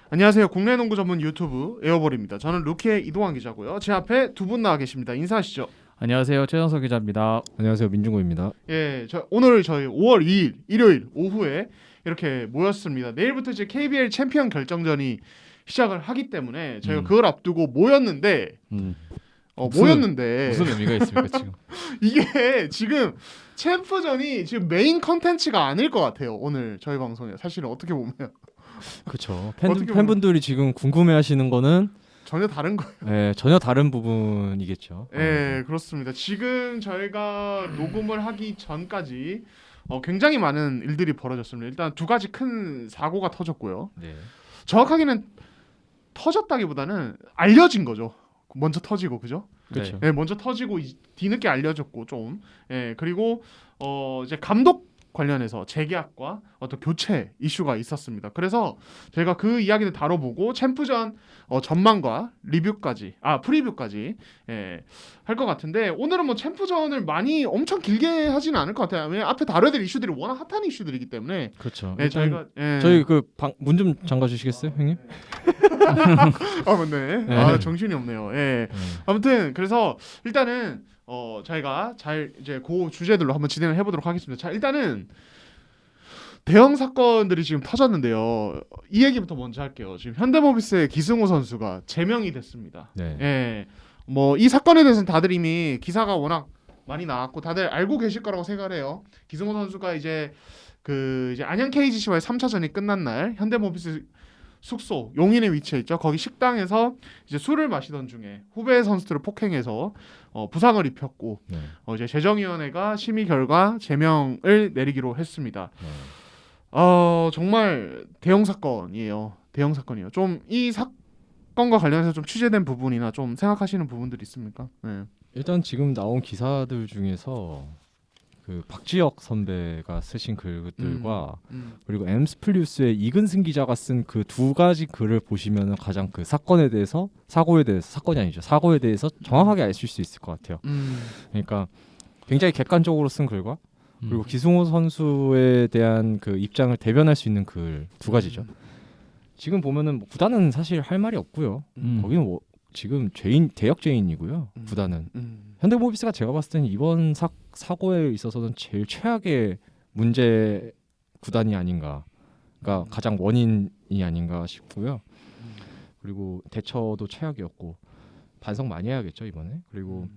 안녕하세요. 국내 농구 전문 유튜브 에어볼입니다. 저는 루키의 이동환 기자고요. 제 앞에 두 분 나와 계십니다. 인사하시죠. 안녕하세요. 최정석 기자입니다. 안녕하세요. 민중구입니다. 예, 오늘 저희 5월 2일 일요일 오후에 이렇게 모였습니다. 내일부터 이제 KBL 챔피언 결정전이 시작을 하기 때문에 저희가 그걸 앞두고 모였는데 모였는데 무슨 의미가 있습니까 지금? 이게 지금 챔프전이 지금 메인 컨텐츠가 아닐 것 같아요. 오늘 저희 방송에 사실은 어떻게 보면 그렇죠. 어떻게 보면- 팬분들이 지금 궁금해하시는 거는 전혀 다른 거예요. 전혀 다른 부분이겠죠. 예, 그렇습니다. 지금 저희가 녹음을 하기 전까지 굉장히 많은 일들이 벌어졌습니다. 일단 두 가지 큰 사고가 터졌고요. 네. 정확하게는 터졌다기보다는 알려진 거죠. 먼저 터지고, 그죠? 그렇죠. 예, 먼저 터지고 뒤늦게 알려졌고 좀. 예, 그리고 이제 감독 관련해서 재계약과 어떤 교체 이슈가 있었습니다. 그래서 저희가 그 이야기를 다뤄보고 챔프전 전망과 리뷰까지, 프리뷰까지 할 것 같은데 오늘은 뭐 챔프전을 많이 엄청 길게 하지는 않을 것 같아요. 왜냐면 앞에 다뤄야 될 이슈들이 워낙 핫한 이슈들이기 때문에. 그렇죠. 예, 저희가 저희 문 좀 잠가 주시겠어요, 형님? 맞네. 네. 정신이 없네요. 예. 아무튼 그래서 일단은 저희가 잘 이제 그 주제들로 한번 진행을 해보도록 하겠습니다. 자, 일단은 대형 사건들이 지금 터졌는데요. 이 얘기부터 먼저 할게요. 지금 현대모비스의 기승호 선수가 제명이 됐습니다. 네. 예. 뭐 이 사건에 대해서는 다들 이미 기사가 워낙 많이 나왔고 다들 알고 계실 거라고 생각을 해요. 기승호 선수가 이제 이제 안양 KGC와의 3차전이 끝난 날 현대모비스 숙소 용인에 위치해 있죠. 거기 식당에서 이제 술을 마시던 중에 후배 선수들을 폭행해서 부상을 입혔고 네. 이제 재정위원회가 심의 결과 제명을 내리기로 했습니다. 네. 정말 대형 사건이에요. 대형 사건이에요. 좀 이 사건과 관련해서 좀 취재된 부분이나 좀 생각하시는 부분들이 있습니까? 네. 일단 지금 나온 기사들 중에서 그 박지혁 선배가 쓰신 글들과 그리고 엠스플리우스의 이근승 기자가 쓴 그 두 가지 글을 보시면 가장 그 사건에 대해서 사건이 아니죠. 사고에 대해서 정확하게 아실 수 있을 것 같아요. 그러니까 굉장히 객관적으로 쓴 글과 그리고 기승호 선수에 대한 그 입장을 대변할 수 있는 글 두 가지죠. 지금 보면은 뭐 구단은 사실 할 말이 없고요. 거기는 뭐 지금 대역 죄인이고요. 구단은 현대모비스가 제가 봤을 때는 이번 사고에 있어서는 제일 최악의 문제 구단이 아닌가, 그러니까 가장 원인이 아닌가 싶고요. 그리고 대처도 최악이었고 반성 많이 해야겠죠 이번에. 그리고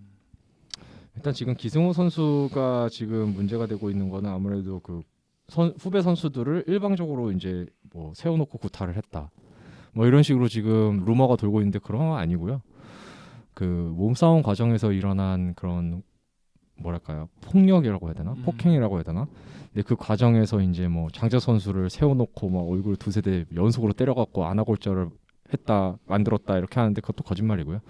일단 지금 기승호 선수가 지금 문제가 되고 있는 거는 아무래도 그 후배 선수들을 일방적으로 이제 뭐 세워놓고 구타를 했다. 뭐 이런 식으로 지금 루머가 돌고 있는데 그런 건 아니고요. 그 몸싸움 과정에서 일어난 그런 뭐랄까요, 폭력이라고 해야 되나, 폭행이라고 해야 되나. 근데 그 과정에서 이제 뭐 장재 선수를 세워놓고 막 얼굴 두세 대 연속으로 때려갖고 안아골절을 만들었다 이렇게 하는데 그것도 거짓말이고요.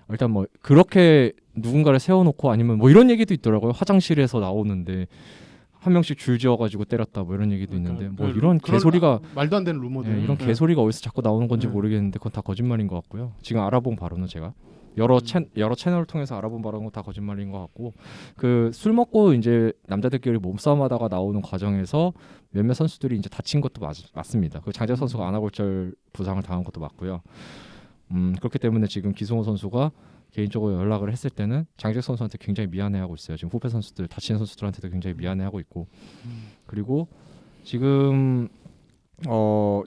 일단 뭐 그렇게 누군가를 세워놓고 아니면 뭐 이런 얘기도 있더라고요. 화장실에서 나오는데 한 명씩 줄 지어가지고 때렸다 뭐 이런 얘기도 있는데 뭐 이런 개소리가 말도 안 되는 루머들. 이런 개소리가 어디서 자꾸 나오는 건지 모르겠는데 그건 다 거짓말인 것 같고요. 지금 알아본 바로는 제가 여러 채널을 통해서 알아본 바로는 다 거짓말인 것 같고, 그 술 먹고 이제 남자들끼리 몸싸움하다가 나오는 과정에서 몇몇 선수들이 이제 다친 것도 맞습니다. 그 장재 선수가 안아골절 부상을 당한 것도 맞고요. 그렇기 때문에 지금 기승호 선수가 개인적으로 연락을 했을 때는 장재 선수한테 굉장히 미안해하고 있어요. 지금 후배 선수들, 다친 선수들한테도 굉장히 미안해하고 있고, 그리고 지금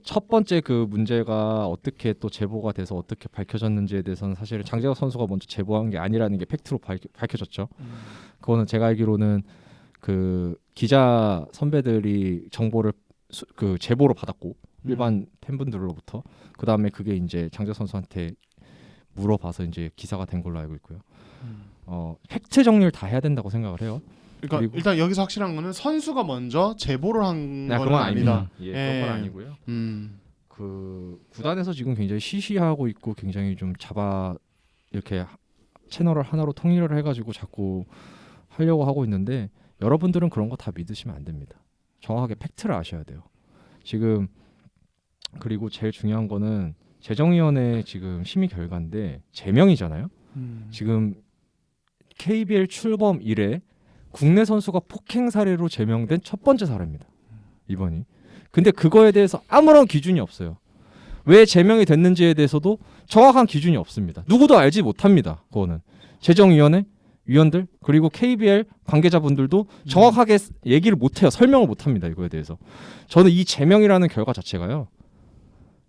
첫 번째 그 문제가 어떻게 또 제보가 돼서 어떻게 밝혀졌는지에 대해서는 사실은 장재혁 선수가 먼저 제보한 게 아니라는 게 팩트로 밝혀졌죠. 그거는 제가 알기로는 그 기자 선배들이 정보를 그 제보로 받았고 일반 팬분들로부터, 그 다음에 그게 이제 장재혁 선수한테 물어봐서 이제 기사가 된 걸로 알고 있고요. 팩트 정리를 다 해야 된다고 생각을 해요. 그러니까 일단 여기서 확실한 거는 선수가 먼저 제보를 한 건 그건 아니다. 예, 그런 건 아니고요. 그 구단에서 지금 굉장히 시시하고 있고 굉장히 좀 이렇게 채널을 하나로 통일을 해가지고 자꾸 하려고 하고 있는데 여러분들은 그런 거 다 믿으시면 안 됩니다. 정확하게 팩트를 아셔야 돼요. 지금 그리고 제일 중요한 거는 재정위원회 지금 심의 결과인데 제명이잖아요. 지금 KBL 출범 이래 국내 선수가 폭행 사례로 제명된 첫 번째 사례입니다. 이번이. 근데 그거에 대해서 아무런 기준이 없어요. 왜 제명이 됐는지에 대해서도 정확한 기준이 없습니다. 누구도 알지 못합니다. 그거는 재정위원회 위원들 그리고 KBL 관계자분들도 정확하게 얘기를 못해요. 설명을 못합니다. 이거에 대해서. 저는 이 제명이라는 결과 자체가요.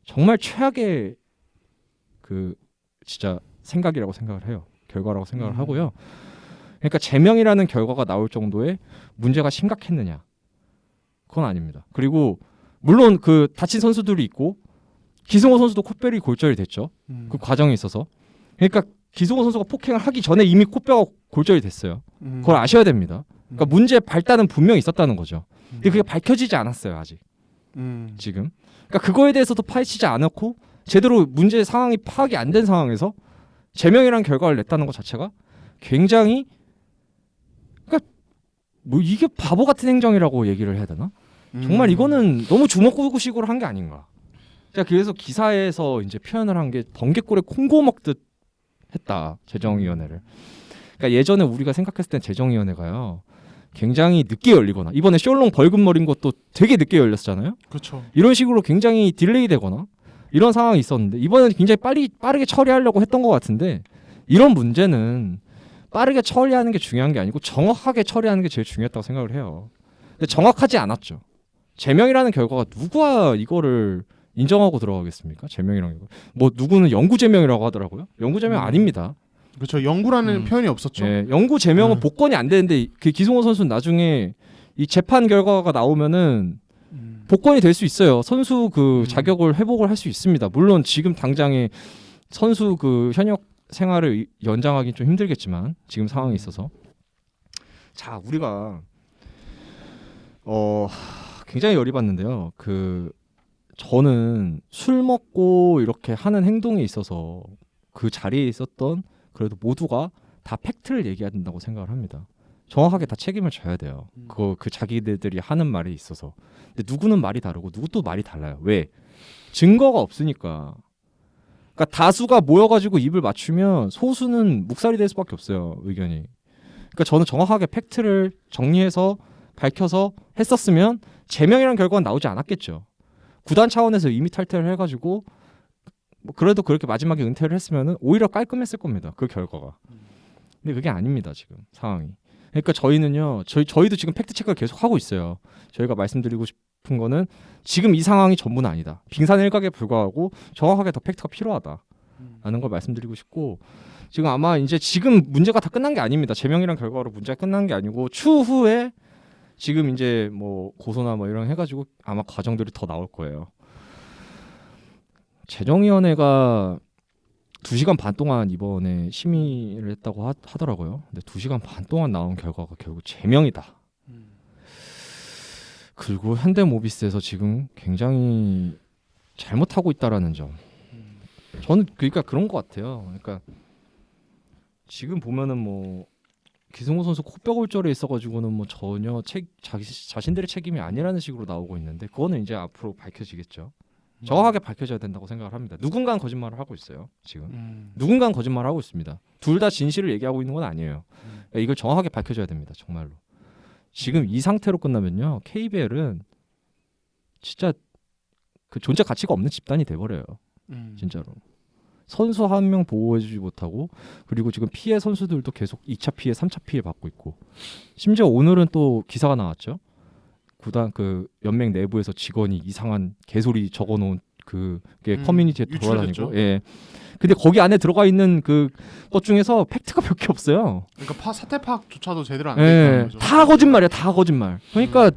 정말 최악의 그 진짜 생각이라고 생각을 해요. 결과라고 생각을 하고요. 그러니까 제명이라는 결과가 나올 정도의 문제가 심각했느냐? 그건 아닙니다. 그리고 물론 그 다친 선수들이 있고 기승호 선수도 콧뼈이 골절이 됐죠. 그 과정에 있어서. 그러니까 기승호 선수가 폭행을 하기 전에 이미 콧뼈가 골절이 됐어요. 그걸 아셔야 됩니다. 그러니까 문제의 발단은 분명히 있었다는 거죠. 근데 그게 밝혀지지 않았어요. 아직. 지금. 그러니까 그거에 대해서도 파헤치지 않았고 제대로 문제의 상황이 파악이 안 된 상황에서 제명이라는 결과를 냈다는 것 자체가 굉장히 그러니까 뭐 이게 바보 같은 행정이라고 얘기를 해야 되나? 정말 이거는 너무 주먹구구식으로 한 게 아닌가. 제가 그래서 기사에서 이제 표현을 한 게 번개골에 콩고 먹듯 했다. 재정위원회를. 그러니까 예전에 우리가 생각했을 땐 재정위원회가요. 굉장히 늦게 열리거나 이번에 쇼롱 벌금 머린 것도 되게 늦게 열렸잖아요. 그렇죠. 이런 식으로 굉장히 딜레이 되거나 이런 상황이 있었는데 이번에는 굉장히 빠르게 처리하려고 했던 것 같은데 이런 문제는 빠르게 처리하는 게 중요한 게 아니고 정확하게 처리하는 게 제일 중요했다고 생각을 해요. 근데 정확하지 않았죠. 제명이라는 결과가 누가 이거를 인정하고 들어가겠습니까? 제명이라는 거. 뭐 누구는 영구 제명이라고 하더라고요. 영구 제명 아닙니다. 그렇죠. 영구라는 표현이 없었죠. 예, 영구 제명은 복권이 안 되는데 그 기승호 선수는 나중에 이 재판 결과가 나오면은 복권이 될 수 있어요. 선수 그 자격을 회복을 할 수 있습니다. 물론 지금 당장에 선수 그 현역 생활을 연장하기 좀 힘들겠지만 지금 상황이 있어서 자 우리가 굉장히 열이 받는데요. 그 저는 술 먹고 이렇게 하는 행동에 있어서 그 자리에 있었던 그래도 모두가 다 팩트를 얘기해야 된다고 생각을 합니다. 정확하게 다 책임을 져야 돼요. 그 자기들이 하는 말에 있어서. 근데 누구는 말이 다르고 누구도 말이 달라요. 왜? 증거가 없으니까. 그러니까 다수가 모여가지고 입을 맞추면 소수는 묵살이 될 수밖에 없어요. 의견이. 그러니까 저는 정확하게 팩트를 정리해서 밝혀서 했었으면 제명이라는 결과는 나오지 않았겠죠. 구단 차원에서 이미 탈퇴를 해가지고 뭐 그래도 그렇게 마지막에 은퇴를 했으면 오히려 깔끔했을 겁니다. 그 결과가. 근데 그게 아닙니다. 지금 상황이. 그러니까 저희는요. 저희도 지금 팩트 체크를 계속 하고 있어요. 저희가 말씀드리고 싶은 거는 지금 이 상황이 전부는 아니다. 빙산일각에 불과하고 정확하게 더 팩트가 필요하다라는 걸 말씀드리고 싶고 지금 아마 이제 지금 문제가 다 끝난 게 아닙니다. 제명이란 결과로 문제가 끝난 게 아니고 추후에 지금 이제 뭐 고소나 뭐 이런 해가지고 아마 과정들이 더 나올 거예요. 재정위원회가 2시간 반 동안 이번에 심의를 했다고 하더라고요. 근데 2시간 반 동안 나온 결과가 결국 제명이다. 그리고 현대모비스에서 지금 굉장히 잘못하고 있다라는 점. 저는 그러니까 그런 것 같아요. 그러니까 지금 보면은 뭐 기승호 선수 코뼈 골절에 있어가지고는 뭐 전혀 자신들의 책임이 아니라는 식으로 나오고 있는데 그거는 이제 앞으로 밝혀지겠죠. 정확하게 밝혀져야 된다고 생각을 합니다. 누군가는 거짓말을 하고 있어요. 지금 누군가는 거짓말을 하고 있습니다. 둘 다 진실을 얘기하고 있는 건 아니에요. 그러니까 이걸 정확하게 밝혀줘야 됩니다. 정말로. 지금 이 상태로 끝나면요. KBL은 진짜 그 존재 가치가 없는 집단이 돼버려요. 진짜로. 선수 한 명 보호해주지 못하고 그리고 지금 피해 선수들도 계속 2차 피해, 3차 피해 받고 있고 심지어 오늘은 또 기사가 나왔죠. 구단 그 연맹 내부에서 직원이 이상한 개소리 적어놓은 그게 커뮤니티에 돌아다니고, 예. 근데 거기 안에 들어가 있는 그 것 중에서 팩트가 몇 개 없어요. 그러니까 사태 파악조차도 제대로 안 돼 있는 거죠. 다 거짓말이야, 다 거짓말. 그러니까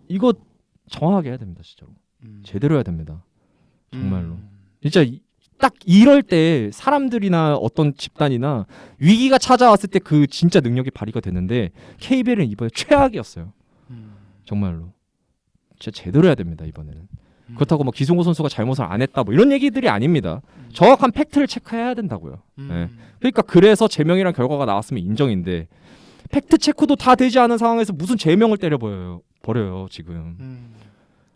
이거 정확하게 해야 됩니다, 진짜로. 제대로 해야 됩니다, 정말로. 진짜 딱 이럴 때 사람들이나 어떤 집단이나 위기가 찾아왔을 때 그 진짜 능력이 발휘가 됐는데 KBL은 이번에 최악이었어요. 정말로. 진짜 제대로 해야 됩니다 이번에는. 그렇다고 뭐 기승호 선수가 잘못을 안 했다 뭐 이런 얘기들이 아닙니다. 정확한 팩트를 체크해야 된다고요. 네. 그러니까 그래서 제명이란 결과가 나왔으면 인정인데 팩트 체크도 다 되지 않은 상황에서 무슨 제명을 버려요 지금.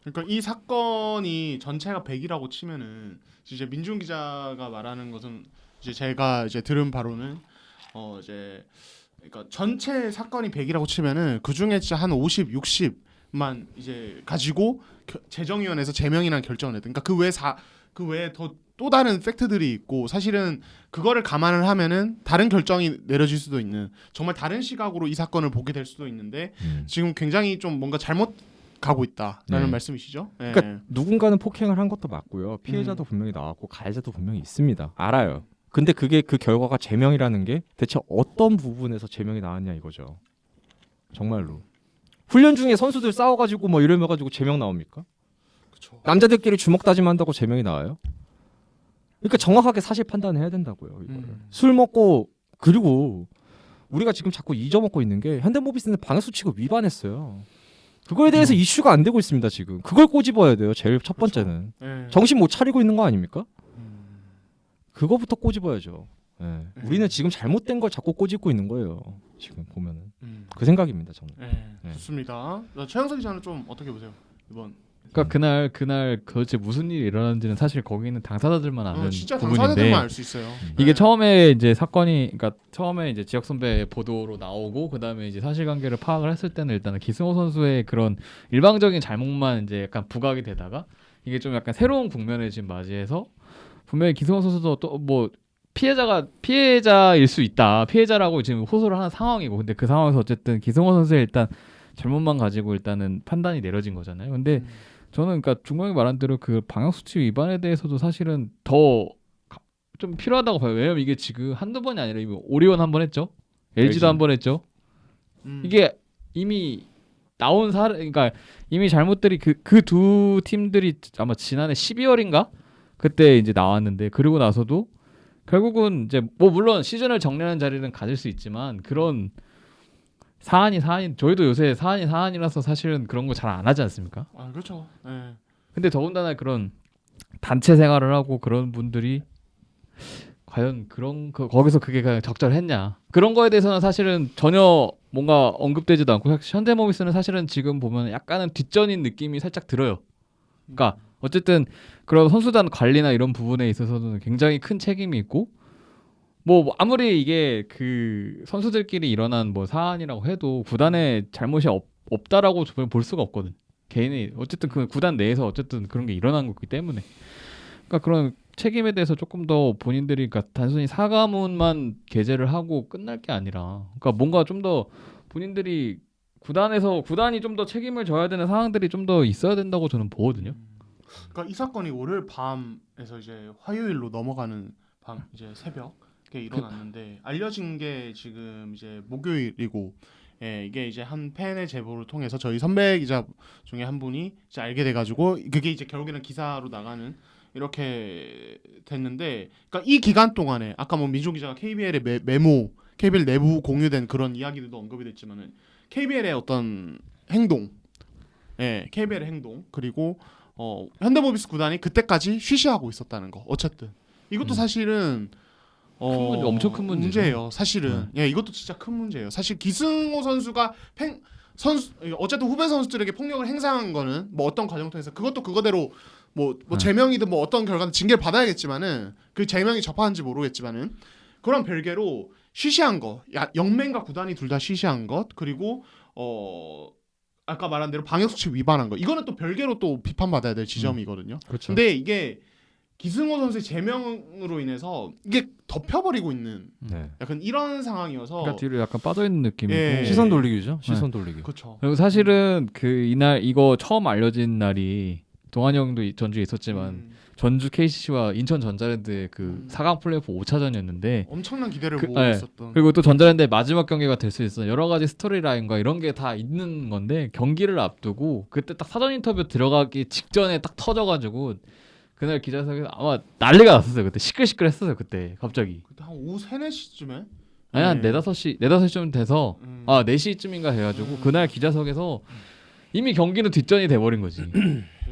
그러니까 이 사건이 전체가 100이라고 치면은 이제 민중 기자가 말하는 것은 이제 제가 이제 들은 바로는 이제 그러니까 전체 사건이 100이라고 치면은 그 중에 진짜 한 50, 60만 이제 가지고 재정위원회에서 제명이라는 결정을 했다. 그러니까 그 외 그 외에 또 다른 팩트들이 있고 사실은 그거를 감안을 하면은 다른 결정이 내려질 수도 있는 정말 다른 시각으로 이 사건을 보게 될 수도 있는데 지금 굉장히 좀 뭔가 잘못 가고 있다라는 네. 말씀이시죠? 네. 그러니까 누군가는 폭행을 한 것도 맞고요. 피해자도 분명히 나왔고 가해자도 분명히 있습니다. 알아요. 근데 그게 그 결과가 제명이라는 게 대체 어떤 부분에서 제명이 나왔냐 이거죠. 정말로. 훈련 중에 선수들 싸워가지고 뭐 이러면가지고 제명 나옵니까? 그쵸. 남자들끼리 주먹 다짐한다고 제명이 나와요? 그러니까 정확하게 사실 판단을 해야 된다고요. 이거를. 술 먹고 그리고 우리가 지금 자꾸 잊어먹고 있는 게 현대모비스는 방역수칙을 위반했어요. 그거에 대해서 이슈가 안 되고 있습니다 지금. 그걸 꼬집어야 돼요. 제일 첫 번째는. 네. 정신 못 차리고 있는 거 아닙니까? 그거부터 꼬집어야죠. 예. 우리는 지금 잘못된 걸 자꾸 꼬집고 있는 거예요. 지금 보면은 그 생각입니다 저는. 네. 좋습니다. 최영석 기자는 좀 어떻게 보세요? 이번 그러니까 그날 도대체 무슨 일이 일어났는지는 사실 거기 있는 당사자들만 아는 진짜 부분인데 당사자들만 알 수 있어요. 이게 처음에 이제 사건이 그러니까 처음에 이제 지역 선배 보도로 나오고 그다음에 이제 사실관계를 파악을 했을 때는 일단은 기승호 선수의 그런 일방적인 잘못만 이제 약간 부각이 되다가 이게 좀 약간 새로운 국면을 지금 맞이해서 분명히 기승호 선수도 또 뭐 피해자일 수 있다. 피해자라고 지금 호소를 하는 상황이고 근데 그 상황에서 어쨌든 기승호 선수의 일단 잘못만 가지고 일단은 판단이 내려진 거잖아요. 근데 저는 그러니까 중경이 말한 대로 그 방역수칙 위반에 대해서도 사실은 더 좀 필요하다고 봐요. 왜냐면 이게 지금 한두 번이 아니라 이거 오리온 한 번 했죠. LG도 한 번 했죠. 이게 이미 나온 그러니까 이미 잘못들이 그 두 팀들이 아마 지난해 12월인가 그때 이제 나왔는데 그러고 나서도 결국은 이제 뭐 물론 시즌을 정리하는 자리는 가질 수 있지만 그런 사안이 저희도 요새 사안이라서 사실은 그런 거 잘 안 하지 않습니까? 아 그렇죠. 네. 근데 더군다나 그런 단체 생활을 하고 그런 분들이 과연 거기서 그게 그냥 적절했냐 그런 거에 대해서는 사실은 전혀 뭔가 언급되지도 않고 현대모비스는 사실은 지금 보면 약간은 뒷전인 느낌이 살짝 들어요. 그러니까 어쨌든 그런 선수단 관리나 이런 부분에 있어서는 굉장히 큰 책임이 있고 뭐 아무리 이게 그 선수들끼리 일어난 뭐 사안이라고 해도 구단의 잘못이 없다라고 볼 수가 없거든. 개인이 어쨌든 그 구단 내에서 어쨌든 그런 게 일어난 거기 때문에 그러니까 그런 책임에 대해서 조금 더 본인들이 그러니까 단순히 사과문만 게재를 하고 끝날 게 아니라 그러니까 뭔가 좀 더 본인들이 구단이 좀 더 책임을 져야 되는 상황들이 좀 더 있어야 된다고 저는 보거든요. 그러니까 이 사건이 월요일 밤에서 이제 화요일로 넘어가는 밤 이제 새벽에 일어났는데 알려진 게 지금 이제 목요일이고 이게 이제 한 팬의 제보를 통해서 저희 선배 기자 중에 한 분이 이제 알게 돼가지고 그게 이제 결국에는 기사로 나가는 이렇게 됐는데 그러니까 이 기간 동안에 아까 뭐 민종 기자가 KBL의 메모 KBL 내부 공유된 그런 이야기들도 언급이 됐지만은 KBL의 어떤 행동 KBL의 행동 그리고 현대모비스 구단이 그때까지 쉬쉬하고 있었다는 거 어쨌든 이것도 사실은 엄청 큰 문제예요. 사실은 이것도 진짜 큰 문제예요. 사실 기승호 선수가 어쨌든 후배 선수들에게 폭력을 행사한 거는 뭐 어떤 과정 통해서 그것도 그거대로 뭐 제명이든 뭐 어떤 결과든 징계를 받아야겠지만은 그 제명이 접하는지 모르겠지만은 그런 별개로 쉬쉬한 거 영맹과 구단이 둘 다 쉬쉬한 것 그리고 아까 말한 대로 방역수칙 위반한 거 이거는 또 별개로 또 비판받아야 될 지점이거든요. 그렇죠. 근데 이게 기승호 선수의 제명으로 인해서 이게 덮여버리고 있는 약간 이런 상황이어서 그러니까 뒤로 약간 빠져 있는 느낌이고 시선 돌리기죠. 시선 돌리기. 그렇죠. 그리고 사실은 그 이날 이거 처음 알려진 날이 동환이 형도 전주에 있었지만 전주 KCC와 인천 전자랜드의 그 4강 플레이오프 5차전이었는데 엄청난 기대를 모으고 있었던 그리고 또 전자랜드의 마지막 경기가 될 수 있어 여러 가지 스토리라인과 이런 게 다 있는 건데 경기를 앞두고 그때 딱 사전 인터뷰 들어가기 직전에 딱 터져가지고 그날 기자석에서 아마 난리가 났었어요. 그때 시끌시끌했었어요. 그때 갑자기 그때 한 오후 3, 4시쯤에 아니 한 4-5시쯤 돼서 4시쯤인가 해가지고 그날 기자석에서 이미 경기는 뒷전이 돼버린 거지.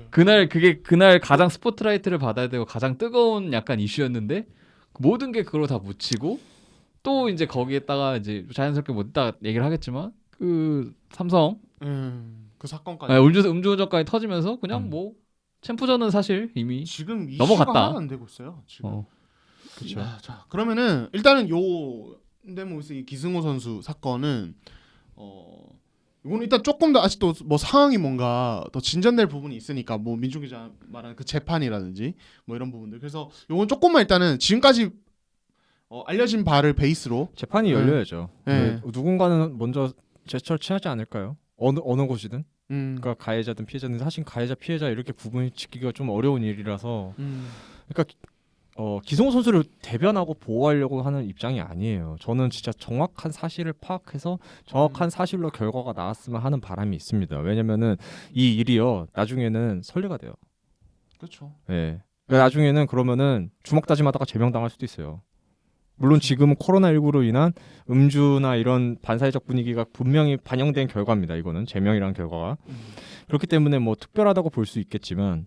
그날 가장 스포트라이트를 받아야 되고 가장 뜨거운 약간 이슈였는데 모든 게 그걸 다 묻히고 또 이제 거기에다가 이제 자연스럽게 뭐 이따 얘기를 하겠지만 그 삼성 그 사건까지 음주운전까지 터지면서 그냥 뭐 챔프전은 사실 이미 지금 넘어갔다. 이슈가 하나도 안 되고 있어요. 지금. 그렇죠. 자 그러면은 일단은 요 현대모비스 이 기승호 선수 사건은 이거는 일단 조금 더 아직도 뭐 상황이 뭔가 더 진전될 부분이 있으니까 뭐 민중 기자 말하는 그 재판이라든지 뭐 이런 부분들. 그래서 이건 조금만 일단은 지금까지 알려진 바를 베이스로 재판이 네. 열려야죠. 네. 누군가는 먼저 제스처를 취하지 않을까요? 어느 곳이든. 그러니까 그러니까 가해자든 피해자든 사실 가해자 피해자 이렇게 구분이 짓기가 좀 어려운 일이라서 그러니까 기성호 선수를 대변하고 보호하려고 하는 입장이 아니에요. 저는 진짜 정확한 사실을 파악해서 정확한 사실로 결과가 나왔으면 하는 바람이 있습니다. 왜냐면은 이 일이요 나중에는 선례가 돼요. 그렇죠. 예. 그러니까 나중에는 그러면은 주먹 다짐하다가 제명당할 수도 있어요. 물론 지금은 코로나19로 인한 음주나 이런 반사회적 분위기가 분명히 반영된 결과입니다. 이거는 제명이라는 결과가. 그렇기 때문에 뭐 특별하다고 볼 수 있겠지만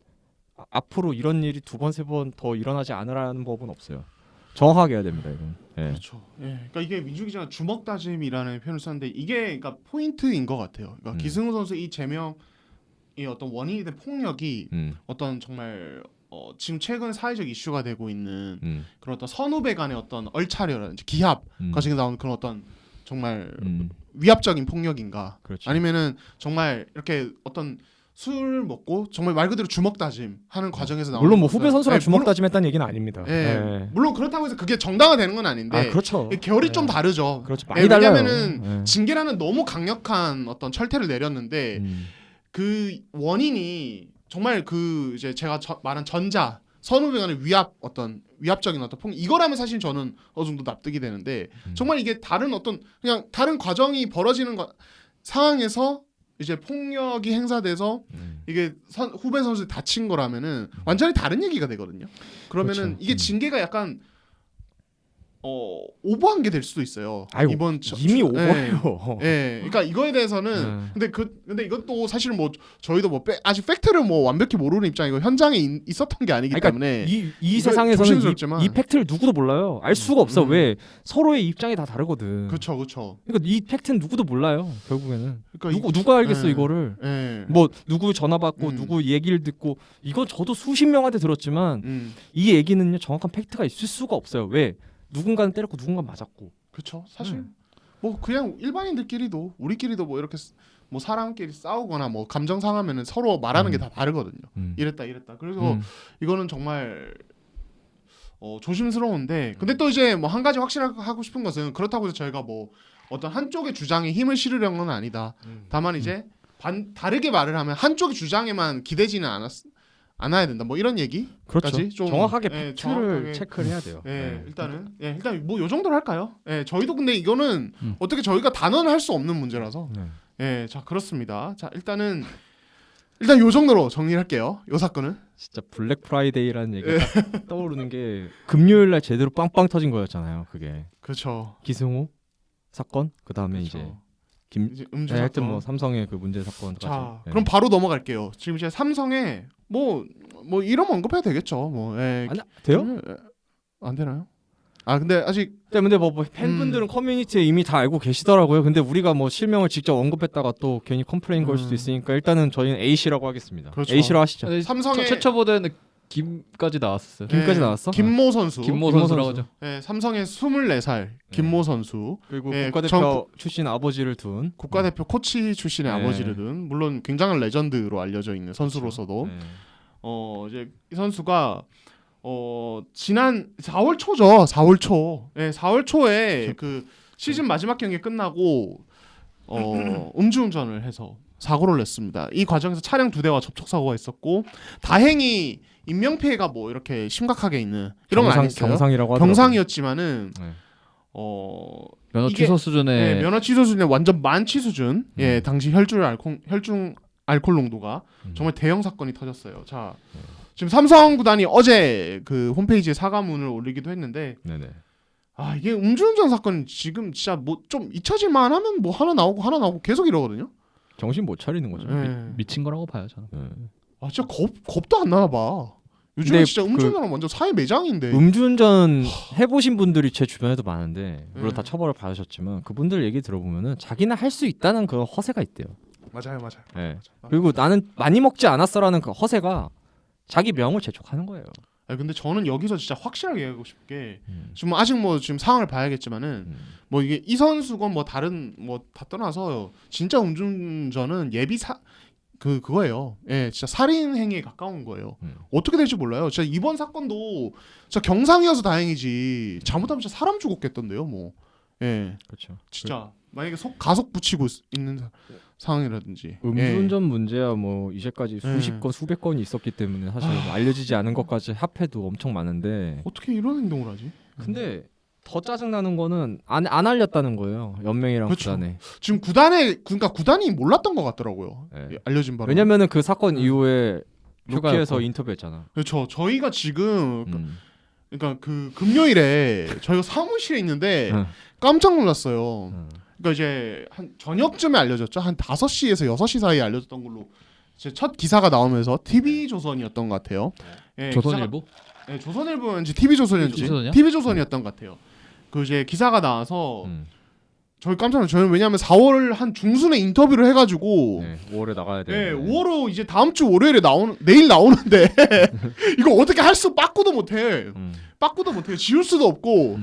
앞으로 이런 일이 2번, 3번 더 일어나지 않으라는 법은 없어요. 정확하게 해야 됩니다. 이건. 예. 그렇죠. 예. 그러니까 이게 민주 기자가 주먹 다짐이라는 표현을 썼는데 이게 그러니까 포인트인 것 같아요. 그러니까 기승우 선수 이 제명이 어떤 원인이 된 폭력이 어떤 정말 지금 최근 사회적 이슈가 되고 있는 그런 어떤 선후배 간의 어떤 얼차려라든지 기합 과정에 나오는 그런 어떤 정말 위압적인 폭력인가 그렇죠. 아니면은 정말 이렇게 어떤 술 먹고 정말 말 그대로 주먹 다짐 하는 과정에서 나오는 물론 뭐 후배 선수랑 예, 주먹 다짐했다는 얘기는 아닙니다. 예, 예. 물론 그렇다고 해서 그게 정당화되는 건 아닌데 아, 그렇죠. 결이 예. 좀 다르죠. 그렇죠. 예, 많이 달라요. 왜냐면은 예. 징계라는 너무 강력한 어떤 철퇴를 내렸는데 그 원인이 정말 그 이제 제가 말한 전자 선후배 간의 위압적인 어떤 폭력 이거라면 사실 저는 어느 정도 납득이 되는데 정말 이게 다른 어떤 그냥 다른 과정이 벌어지는 상황에서 이제 폭력이 행사돼서 이게 후배 선수 다친 거라면은 완전히 다른 얘기가 되거든요. 그러면은 그렇죠. 이게 징계가 약간 오버한 게 될 수도 있어요. 아이고, 이번 이미 오버예요. 예, 그러니까 이거에 대해서는 근데 이것도 사실은 뭐 저희도 뭐 아직 팩트를 뭐 완벽히 모르는 입장이고 현장에 있었던 게 아니기 그러니까 때문에 이 세상에서는 조심스럽지만 이 팩트를 누구도 몰라요. 알 수가 없어. 왜 서로의 입장이 다 다르거든. 그렇죠. 그러니까 이 팩트는 누구도 몰라요. 결국에는 그러니까 누가 알겠어 예. 이거를. 예. 뭐 누구 전화 받고 누구 얘기를 듣고 이건 저도 수십 명한테 들었지만 이 얘기는요 정확한 팩트가 있을 수가 없어요. 왜? 누군가는 때렸고 누군가는 맞았고. 그렇죠. 사실 뭐 그냥 일반인들끼리도 우리끼리도 뭐 이렇게 뭐 사람끼리 싸우거나 뭐 감정 상하면은 서로 말하는 게 다 다르거든요. 이랬다. 그래서 이거는 정말 조심스러운데 근데 또 이제 뭐 한 가지 확실하고 싶은 것은 그렇다고 해서 저희가 뭐 어떤 한쪽의 주장에 힘을 실으려는 건 아니다. 다만 이제 다르게 말을 하면 한쪽의 주장에만 기대지는 않아야 된다. 뭐 이런 얘기. 그렇죠. 좀, 정확하게 예, 팩트를 정확하게. 체크를 해야 돼요. 예, 일단 뭐 요 정도로 할까요? 예, 저희도 근데 이거는 어떻게 저희가 단언을 할 수 없는 문제라서. 예, 자 그렇습니다. 자 일단 요 정도로 정리할게요. 요 사건은. 진짜 블랙 프라이데이라는 얘기가 딱 떠오르는 게 금요일 날 제대로 빵빵 터진 거였잖아요. 그게 그렇죠. 기승호 사건 그다음에 이제 이제 음주 네, 사건. 하여튼 뭐 삼성의 그 문제 사건까지. 자, 그럼 바로 넘어갈게요. 지금 이제 삼성에 뭐 이름 언급해도 되겠죠. 뭐 예. 돼요? 안 되나요? 아 근데 아직 때문에 뭐 팬분들은 커뮤니티에 이미 다 알고 계시더라고요. 근데 우리가 뭐 실명을 직접 언급했다가 또 괜히 컴플레인 걸 수도 있으니까 일단은 저희는 A 씨라고 하겠습니다. 그렇죠. A 씨로 하시죠. 삼성의 최초 보도에는 김까지 나왔었어요. 김까지 나왔어? 김모 선수. 김모 선수라고 하죠. 예, 삼성의 24살 김모 선수. 그리고 예, 국가대표 출신 아버지를 둔 국가대표 코치 출신의 네. 아버지를 둔 물론 굉장한 레전드로 알려져 있는 선수로서도 네. 이제 이 선수가 지난 4월 초죠. 4월 초. 예, 4월 초에 그 시즌 마지막 경기 끝나고 음주운전을 해서 사고를 냈습니다. 이 과정에서 차량 2대와 접촉 사고가 있었고 다행히 인명피해가 뭐 이렇게 심각하게 있는 이런 건 아니었어요. 경상이라고 하더라고요. 경상이었지만은 네. 면허 이게- 취소 수준의 예, 면허 취소 수준의 완전 만취 수준. 예, 당시 혈중 알코올 농도가 정말 대형 사건이 터졌어요. 자, 지금 삼성 구단이 어제 그 홈페이지에 사과문을 올리기도 했는데 네네. 아 이게 음주운전 사건 지금 진짜 뭐 좀 잊혀질만 하면 뭐 하나 나오고 계속 이러거든요. 정신 못 차리는 거죠. 예. 미친 거라고 봐요 저는. 네. 아 진짜 겁도 안 나나 봐. 요즘에 근데 진짜 음주운전은 완전 사회 매장인데. 음주운전 해보신 분들이 제 주변에도 많은데 물론 네. 다 처벌을 받으셨지만 그분들 얘기 들어보면은 자기는 할 수 있다는 그 허세가 있대요. 맞아요. 네. 그리고 나는 많이 먹지 않았어라는 그 허세가 자기 명을 재촉하는 거예요. 아니, 근데 저는 여기서 진짜 확실하게 얘기하고 싶은 게 지금 아직 뭐 지금 상황을 봐야겠지만은 뭐 이게 이 선수건 뭐 다른 뭐 다 떠나서 진짜 음주운전은 그거예요. 예, 진짜 살인 행위에 가까운 거예요. 어떻게 될지 몰라요. 진짜 이번 사건도 진짜 경상이어서 다행이지 잘못하면 진짜 사람 죽었겠던데요, 뭐. 예, 그렇죠. 진짜 만약에 가속 붙이고 있는 상황이라든지. 음주운전 문제야 뭐 이제까지 수십 건 수백 건이 있었기 때문에 사실 뭐 알려지지 않은 것까지 합해도 엄청 많은데 어떻게 이런 행동을 하지? 근데 더 짜증 나는 거는 안 알렸다는 거예요. 연맹이랑 그렇죠. 구단에. 지금 그러니까 구단이 몰랐던 것 같더라고요. 네. 알려진 바로. 왜냐면은 그 사건 이후에 휴가였고. 루키에서 인터뷰했잖아. 그렇죠. 저희가 지금 그러니까 그 금요일에 저희가 사무실에 있는데 깜짝 놀랐어요. 그러니까 이제 한 저녁쯤에 알려졌죠. 한 5시에서 6시 사이에 알려졌던 걸로 제 첫 기사가 나오면서 TV조선이었던 것 같아요. 예, 조선일보? 네, 조선일보인지 TV조선인지 TV조선이요? TV조선이었던 것 같아요. 그 이제 기사가 나와서 저희 깜짝 놀랐어요. 저는 왜냐하면 4월 한 중순에 인터뷰를 해가지고 네, 5월에 나가야 돼. 네, 5월로 이제 다음 주 월요일에 내일 나오는데 이거 어떻게 빠꾸도 못해. 빠꾸도 못해. 지울 수도 없고.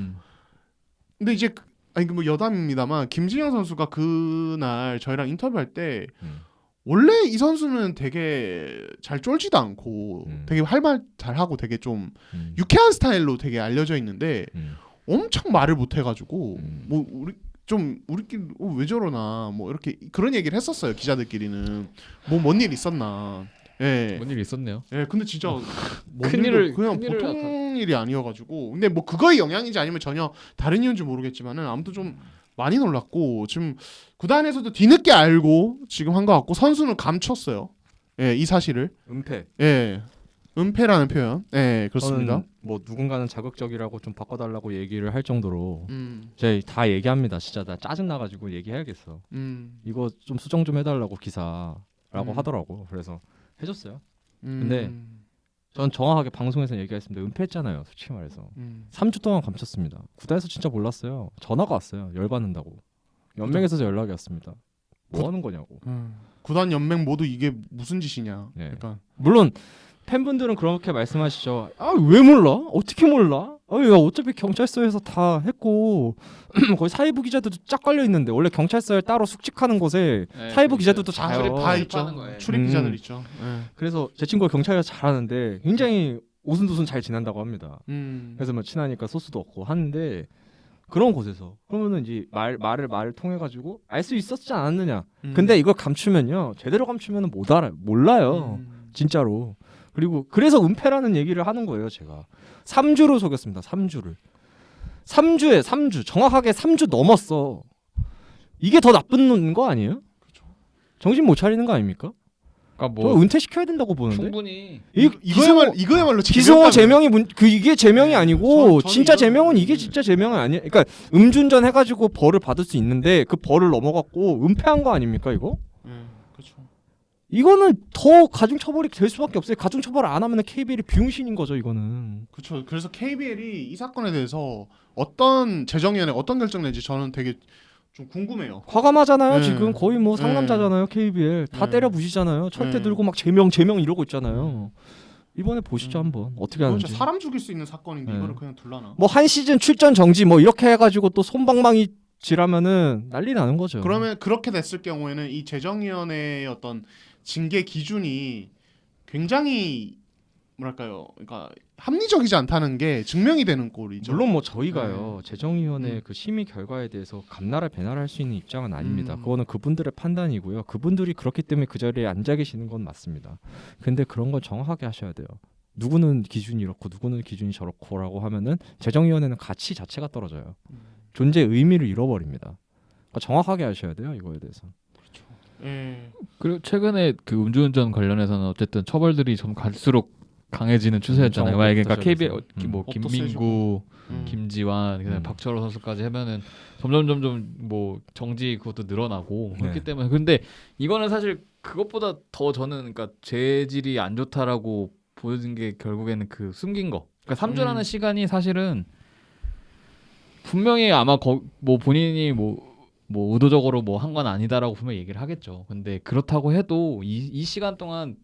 근데 이제 아니 뭐 여담입니다만 김진영 선수가 그날 저희랑 인터뷰할 때 원래 이 선수는 되게 잘 쫄지도 않고 되게 할 말 잘하고 되게 좀 유쾌한 스타일로 되게 알려져 있는데 엄청 말을 못해가지고 뭐 우리끼리 왜 저러나 뭐 이렇게 그런 얘기를 했었어요. 기자들끼리는 뭐 뭔 일 있었나. 예. 뭔 일 있었네요. 예, 근데 진짜 큰일을 그냥 보통 일이 아니어가지고 근데 뭐 그거의 영향인지 아니면 전혀 다른 이유인지 모르겠지만은 아무튼 좀 많이 놀랐고 지금 구단에서도 뒤늦게 알고 지금 한 것 같고 선수는 감췄어요. 예, 이 사실을. 은폐. 예, 은폐라는 표현. 예, 그렇습니다. 저는 뭐 누군가는 자극적이라고 좀 바꿔달라고 얘기를 할 정도로 제가 다 얘기합니다. 진짜 나 짜증 나가지고 얘기해야겠어. 이거 좀 수정 좀 해달라고 기사라고 하더라고. 그래서 해줬어요. 근데 전 정확하게 방송에서 얘기했습니다. 은폐했잖아요. 솔직히 말해서 3주 동안 감췄습니다. 구단에서 진짜 몰랐어요. 전화가 왔어요. 열받는다고. 연맹에서 연락이 왔습니다. 뭐 하는 거냐고. 구단 연맹 모두 이게 무슨 짓이냐. 네. 그러니까 물론 팬분들은 그렇게 말씀하시죠. 아 왜 몰라? 어떻게 몰라? 야 어차피 경찰서에서 다 했고 거기 사회부 기자들도 쫙 깔려 있는데 원래 경찰서에 따로 숙직하는 곳에 네, 사회부 그렇죠. 기자들도 다 해요. 다 있죠. 하는 거예요. 출입 기자들 있죠. 예. 그래서 제 친구가 경찰에서 잘하는데 굉장히 오순도순 잘 지낸다고 합니다. 그래서 뭐 친하니까 소스도 없고 하는데 그런 곳에서 그러면은 이제 말을 통해 가지고 알 수 있었지 않았느냐. 근데 이걸 감추면요 제대로 감추면은 몰라요. 진짜로. 그리고 그래서 은폐라는 얘기를 하는 거예요. 제가 3주로 속였습니다. 3주 정확하게 3주 넘었어. 이게 더 나쁜 거 아니에요? 정신 못 차리는 거 아닙니까? 그러니까 저 뭐 은퇴시켜야 된다고 보는데. 충분히 이거야말로 기성호 제명이 이게 제명이 아니고 저는 진짜 이건- 제명은 이게 진짜 제명은 아니에요. 그러니까 음주운전 해가지고 벌을 받을 수 있는데 그 벌을 넘어갔고 은폐한 거 아닙니까 이거? 그렇죠. 이거는 더 가중처벌이 될 수밖에 없어요. 가중처벌 안 하면 KBL이 비용신인 거죠 이거는. 그렇죠. 그래서 KBL이 이 사건에 대해서 어떤 재정위원회 어떤 결정 내지 저는 되게 좀 궁금해요. 과감하잖아요. 네. 지금 거의 뭐 상남자잖아요. KBL 다 네. 때려 부시잖아요. 철퇴 네. 들고 막 제명 이러고 있잖아요. 이번에 보시죠 한번 어떻게 이건 하는지. 진짜 사람 죽일 수 있는 사건인데 네. 이거를 그냥 둘러나. 뭐 한 시즌 출전 정지 뭐 이렇게 해가지고 또 손방망이 지라면은 난리 나는 거죠. 그러면 그렇게 됐을 경우에는 이 재정위원회의 어떤 징계 기준이 굉장히 뭐랄까요, 그러니까 합리적이지 않다는 게 증명이 되는 꼴이죠. 물론 뭐 저희가요 재정위원회 그 심의 결과에 대해서 감나라 배나라 할 수 있는 입장은 아닙니다. 그거는 그분들의 판단이고요. 그분들이 그렇기 때문에 그 자리에 앉아 계시는 건 맞습니다. 근데 그런 건 정확하게 하셔야 돼요. 누구는 기준이 이렇고 누구는 기준이 저렇고라고 하면은 재정위원회는 가치 자체가 떨어져요. 존재의 의미를 잃어버립니다. 그러니까 정확하게 하셔야 돼요 이거에 대해서. 예. 그리고 최근에 그 음주운전 관련해서는 어쨌든 처벌들이 좀 갈수록 강해지는 추세였잖아요. 만약에 그러니까 KBL 뭐 업도 김민구, 세지고. 김지환, 그다음에 박철호 선수까지 하면은 점점 뭐 정지 그것도 늘어나고 네. 그렇기 때문에 근데 이거는 사실 그것보다 더 저는 그러니까 재질이 안 좋다라고 보여진 게 결국에는 그 숨긴 거. 그러니까 3주라는 시간이 사실은 분명히 아마 뭐 본인이 뭐 의도적으로 뭐 한 건 아니다라고 분명히 얘기를 하겠죠. 근데 그렇다고 해도 이 시간 동안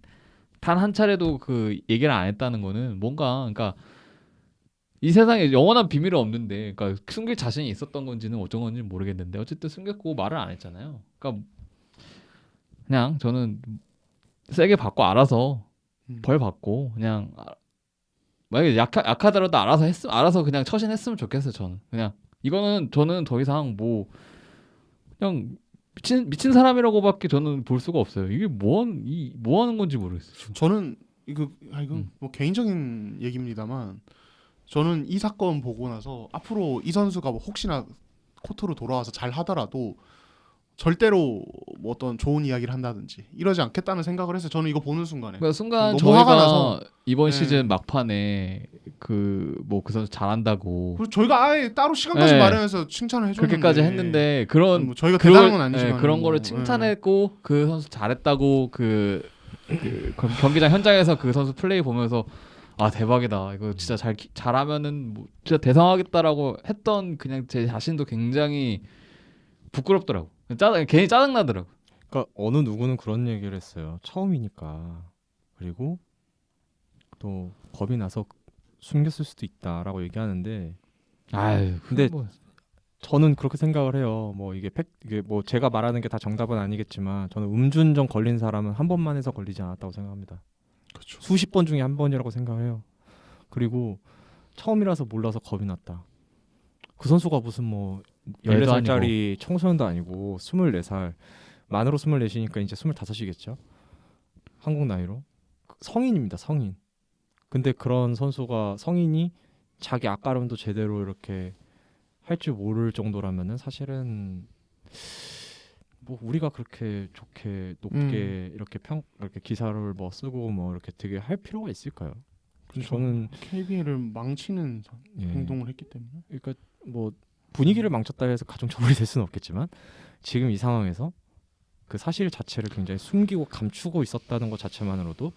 단 한 차례도 그 얘기를 안 했다는 거는 뭔가 그러니까 이 세상에 영원한 비밀은 없는데 그러니까 숨길 자신이 있었던 건지는 어쩐 건지 모르겠는데 어쨌든 숨겼고 말을 안 했잖아요. 그러니까 그냥 저는 세게 받고 알아서 벌 받고 그냥 만약에 약하더라도 알아서 그냥 처신했으면 좋겠어요. 저는 그냥 이거는 저는 더 이상 뭐 그냥 미친 사람이라고밖에 저는 볼 수가 없어요. 이게 뭐 하는 건지 모르겠어요. 저는 이건 뭐 개인적인 얘기입니다만 저는 이 사건 보고 나서 앞으로 이 선수가 뭐 혹시나 코트로 돌아와서 잘 하더라도 절대로 뭐 어떤 좋은 이야기를 한다든지 이러지 않겠다는 생각을 했어요. 저는 이거 보는 순간에. 그러니까 순간 너무 화가 저희가 나서. 이번 네. 시즌 막판에 그 선수 잘한다고 그리고 저희가 아예 따로 시간까지 네. 마련해서 칭찬을 해줬는데 그렇게까지 했는데 그런 뭐 저희가 그걸- 대단한 건 아니지만 그런 뭐, 거를 칭찬했고 그 선수 잘했다고 그 경기장 현장에서 그 선수 플레이 보면서 아 대박이다 이거 진짜 잘하면은 뭐 진짜 대성하겠다라고 했던 그냥 제 자신도 굉장히 부끄럽더라고. 괜히 짜증 나더라고. 그러니까 어느 누구는 그런 얘기를 했어요. 처음이니까. 그리고 또 겁이 나서 숨겼을 수도 있다라고 얘기하는데 아유 근데 뭐. 저는 그렇게 생각을 해요. 뭐 이게 뭐 제가 말하는 게 다 정답은 아니겠지만 저는 음주운전 걸린 사람은 한 번만 해서 걸리지 않았다고 생각합니다. 그렇죠. 수십 번 중에 한 번이라고 생각해요. 그리고 처음이라서 몰라서 겁이 났다. 그 선수가 무슨 뭐 애도 14살짜리 청소년도 아니고 24살 만으로 24이니까 이제 25이겠죠. 한국 나이로 성인입니다. 성인. 근데 그런 선수가 성인이 자기 앞가름도 제대로 이렇게 할 줄 모를 정도라면은 사실은 뭐 우리가 그렇게 좋게 높게 이렇게 기사를 뭐 쓰고 뭐 이렇게 되게 할 필요가 있을까요? 그렇죠. 저는 KBL을 망치는 예. 행동을 했기 때문에. 그러니까 뭐 분위기를 망쳤다 해서 가중처벌이 될 수는 없겠지만 지금 이 상황에서 그 사실 자체를 굉장히 숨기고 감추고 있었다는 것 자체만으로도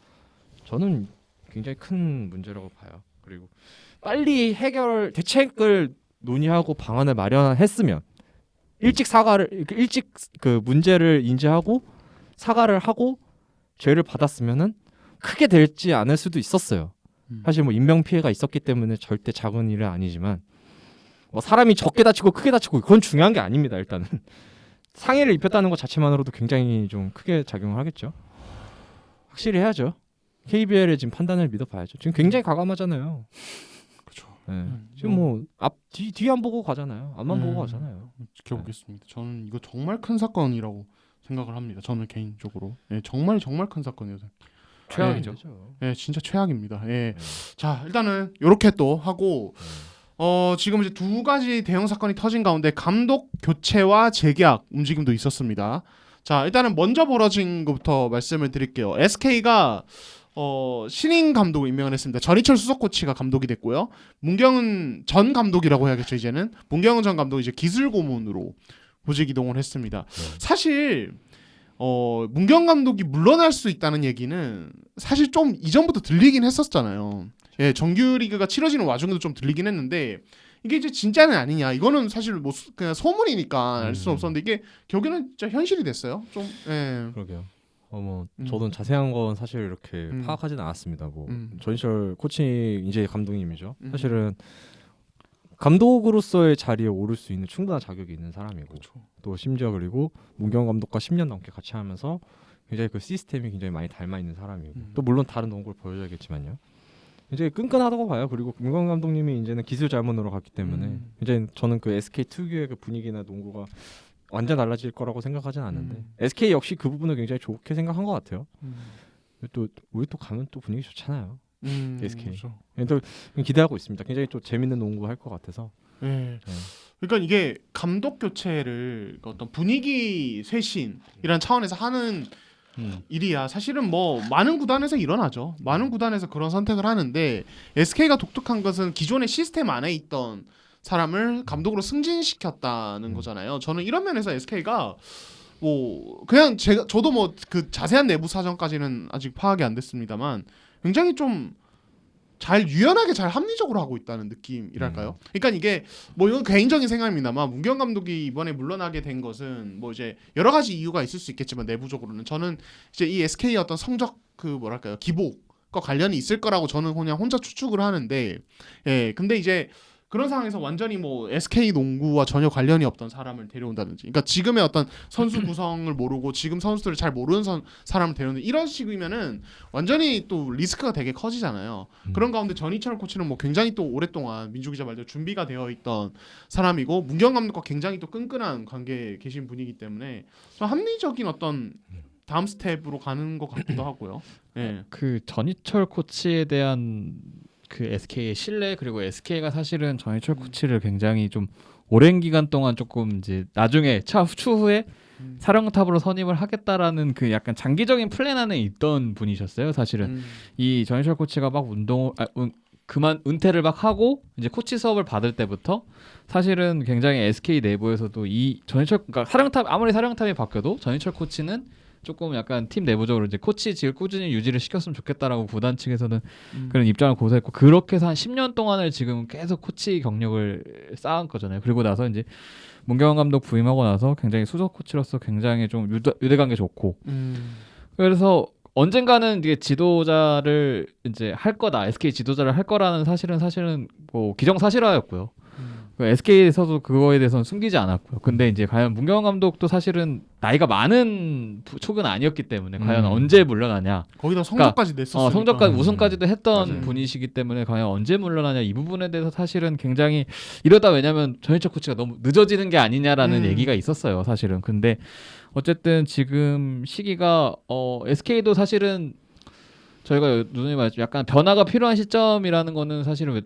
저는 굉장히 큰 문제라고 봐요. 그리고 빨리 대책을 논의하고 방안을 마련했으면 일찍 그 문제를 인지하고 사과를 하고 죄를 받았으면은 크게 되지 않을 수도 있었어요. 사실 뭐 인명 피해가 있었기 때문에 절대 작은 일은 아니지만 뭐 사람이 적게 다치고 크게 다치고 그건 중요한 게 아닙니다. 일단은 상해를 입혔다는 것 자체만으로도 굉장히 좀 크게 작용을 하겠죠. 확실히 해야죠. KBL의 지금 판단을 믿어봐야죠. 지금 굉장히 과감하잖아요. 그렇죠. 네. 지금 뭐 뒤 안 보고 가잖아요. 앞만 보고 가잖아요. 지켜보겠습니다. 저는 이거 정말 큰 사건이라고 생각을 합니다. 저는 개인적으로 정말 큰 사건이어서 최악이죠. 진짜 최악입니다. 자 일단은 이렇게 또 하고 지금 이제 두 가지 대형 사건이 터진 가운데 감독 교체와 재계약 움직임도 있었습니다. 자 일단은 먼저 벌어진 것부터 말씀을 드릴게요. SK가 신인 감독을 임명을 했습니다. 전희철 수석 코치가 감독이 됐고요. 문경은 전 감독이라고 해야겠죠. 이제는 문경은 전 감독이 이제 기술 고문으로 보직 이동을 했습니다. 사실 문경 감독이 물러날 수 있다는 얘기는 사실 좀 이전부터 들리긴 했었잖아요. 정규리그가 치러지는 와중에도 좀 들리긴 했는데 이게 이제 진짜는 아니냐. 이거는 사실 뭐 그냥 소문이니까 알 수는 없었는데 이게 결국에는 진짜 현실이 됐어요. 좀 그러게요. 뭐 저도 자세한 건 사실 이렇게 파악하지는 않았습니다. 뭐 전희철 코치 이제 감독님이죠. 사실은 감독으로서의 자리에 오를 수 있는 충분한 자격이 있는 사람이고 그렇죠. 또 심지어 그리고 문경 감독과 10년 넘게 같이 하면서 굉장히 그 시스템이 굉장히 많이 닮아 있는 사람이고 또 물론 다른 농구를 보여줘야겠지만요. 이제 끈끈하다고 봐요. 그리고 문경 감독님이 이제는 기술 자문으로 갔기 때문에 이제 저는 그 SK 특유의 그 분위기나 농구가 완전 달라질 거라고 생각하지는 않는데 SK 역시 그 부분을 굉장히 좋게 생각한 것 같아요. 또 우리 또 가면 또 분위기 좋잖아요. SK. 그렇죠. 또 기대하고 있습니다. 굉장히 또 재밌는 농구 할 것 같아서. 그러니까 이게 감독 교체를 어떤 분위기 쇄신이라는 차원에서 하는 일이야. 사실은 뭐 많은 구단에서 일어나죠. 많은 구단에서 그런 선택을 하는데 SK가 독특한 것은 기존의 시스템 안에 있던 사람을 감독으로 승진시켰다는 거잖아요. 저는 이런 면에서 SK가 뭐 그냥 저도 뭐 그 자세한 내부 사정까지는 아직 파악이 안 됐습니다만 굉장히 좀 잘 유연하게 잘 합리적으로 하고 있다는 느낌이랄까요? 그러니까 이게 뭐 이건 개인적인 생각입니다만 문경 감독이 이번에 물러나게 된 것은 뭐 이제 여러 가지 이유가 있을 수 있겠지만 내부적으로는 저는 이제 이 SK의 어떤 성적 그 뭐랄까요 기복과 관련이 있을 거라고 저는 그냥 혼자 추측을 하는데 예 근데 이제 그런 상황에서 완전히 뭐 SK 농구와 전혀 관련이 없던 사람을 데려온다든지 그러니까 지금의 어떤 선수 구성을 모르고 지금 선수들을 잘 모르는 사람을 데려오는데 이런 식이면은 완전히 또 리스크가 되게 커지잖아요. 그런 가운데 전희철 코치는 뭐 굉장히 또 오랫동안 민주 기자 말대로 준비가 되어 있던 사람이고 문경 감독과 굉장히 또 끈끈한 관계에 계신 분이기 때문에 좀 합리적인 어떤 다음 스텝으로 가는 것 같기도 하고요. 예. 그 전희철 코치에 대한 그 SK의 신뢰 그리고 SK가 사실은 전희철 코치를 굉장히 좀 오랜 기간 동안 조금 이제 나중에 추후에 사령탑으로 선임을 하겠다라는 그 약간 장기적인 플랜 안에 있던 분이셨어요. 사실은 이 전희철 코치가 막 그만 은퇴를 막 하고 이제 코치 수업을 받을 때부터 사실은 굉장히 SK 내부에서도 이 전희철 그러니까 사령탑 아무리 사령탑이 바뀌어도 전희철 코치는 조금 약간 팀 내부적으로 이제 코치직을 꾸준히 유지를 시켰으면 좋겠다라고 구단 측에서는 그런 입장을 고수했고 그렇게 해서 한 10년 동안을 지금 계속 코치 경력을 쌓은 거잖아요. 그리고 나서 이제 문경원 감독 부임하고 나서 굉장히 수석 코치로서 굉장히 좀 유대관계 좋고 그래서 언젠가는 이게 지도자를 이제 할 거다 SK 지도자를 할 거라는 사실은 뭐 기정사실화였고요. SK에서도 그거에 대해서는 숨기지 않았고요. 근데 이제 과연 문경원 감독도 사실은 나이가 많은 촉은 아니었기 때문에 과연 언제 물러나냐. 거기다 성적까지 냈었으니까. 성적까지 우승까지도 했던 맞아요. 분이시기 때문에 과연 언제 물러나냐 이 부분에 대해서 사실은 굉장히 이러다 왜냐면 전희철 코치가 너무 늦어지는 게 아니냐라는 얘기가 있었어요. 사실은. 근데 어쨌든 지금 시기가 SK도 사실은 저희가 누누이 말했죠. 약간 변화가 필요한 시점이라는 거는 사실은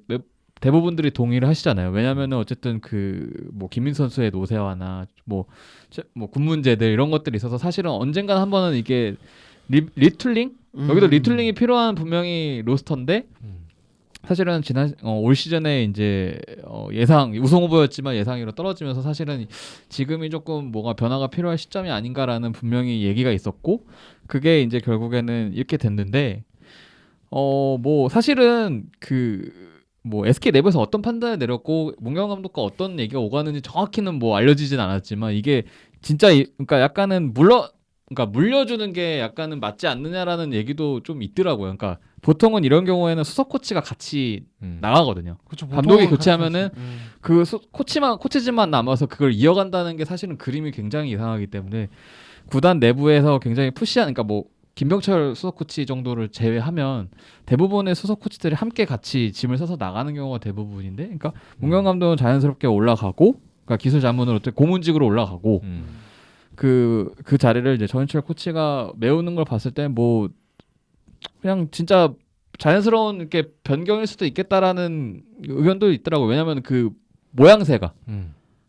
대부분들이 동의를 하시잖아요. 왜냐면은 어쨌든 그 뭐 김민 선수의 노세화나 뭐 군 문제들 이런 것들이 있어서 사실은 언젠가 한 번은 이게 리툴링 여기도 리툴링이 필요한 분명히 로스터인데 사실은 지난 올 시즌에 이제 예상 우승 후보였지만 예상으로 떨어지면서 사실은 지금이 조금 뭐가 변화가 필요할 시점이 아닌가라는 분명히 얘기가 있었고 그게 이제 결국에는 이렇게 됐는데 뭐 사실은 뭐 SK 내부에서 어떤 판단을 내렸고 문경원 감독과 어떤 얘기가 오가는지 정확히는 뭐 알려지진 않았지만 이게 진짜 그러니까 약간은 그러니까 물려주는 게 약간은 맞지 않느냐라는 얘기도 좀 있더라고요. 그러니까 보통은 이런 경우에는 수석 코치가 같이 나가거든요. 그쵸, 감독이 보통은 교체하면은 같이 코치진만 남아서 그걸 이어간다는 게 사실은 그림이 굉장히 이상하기 때문에 구단 내부에서 굉장히 푸시한 그러니까 뭐 김병철 수석 코치 정도를 제외하면 대부분의 수석 코치들이 함께 같이 짐을 싸서 나가는 경우가 대부분인데, 그러니까 문경 감독은 자연스럽게 올라가고, 그러니까 기술 자문으로 고문직으로 올라가고, 그 자리를 이제 전희철 코치가 메우는 걸 봤을 때 뭐 그냥 진짜 자연스러운 이렇게 변경일 수도 있겠다라는 의견도 있더라고요. 왜냐하면 그 모양새가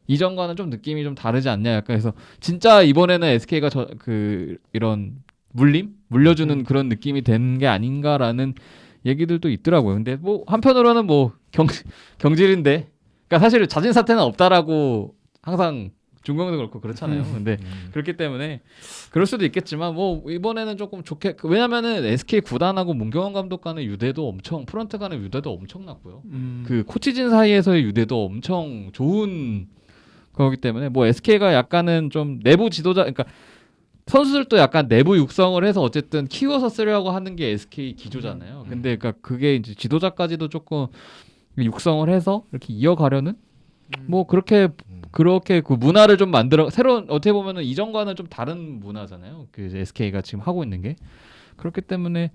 이전과는 좀 느낌이 좀 다르지 않냐. 약간 해서 진짜 이번에는 SK가 이런 물려주는 그런 느낌이 되는 게 아닌가라는 얘기들도 있더라고요. 근데 뭐 한편으로는 뭐 경질인데, 그러니까 사실 자진 사퇴는 없다라고 항상 중공도 그렇고 그렇잖아요. 근데 그렇기 때문에 그럴 수도 있겠지만 뭐 이번에는 조금 좋게 왜냐면은 SK 구단하고 문경원 감독 간의 유대도 엄청 프런트 간의 유대도 엄청났고요. 그 코치진 사이에서의 유대도 엄청 좋은 거기 때문에 뭐 SK가 약간은 좀 내부 지도자 그러니까 선수들도 약간 내부 육성을 해서 어쨌든 키워서 쓰려고 하는 게 SK 기조잖아요. 근데 그러니까 그게 이제 지도자까지도 조금 육성을 해서 이렇게 이어가려는 뭐 그렇게 그 문화를 좀 만들어 새로운 어떻게 보면은 이전과는 좀 다른 문화잖아요. 그 SK가 지금 하고 있는 게 그렇기 때문에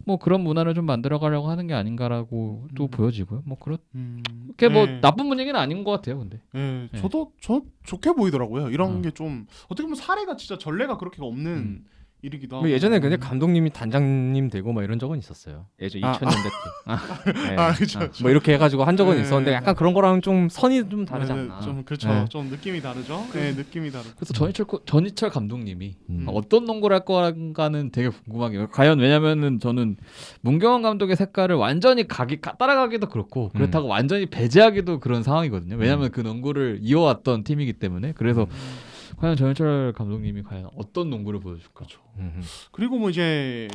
뭐 그런 문화를 좀 만들어 가려고 하는 게 아닌가라고 또 보여지고요. 뭐 그렇게 뭐 나쁜 분위기는 아닌 것 같아요. 근데 저 좋게 보이더라고요. 이런 게 좀 어떻게 보면 사례가 진짜 전례가 그렇게 없는 일이기도 하고. 예전에 근데 감독님이 단장님 되고 막 이런 적은 있었어요. 예전 2000년대 때. 그렇죠. 뭐 이렇게 해가지고 한 적은 있었는데 약간 그런 거랑 좀 선이 좀 다르지 않나. 좀 그렇죠. 네. 좀 느낌이 다르죠. 네, 느낌이 다르고. 그래서 전희철 감독님이 어떤 농구를 할 건가는 되게 궁금하게. 과연 왜냐면은 저는 문경원 감독의 색깔을 완전히 따라가기도 그렇고 그렇다고 완전히 배제하기도 그런 상황이거든요. 왜냐면 그 농구를 이어왔던 팀이기 때문에. 그래서 과연 전희철 감독님이 과연 어떤 농구를 보여줄까? 그리고 뭐 이제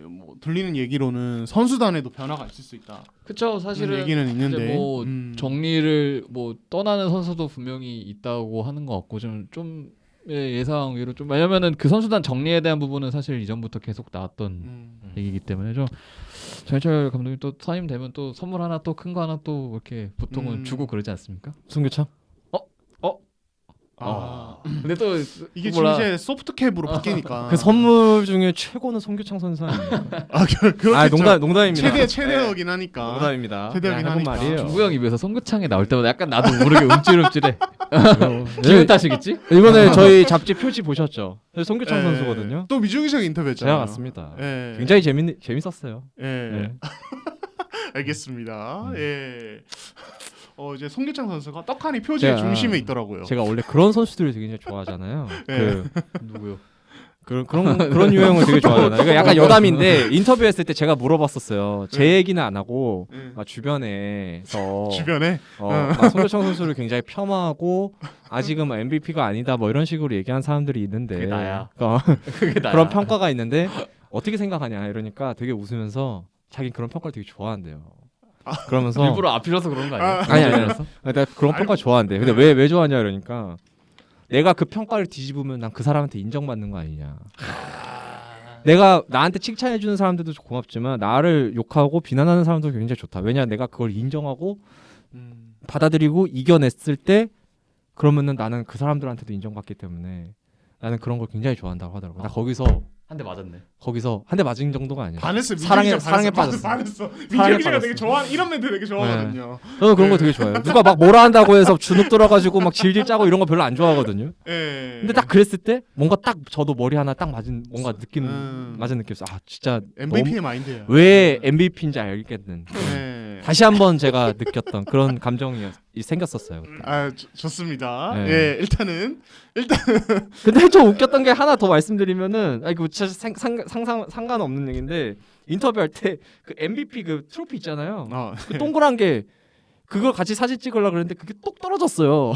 뭐 들리는 얘기로는 선수단에도 변화가 있을 수 있다. 그렇죠. 사실은 얘기는 있는데 이제 뭐 정리를 뭐 떠나는 선수도 분명히 있다고 하는 것 같고 좀 예상 외로 좀 왜냐면은 그 선수단 정리에 대한 부분은 사실 이전부터 계속 나왔던 얘기이기 때문에 좀 전희철 감독님 또 선임되면 또 선물 하나 또 큰 거 하나 또 이렇게 보통은 주고 그러지 않습니까? 송교창? 근데 또 이게 지금 몰라. 이제 소프트캡으로 바뀌니까 그 선물 중에 최고는 송교창 선수 아니에요? 그렇겠죠. 농담입니다. 최대이긴 하니까. 농담입니다. 최대이긴 그냥 해본 하니까. 말이에요. 중구형 입에서 송교창이 나올 때마다 약간 나도 모르게 움찔움찔해. 기분 탓이겠지? 이번에 저희 잡지 표지 보셨죠? 송교창 선수거든요. 또 미주기 씨가 인터뷰했잖아요. 제가 갔습니다. 예. 굉장히 재밌었어요. 예. 네. 알겠습니다. 예. 이제 송교창 선수가 떡하니 표지의 제가- 중심에 있더라고요. 제가 원래 그런 선수들을 굉장히 좋아하잖아요. 네. 누구요? 그런 유형을 되게 좋아하잖아요. 그러니까 약간 여담인데 인터뷰했을 때 제가 물어봤었어요. 제 얘기는 안 하고 주변에서 주변에 막 송교창 선수를 굉장히 폄하하고 아직은 뭐 MVP가 아니다 뭐 이런 식으로 얘기한 사람들이 있는데 그게 나야. 그게 그런 평가가 있는데 어떻게 생각하냐 이러니까 되게 웃으면서 자기 그런 평가를 되게 좋아한대요. 그러면서 일부러 앞이라서 그런 거 아니야? 아니. 내가 그런 평가 좋아한대. 근데 왜 좋아하냐 이러니까 내가 그 평가를 뒤집으면 난 그 사람한테 인정받는 거 아니냐. 내가 나한테 칭찬해주는 사람들도 고맙지만 나를 욕하고 비난하는 사람도 굉장히 좋다. 왜냐 내가 그걸 인정하고 받아들이고 이겨냈을 때 그러면은 나는 그 사람들한테도 인정받기 때문에 나는 그런 걸 굉장히 좋아한다고 하더라고. 나 거기서 한 대 맞았네. 한 대 맞은 정도가 아니야. 반했어. 사랑에 빠졌어. 반했어. 사랑에 민규 씨가 빠졌어. 되게 좋아 이런 멘트 되게 좋아하거든요. 저는 그런 거 되게 좋아해요. 누가 막 뭐라 한다고 해서 주눅 들어가지고 막 질질 짜고 이런 거 별로 안 좋아하거든요. 예. 근데 딱 그랬을 때 뭔가 딱 저도 머리 하나 딱 맞은 뭔가 느낌 맞은 느낌이었어. 아 진짜 MVP의 마인드예요. 왜 MVP인지 알겠는. 예. 다시 한번 제가 느꼈던 그런 감정이 생겼었어요. 좋습니다. 네. 예, 일단은 근데 좀 웃겼던 게 하나 더 말씀드리면은 이거 진짜 상관없는 얘기인데 인터뷰할 때 그 MVP 그 트로피 있잖아요. 그 동그란 게 그걸 같이 사진 찍으려고 그랬는데 그게 똑 떨어졌어요.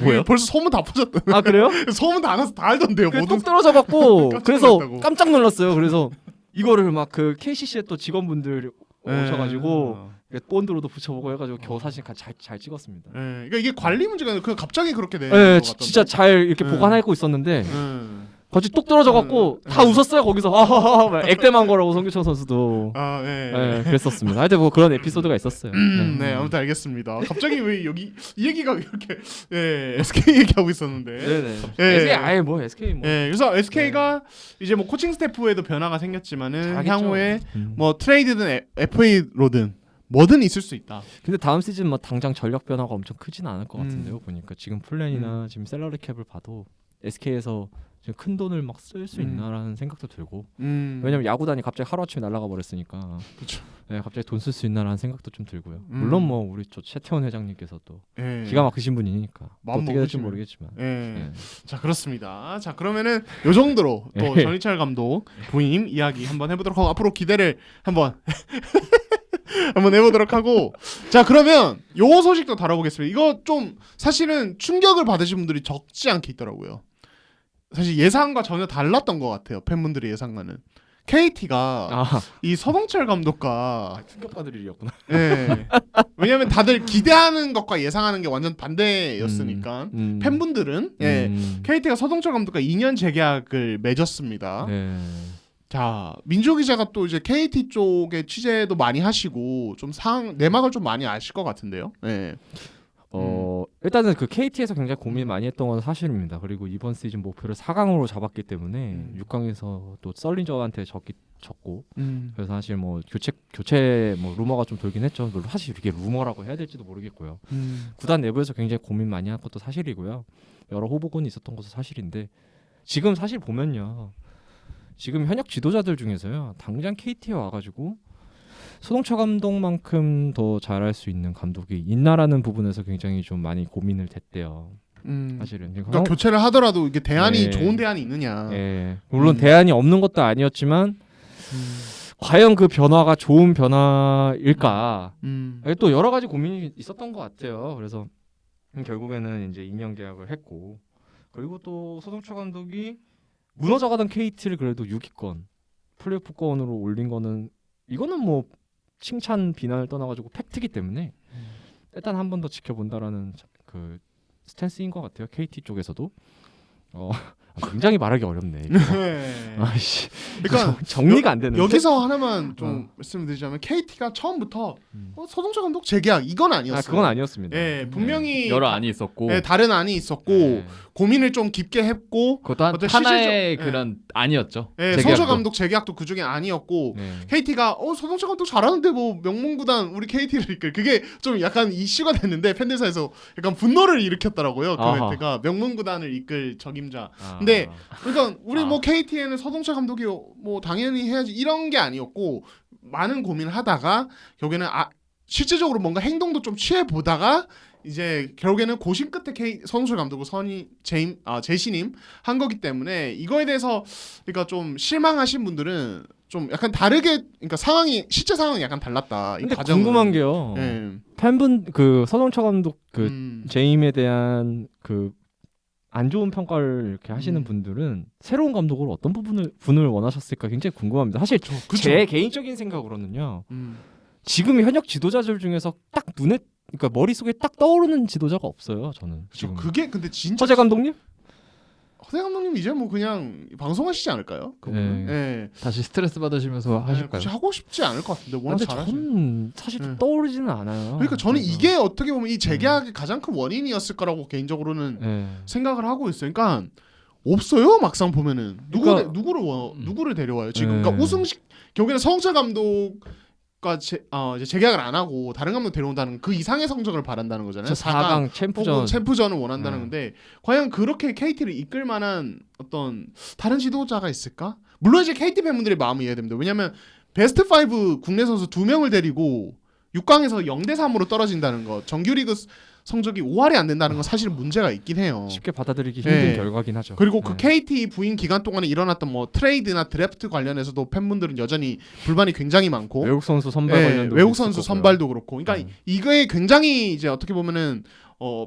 뭐야? 벌써 소문 다 퍼졌다. 아 그래요? 소문 다 나서 다 알던데요. 그게 모든 똑 떨어져 갖고 깜짝 그래서 놀랐다고. 깜짝 놀랐어요. 그래서 이거를 막 그 KCC의 또 직원분들 예. 오셔가지고 본드로도 붙여보고 해가지고 겨우 사진 잘 찍었습니다. 예, 그러니까 이게 관리 문제가 아니라 그냥 갑자기 그렇게 된 네, 것 같던데. 진짜 잘 이렇게 네. 보관하고 있었는데 음. 갑자기 뚝 떨어져갖고 다 웃었어요 거기서. 아하하 액땜한 거라고 송교창 선수도. 아, 예. 네, 그랬었습니다. 하여튼 뭐 그런 에피소드가 있었어요. 네, 아무튼 알겠습니다. 갑자기 왜 여기 이 얘기가 이렇게 SK 얘기하고 있었는데. 네네. 예. SK 아예 뭐 SK 뭐. 예, 그래서 SK가 이제 뭐 코칭 스태프에도 변화가 생겼지만은 잘하겠죠. 향후에 뭐 트레이드든 FA로든 뭐든 있을 수 있다. 근데 다음 시즌 뭐 당장 전력 변화가 엄청 크진 않을 것 같은데요. 보니까 지금 플랜이나 지금 셀러리 캡을 봐도 SK에서 지금 큰 돈을 막 쓸 수 있나라는 생각도 들고. 왜냐면 야구단이 갑자기 하루아침에 날아가 버렸으니까. 그렇죠. 네, 갑자기 돈 쓸 수 있나라는 생각도 좀 들고요. 물론 뭐 우리 저 최태원 회장님께서 또 예. 기가 막히신 분이니까 마음 어떻게 될지 먹으시면. 모르겠지만. 예. 네. 자, 그렇습니다. 자, 그러면은 요 정도로 또 예. 전희철 감독 부임 이야기 한번 해보도록 하고 앞으로 기대를 한번 한번 해보도록 하고, 자, 그러면 요 소식도 다뤄보겠습니다. 이거 좀 사실은 충격을 받으신 분들이 적지 않게 있더라고요. 사실 예상과 전혀 달랐던 것 같아요. 팬분들의 예상과는. KT가 이 서동철 감독과 충격받을 일이었구나. 예. 왜냐면 다들 기대하는 것과 예상하는 게 완전 반대였으니까 팬분들은 KT가 서동철 감독과 2년 재계약을 맺었습니다. 네. 자, 민조 기자가 또 이제 KT 쪽에 취재도 많이 하시고 좀 내막을 좀 많이 아실 것 같은데요. 네. 일단은 그 KT에서 굉장히 고민 많이 했던 건 사실입니다. 그리고 이번 시즌 목표를 4강으로 잡았기 때문에 6강에서 또 썰린저한테 졌고 그래서 사실 뭐 교체 뭐 루머가 좀 돌긴 했죠. 물론 사실 이게 루머라고 해야 될지도 모르겠고요. 구단 내부에서 굉장히 고민 많이 한 것도 사실이고요. 여러 후보군이 있었던 것도 사실인데 지금 사실 보면요. 지금 현역 지도자들 중에서요. 당장 KT에 와가지고 소동철 감독만큼 더 잘할 수 있는 감독이 있나라는 부분에서 굉장히 좀 많이 고민을 했대요. 사실은. 그러니까 교체를 하더라도 이게 대안이 네. 좋은 대안이 있느냐. 예. 물론 대안이 없는 것도 아니었지만 과연 그 변화가 좋은 변화일까? 또 여러 가지 고민이 있었던 것 같아요. 그래서 결국에는 이제 2년 계약을 했고 그리고 또 소동철 감독이 무너져가던 KT를 그래도 6위권 플레이오프권으로 올린 거는 이거는 뭐 칭찬 비난을 떠나가지고 팩트기 때문에 일단 한 번 더 지켜본다라는 그 스탠스인 것 같아요. KT 쪽에서도. 굉장히 말하기 어렵네. 이거. 네. 아씨, 그러니까 정리가 안 되는데. 여기서 하나만 좀 말씀드리자면 KT가 처음부터 서동철 감독 재계약 이건 아니었어요. 그건 아니었습니다. 예, 분명히 여러 안이 있었고 예, 다른 안이 있었고 네. 고민을 좀 깊게 했고 그것도 어떤 하나의 실질적- 그런 안이었죠. 예, 재계약도. 서동철 감독 재계약도 그 중에 아니었고 네. KT가 서동철 감독 잘하는데 뭐 명문구단 우리 KT를 이끌 그게 좀 약간 이슈가 됐는데 팬들 사이에서 약간 분노를 일으켰더라고요. 그 아하. 멘트가 명문구단을 이끌 적임자. 아. 근데 그러니까 우리 뭐 KT에는 서동철 감독이 뭐 당연히 해야지 이런 게 아니었고 많은 고민을 하다가 결국에는 실제적으로 뭔가 행동도 좀 취해 보다가 이제 결국에는 고심 끝에 서동철 감독을 재신임 한 거기 때문에 이거에 대해서 그러니까 좀 실망하신 분들은 좀 약간 다르게 그러니까 실제 상황이 약간 달랐다. 이 근데 과정은. 궁금한 게요. 예. 팬분 그 서동철 감독 그 재임에 대한 그 안 좋은 평가를 이렇게 하시는 분들은 새로운 감독으로 어떤 분을 원하셨을까 굉장히 궁금합니다. 사실 그쵸. 제 개인적인 생각으로는요. 음. 지금 현역 지도자들 중에서 딱 눈에 그러니까 머릿속에 딱 떠오르는 지도자가 없어요. 저는 그쵸. 지금. 그게 근데 진짜 허재 감독님? 허재 감독님 이제 뭐 그냥 방송하시지 않을까요? 그분은? 네. 예. 다시 스트레스 받으시면서 하실까요? 굳이 하고 싶지 않을 것 같은데 워낙 근데 잘하시. 저는 사실 네. 떠오르지는 않아요. 그러니까 저는 그래서. 이게 어떻게 보면 이 재계약의 가장 큰 원인이었을 거라고 개인적으로는 네. 생각을 하고 있어요. 그러니까 없어요 막상 보면은 그러니까- 누구를 데려와요 지금. 네. 그러니까 우승식 결국에는 서동철 감독과 이제 재계약을 안 하고 다른 감독 데려온다는 그 이상의 성적을 바란다는 거잖아요. 저 4강 챔프전 혹은 챔프전을 원한다는 네. 건데 과연 그렇게 KT를 이끌 만한 어떤 다른 지도자가 있을까? 물론 이제 KT 팬분들의 마음은 이해됩니다. 왜냐하면 베스트 5 국내 선수 2명을 데리고 6강에서 0대3으로 떨어진다는 거, 정규리그 성적이 5할이 안 된다는 건 사실 문제가 있긴 해요. 쉽게 받아들이기 힘든 네. 결과긴 하죠. 그리고 그 네. KT 부임 기간 동안에 일어났던 뭐 트레이드나 드래프트 관련해서도 팬분들은 여전히 불만이 굉장히 많고 외국 선수 선발 예, 관련도 외국 있을 선수 거고요. 선발도 그렇고, 그러니까 네. 이거에 굉장히 이제 어떻게 보면은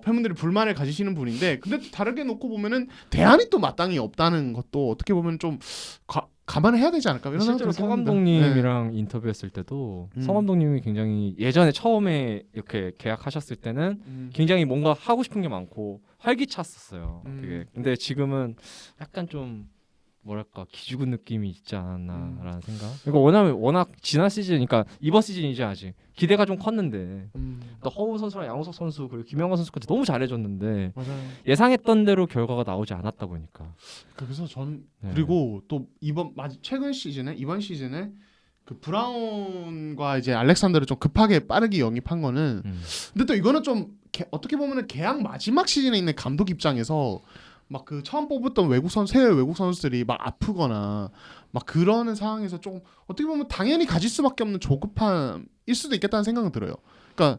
팬분들이 불만을 가지시는 분인데, 근데 다르게 놓고 보면은 대안이 또 마땅히 없다는 것도 어떻게 보면 좀 감안해야 되지 않을까 이런 실제로 생각이 서 듭니다. 감독님이랑 인터뷰했을 때도 서 감독님이 굉장히 예전에 처음에 이렇게 계약하셨을 때는 굉장히 뭔가 하고 싶은 게 많고 활기찼었어요. 되게. 근데 지금은 약간 좀 뭐랄까 기죽은 느낌이 있지 않았나라는 생각. 그러니까 워낙 지난 시즌, 그러니까 이번 시즌이지 아직 기대가 좀 컸는데 또 허우 선수랑 양호석 선수 그리고 김영건 선수까지 너무 잘해줬는데 맞아요. 예상했던 대로 결과가 나오지 않았다 보니까. 그래서 전 네. 그리고 또 이번 이번 시즌에 그 브라운과 이제 알렉산더를 좀 급하게 빠르게 영입한 거는 근데 또 이거는 좀 어떻게 보면은 계약 마지막 시즌에 있는 감독 입장에서 막 그 처음 뽑았던 새 외국 선수들이 막 아프거나 막 그러는 상황에서 좀 어떻게 보면 당연히 가질 수밖에 없는 조급함일 수도 있겠다는 생각은 들어요. 그러니까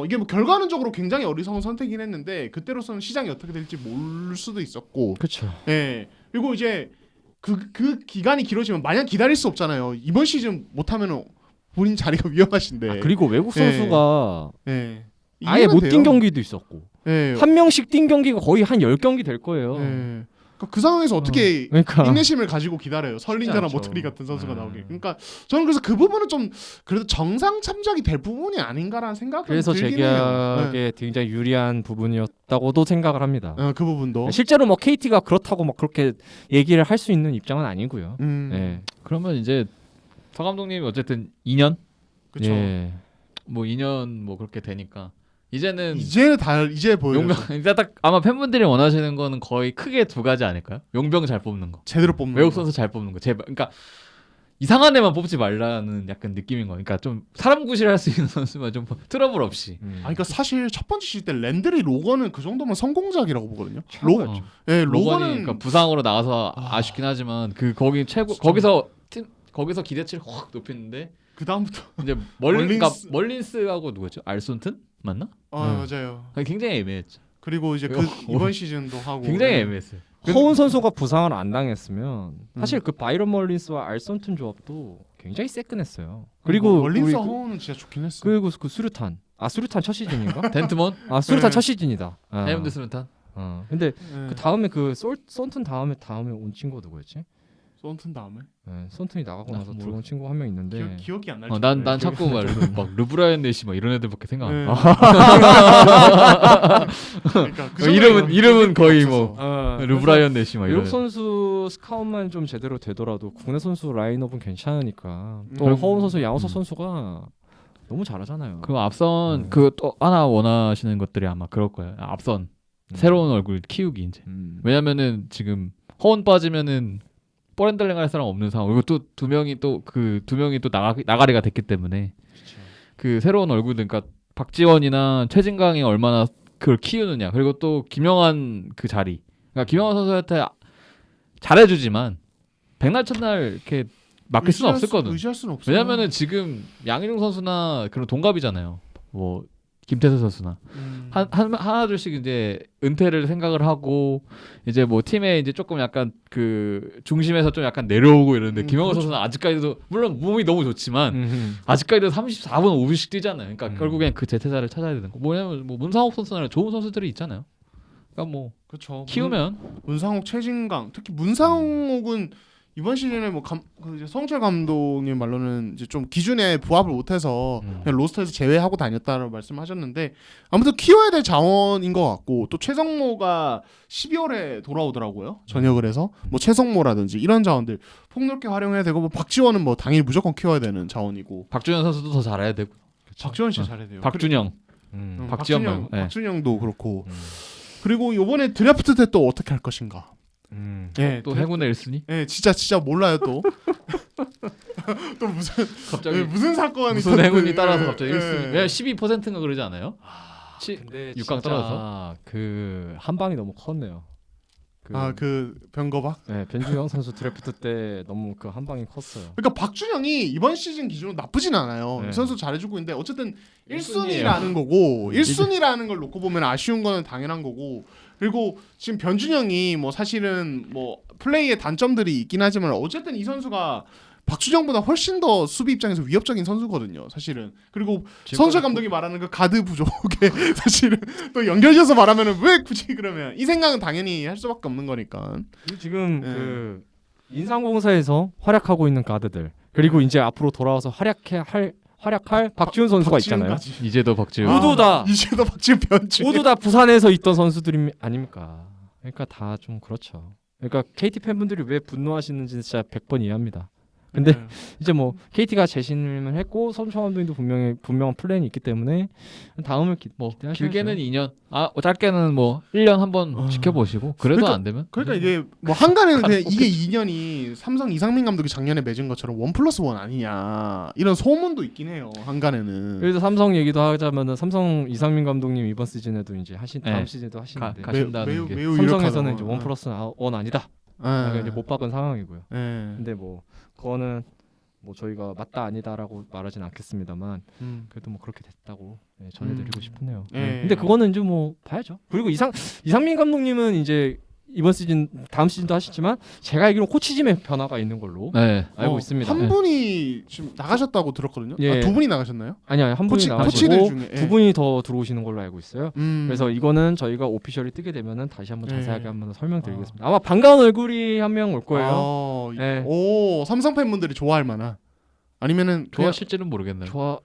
이게 뭐 결과론적으로 굉장히 어리석은 선택이긴 했는데 그때로서는 시장이 어떻게 될지 모를 수도 있었고, 그렇죠. 예. 그리고 이제 그 기간이 길어지면 마냥 기다릴 수 없잖아요. 이번 시즌 못하면 본인 자리가 위험하신데. 그리고 외국 선수가 예. 아예 못 이해는 뛴 돼요. 경기도 있었고 예. 한 명씩 뛴 경기가 거의 한 10경기 될 거예요. 예. 그러니까 그 상황에서 어떻게 그러니까 인내심을 가지고 기다려요. 설린자나 않죠. 모트리 같은 선수가 나오게. 그러니까 저는 그래서 그 부분은 좀 그래도 정상 참작이 될 부분이 아닌가라는 생각이 그래서 들긴 해요. 재계약에 굉장히 유리한 부분이었다고도 생각을 합니다. 그 부분도. 실제로 뭐 KT가 그렇다고 막 그렇게 얘기를 할 수 있는 입장은 아니고요. 네. 그러면 이제 서 감독님이 어쨌든 2년 그렇죠. 예. 뭐 2년 뭐 그렇게 되니까 이제는 이제 보여요. 용병 이제 딱 아마 팬분들이 원하시는 거는 거의 크게 두 가지 아닐까요? 용병 잘 뽑는 거, 제대로 뽑는 외국 거. 선수 잘 뽑는 거. 제발, 그러니까 이상한 애만 뽑지 말라는 약간 느낌인 거. 그러니까 좀 사람 구실할 수 있는 선수만 좀 트러블 없이. 그러니까 사실 첫 번째 시즌 때 랜드리 로건은 그 정도면 성공작이라고 보거든요. 최고였죠. 로건은 로건이 그러니까 부상으로 나와서 아쉽긴 하지만 그 거기 최고 진짜. 거기서 기대치를 확 높였는데 그 다음부터 이제 멀린스하고 누구죠? 알손튼 맞나? 맞아요. 굉장히 애매했죠. 그리고 이제 이번 시즌도 하고 굉장히 애매했어요. 허운 선수가 부상을 안 당했으면 사실 그 바이런 멀린스와 알손튼 조합도 굉장히 세끈했어요. 그리고 멀린스 우리 허우는 진짜 좋긴 했어. 그리고 그 수류탄 첫 시즌인가? 덴트먼, 수류탄 네. 첫 시즌이다. 해븐드 스루탄. 근데 네. 그 다음에 그 썬튼 다음에 온 친구 누구였지? 썬튼 다음에 썬튼이 나가고 나서 뭐- 들어온 친구 한 명 있는데 기억이 안 날. 난 자꾸 막 르브라이언 내시 막 이런 애들밖에 생각 안 나. 그러니까 그 이름은 거의 없어서. 뭐 르브라이언 내시 막 이런. 외국 선수 스카웃만 좀 제대로 되더라도 국내 선수 라인업은 괜찮으니까 또 음. 허웅 선수, 양호석 선수가 너무 잘하잖아요. 그 앞선 그 또 하나 원하시는 것들이 아마 그럴 거예요. 앞선 새로운 얼굴 키우기 이제. 왜냐면은 지금 허운 빠지면은 뽀렌들랭 할 사람 없는 상황. 그리고 또 두 명이 또 나가리가 됐기 때문에 그 새로운 얼굴들, 그러니까 박지원이나 최진강이 얼마나 그걸 키우느냐. 그리고 또 김영환 그 자리. 그러니까 김영환 선수한테 잘해주지만 백날 첫날 이렇게 맡길 수는 없었거든. 의지할 수는 없어. 왜냐면은 지금 양희종 선수나 그런 동갑이잖아요. 뭐 김태수 선수나 하나 둘씩 이제 은퇴를 생각을 하고 이제 뭐 팀에 이제 조금 약간 그 중심에서 좀 약간 내려오고 이러는데 김영호 그렇죠. 선수는 아직까지도 물론 몸이 너무 좋지만 아직까지도 34분 5분씩 뛰잖아요. 그러니까 결국엔 그 재태자를 찾아야 되는 거. 뭐냐면 뭐 문상욱 선수나 좋은 선수들이 있잖아요. 그러니까 뭐 그렇죠. 키우면 문상욱, 최진강, 특히 문상욱은 이번 시즌에 뭐 이제 성철 감독님 말로는 이제 좀 기준에 부합을 못해서 그냥 로스터에서 제외하고 다녔다라고 말씀하셨는데 아무튼 키워야 될 자원인 것 같고 또 최성모가 12월에 돌아오더라고요. 전역을 해서 뭐 최성모라든지 이런 자원들 폭넓게 활용해야 되고 뭐 박지원은 뭐 당연히 무조건 키워야 되는 자원이고 박준현 선수도 더 잘해야 되고. 박지원 씨 잘해야 돼요. 박준영, 박지원 말고. 네. 박준영도 그렇고 그리고 이번에 드래프트 때 또 어떻게 할 것인가. 예, 또 행운의 1순위? 예, 진짜 몰라요 또. 또 갑자기 무슨 사건이 무슨 있었는지. 행운이 따라서 갑자기 예. 1순위. 왜 12%인가 그러지 않아요? 근데 6강 떨어져서? 그 한 방이 너무 컸네요. 그 병거박. 네, 변준영 선수 드래프트 때 너무 그 한 방이 컸어요. 그러니까 박준영이 이번 시즌 기준으로 나쁘진 않아요. 네. 이 선수 잘해주고 있는데 어쨌든 1순위예요. 1순위라는 거고 1순위라는 걸 놓고 보면 아쉬운 거는 당연한 거고 그리고 지금 변준영이 뭐 사실은 뭐 플레이의 단점들이 있긴 하지만 어쨌든 이 선수가 박준영보다 훨씬 더 수비 입장에서 위협적인 선수거든요. 사실은. 그리고 성철 감독이 말하는 그 가드 부족에 사실은 또 연결해서 말하면은 왜 굳이 그러면 이 생각은 당연히 할 수밖에 없는 거니까. 지금 네. 그 인상공사에서 활약하고 있는 가드들 그리고 이제 앞으로 돌아와서 활약할 박지훈 선수가 있잖아요. 박지훈까지. 이제도 박지훈. 모두 다 이제도 박지훈 변준. 모두 다 부산에서 있던 선수들이 아닙니까? 그러니까 다 좀 그렇죠. 그러니까 KT 팬분들이 왜 분노하시는지 진짜 100번 이해합니다. 근데 네. 이제 뭐 KT가 재신을 했고 선수 감독님도 분명한 플랜이 있기 때문에 다음을 뭐 기대하셔야죠. 길게는 2년, 짧게는 뭐 1년 한번 지켜보시고 그래도 그러니까- 안 되면 그러니까 이게 뭐 한간에는 그냥 이게 2년이 삼성 이상민 감독이 작년에 맺은 것처럼 1+1 아니냐 이런 소문도 있긴 해요. 한간에는. 그래서 삼성 얘기도 하자면은 삼성 이상민 감독님 이번 시즌에도 이제 다음 네. 시즌에도 하시는데 가신다는 게. 매우 삼성에서는 이제 유력하다고. 1+1 아니다. 예. 이제 못 박은 상황이고요. 예. 근데 뭐 그거는 뭐 저희가 맞다 아니다라고 말하진 않겠습니다만 그래도 뭐 그렇게 됐다고 전해드리고 싶네요. 예. 근데 그거는 이제 뭐 봐야죠. 그리고 이상민 감독님은 이제 이번 시즌 다음 시즌도 하시지만 제가 알기로 코치진의 변화가 있는 걸로 네. 알고 있습니다. 한 분이 지금 나가셨다고 들었거든요. 예. 두 분이 나가셨나요? 아니요 한 분이 코치들 나가시고 중에 예. 두 분이 더 들어오시는 걸로 알고 있어요. 그래서 그래서 이거는 저희가 오피셜이 뜨게 되면은 다시 한번 예. 자세하게 한번 설명드리겠습니다. 아마 반가운 얼굴이 한 명 올 거예요. 예. 오 삼성 팬분들이 좋아할 만한 아니면은 좋아하실지는 모르겠네요. 좋아.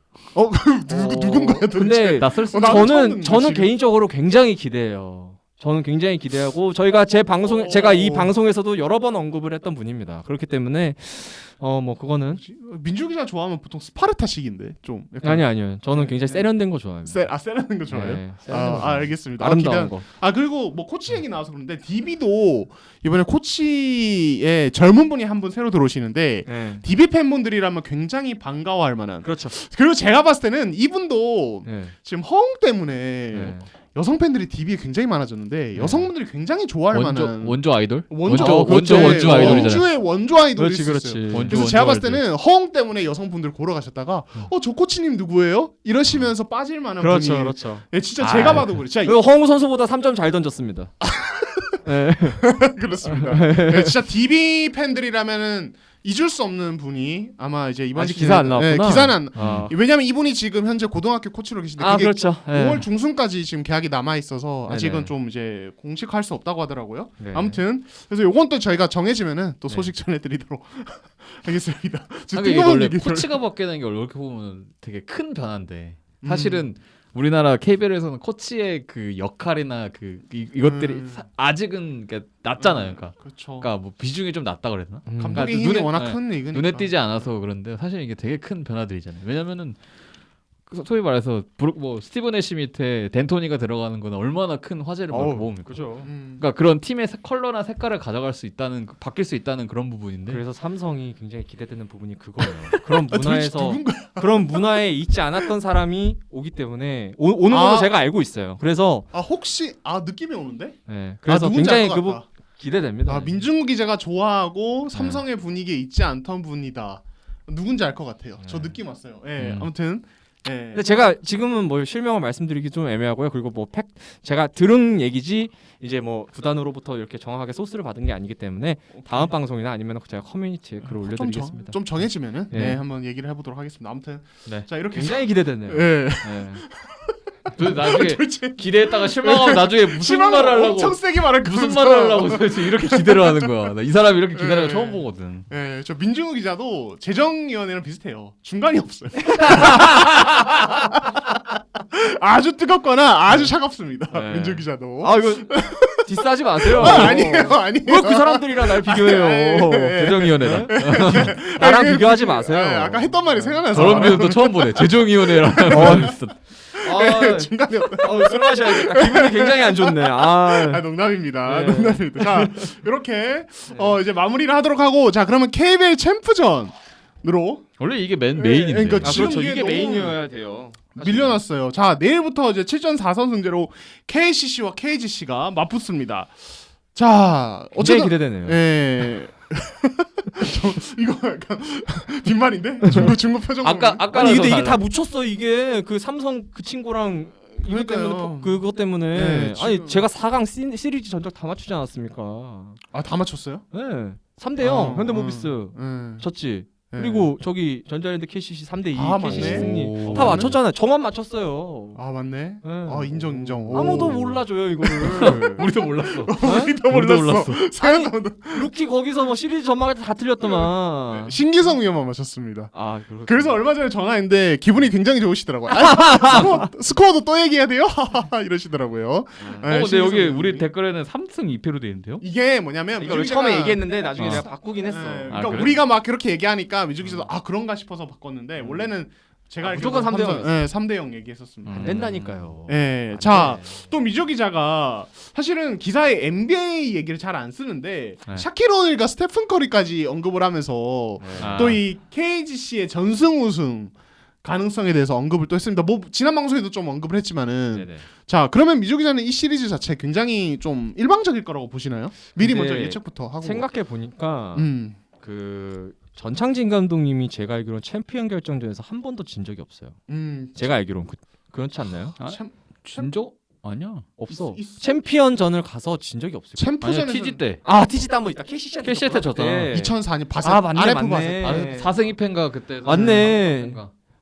누군가요? 도대체? 근데 낯설 수. 나도 처음 저는 듣는 저는 거지. 개인적으로 굉장히 기대해요. 저는 굉장히 기대하고 저희가 제가 이 방송에서도 여러 번 언급을 했던 분입니다. 그렇기 때문에 뭐 그거는 민주 기자 좋아하면 보통 스파르타식인데 좀 약간 아니요. 저는 굉장히 세련된 거 좋아합니다. 세라는 거 좋아해요? 네, 세련된 거 좋아해요. 알겠습니다. 아름다운 거. 그리고 뭐 코치 얘기 나와서 그런데 DB도 이번에 코치의 젊은 분이 한 분 새로 들어오시는데 네. DB 팬분들이라면 굉장히 반가워할 만한. 그렇죠. 그리고 제가 봤을 때는 이분도 네. 지금 허웅 때문에 네. 여성 팬들이 DB에 굉장히 많아졌는데 여성분들이 굉장히 좋아할 만한 원조 아이돌? 원조 원조 아이돌이잖아요. 원조 아이돌일 그렇지, 수 그렇지. 있어요. 원조, 그래서 제가 봤을 원조 때는 허웅 때문에 여성분들 보러 가셨다가 저 코치님 누구예요? 이러시면서 빠질 만한 그렇죠, 분이 그렇죠. 예, 진짜 제가 봐도 그래. 진짜 그리고 허웅 선수보다 3점 잘 던졌습니다. 네. 그렇습니다. 예, 진짜 DB 팬들이라면은 잊을 수 없는 분이 아마 이제 이번 아직 시즌에 기사 안 나왔구나. 기사는 안. 아, 왜냐면 이분이 지금 현재 고등학교 코치로 계신데 그게 그렇죠. 5월 중순까지 지금 계약이 남아 있어서 네네. 아직은 좀 이제 공식할 수 없다고 하더라고요. 네. 아무튼 그래서 요건 또 저희가 정해지면은 또 네. 소식 전해드리도록 하겠습니다. 지금 이게 뜬금없는 원래 얘기 들어요. 코치가 바뀌는 게 이렇게 보면 되게 큰 변화인데 사실은 우리나라 KBL에서는 코치의 그 역할이나 이것들이 아직은 그러니까 낮잖아요. 그러니까, 그렇죠. 그러니까 뭐 비중이 좀 낮다 그랬나? 감독의 그러니까 힘이 눈에- 워낙 네. 큰 리그니까. 눈에 띄지 않아서 그런데 사실 이게 되게 큰 변화들이잖아요. 왜냐면은 소위 말해서 뭐 스티븐 애쉬 밑에 덴토니가 들어가는 거는 얼마나 큰 화제를 모읍니까? 그죠. 그러니까 그런 팀의 컬러나 색깔을 가져갈 수 있다는 바뀔 수 있다는 그런 부분인데 그래서 삼성이 굉장히 기대되는 부분이 그거예요. 그런 문화에서 그런 문화에 있지 않았던 사람이 오기 때문에 오는 걸로 제가 알고 있어요. 그래서 혹시 느낌이 오는데? 네, 그래서 누군지 굉장히 알 것 같다. 기대됩니다. 민중우 기자가 좋아하고 삼성의 분위기에 있지 않던 분이다. 누군지 알 것 같아요. 저 느낌 왔어요. 예, 아무튼. 예. 근데 제가 지금은 뭐 실명을 말씀드리기 좀 애매하고요. 그리고 뭐 제가 들은 얘기지 이제 뭐 구단으로부터 이렇게 정확하게 소스를 받은 게 아니기 때문에 다음 방송이나 아니면 제가 커뮤니티에 글을 올려드리겠습니다. 좀 정해지면은 네. 한번 얘기를 해보도록 하겠습니다. 아무튼 네. 자 이렇게 굉장히 기대되네요. 예. 네. 나중에 도대체 기대했다가 실망하면 나중에 무슨 실망을 말을 하려고 엄청 세게 말할 무슨 거면서. 말을 하려고 도대체 이렇게 기대를 하는 거야. 나 이 사람이 이렇게 기다리는 거 네. 처음 보거든. 예, 저 민중우 기자도 재정위원회랑 비슷해요. 중간이 없어요. 아주 뜨겁거나 아주 차갑습니다. 네. 민중우 기자도. 아 이거 디스하지 마세요. 아니에요. 왜 그 사람들이랑 날 비교해요? 예. 재정위원회다. 나랑 예, 비교하지 예, 마세요. 아까 했던 말이 생각나서. 저런 비는 또 처음 보네. 재정위원회랑. 중간이 없다. 술 마셔야겠다. 기분이 굉장히 안 좋네. 농담입니다. 네. 농담입니다. 자, 이렇게 이제 마무리를 하도록 하고, 자, 그러면 KBL 챔프전으로 원래 이게 메인인데. 그러니까 아, 지금 그렇죠. 이게 이게 너무 메인이어야 돼요. 밀려났어요. 자, 내일부터 이제 7전 4선승제로 KCC와 KGC가 맞붙습니다. 자, 굉장히 어쨌든 기대되네요. 예. 이거 약간 빈말인데? 중국 표정. 아니 근데 이게 다 묻혔어. 이게 그 삼성 그 친구랑 이것 때문에 그러니까요. 그것 때문에 네, 아니 지금- 제가 4강 시리즈 전적 다 맞추지 않았습니까? 다 맞췄어요? 네. 3대0 현대모비스 네. 졌지. 네. 그리고 저기 전자랜드 KCC 3대2 맞네. KCC 승리 오. 다 맞췄잖아요. 저만 맞췄어요. 맞네. 네. 인정. 오. 아무도 몰라줘요 이거를. 우리도 몰랐어. 우리도 몰랐어. 생각보다 루키 거기서 뭐 시리즈 전망할 때 다 틀렸더만. 신기성 위원만 맞췄습니다. 그렇구나. 그래서 얼마 전에 전화했는데 기분이 굉장히 좋으시더라고요. 스코어도 또 얘기해야 돼요? 이러시더라고요. 네, 근데 여기 신기성 우리 위원이. 댓글에는 3승 2패로 돼 있는데요? 이게 뭐냐면 이걸 민중기자가- 처음에 얘기했는데 나중에 어. 내가 바꾸긴 했어. 그러니까 그래? 우리가 막 그렇게 얘기하니까 민중 기자도 그런가 싶어서 바꿨는데 원래는 제가 무조건 3대 0 네, 3대 0 얘기했었습니다. 안 된다니까요. 네, 안 자, 돼. 또 미조 기자가 사실은 기사에 NBA 얘기를 잘 안 쓰는데 네. 샤킬 오닐과 스테픈 커리까지 언급을 하면서 아. 또 이 KGC의 전승 우승 가능성에 대해서 언급을 또 했습니다. 뭐 지난 방송에도 좀 언급을 했지만은 네네. 자, 그러면 미조 기자는 이 시리즈 자체 굉장히 좀 일방적일 거라고 보시나요? 미리 근데 먼저 예측부터 하고 생각해 보니까 그 전창진 감독님이 제가 알기로는 챔피언 결정전에서 한 번도 진 적이 없어요. 제가 알기로는 그렇지 않나요? 참 진조? 아니야. 없어. 있- 챔피언전을 가서 진 적이 없어요. 아니야 챔프전에서 TG 때. TG 때 한 번 있다. KCC KCC 때 졌잖아. 2004년 바셋 맞네, RF 맞네. 바셋. 아, 4승 2패인가 그때. 맞네.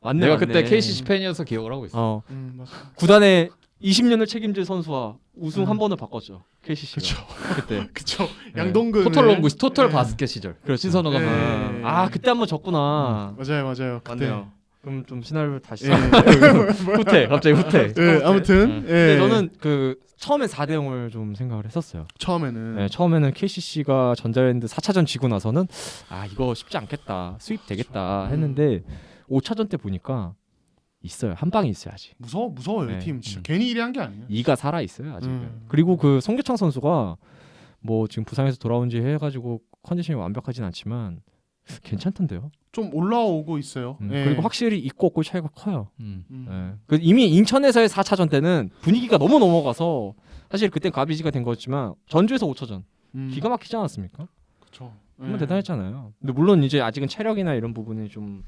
맞네. 내가 맞네. 그때 KCC 팬이어서 기억을 하고 있어. 맞아. 구단의 20년을 책임질 선수와 우승 한 번을 바꿨죠. KCC가. 그때. 그쵸. 네. 양동근 토털 롱구, 토털 네. 바스켓 시절. 그렇죠. 신선호가 네. 만 그때 한 번 졌구나. 맞아요. 그때. 맞네요. 그럼 좀 시나리오를 다시. 예. 후퇴, 갑자기 후퇴. 예, 아무튼 근데 예. 저는 그 처음에 4대 0을 좀 생각을 했었어요. 처음에는 네, 처음에는 KCC가 전자랜드 4차전 지고 나서는 이거 쉽지 않겠다. 수입 되겠다 했는데 5차전 때 보니까 있어요. 한 방이 있어요, 아직. 무서워요, 네. 팀. 진짜 괜히 일이 한 게 아니에요. 이가 살아 있어요, 아직. 그리고 그 송교창 선수가 뭐 지금 부상에서 돌아온 지 해가지고 컨디션이 완벽하진 않지만 괜찮던데요. 좀 올라오고 있어요. 예. 그리고 확실히 있고 없고 차이가 커요. 음. 예. 그 이미 인천에서의 4차전 때는 분위기가 너무 넘어가서 사실 그땐 가비지가 된 거였지만 전주에서 5차전 기가 막히지 않았습니까? 그쵸. 정말 대단했잖아요. 근데 물론 이제 아직은 체력이나 이런 부분이 좀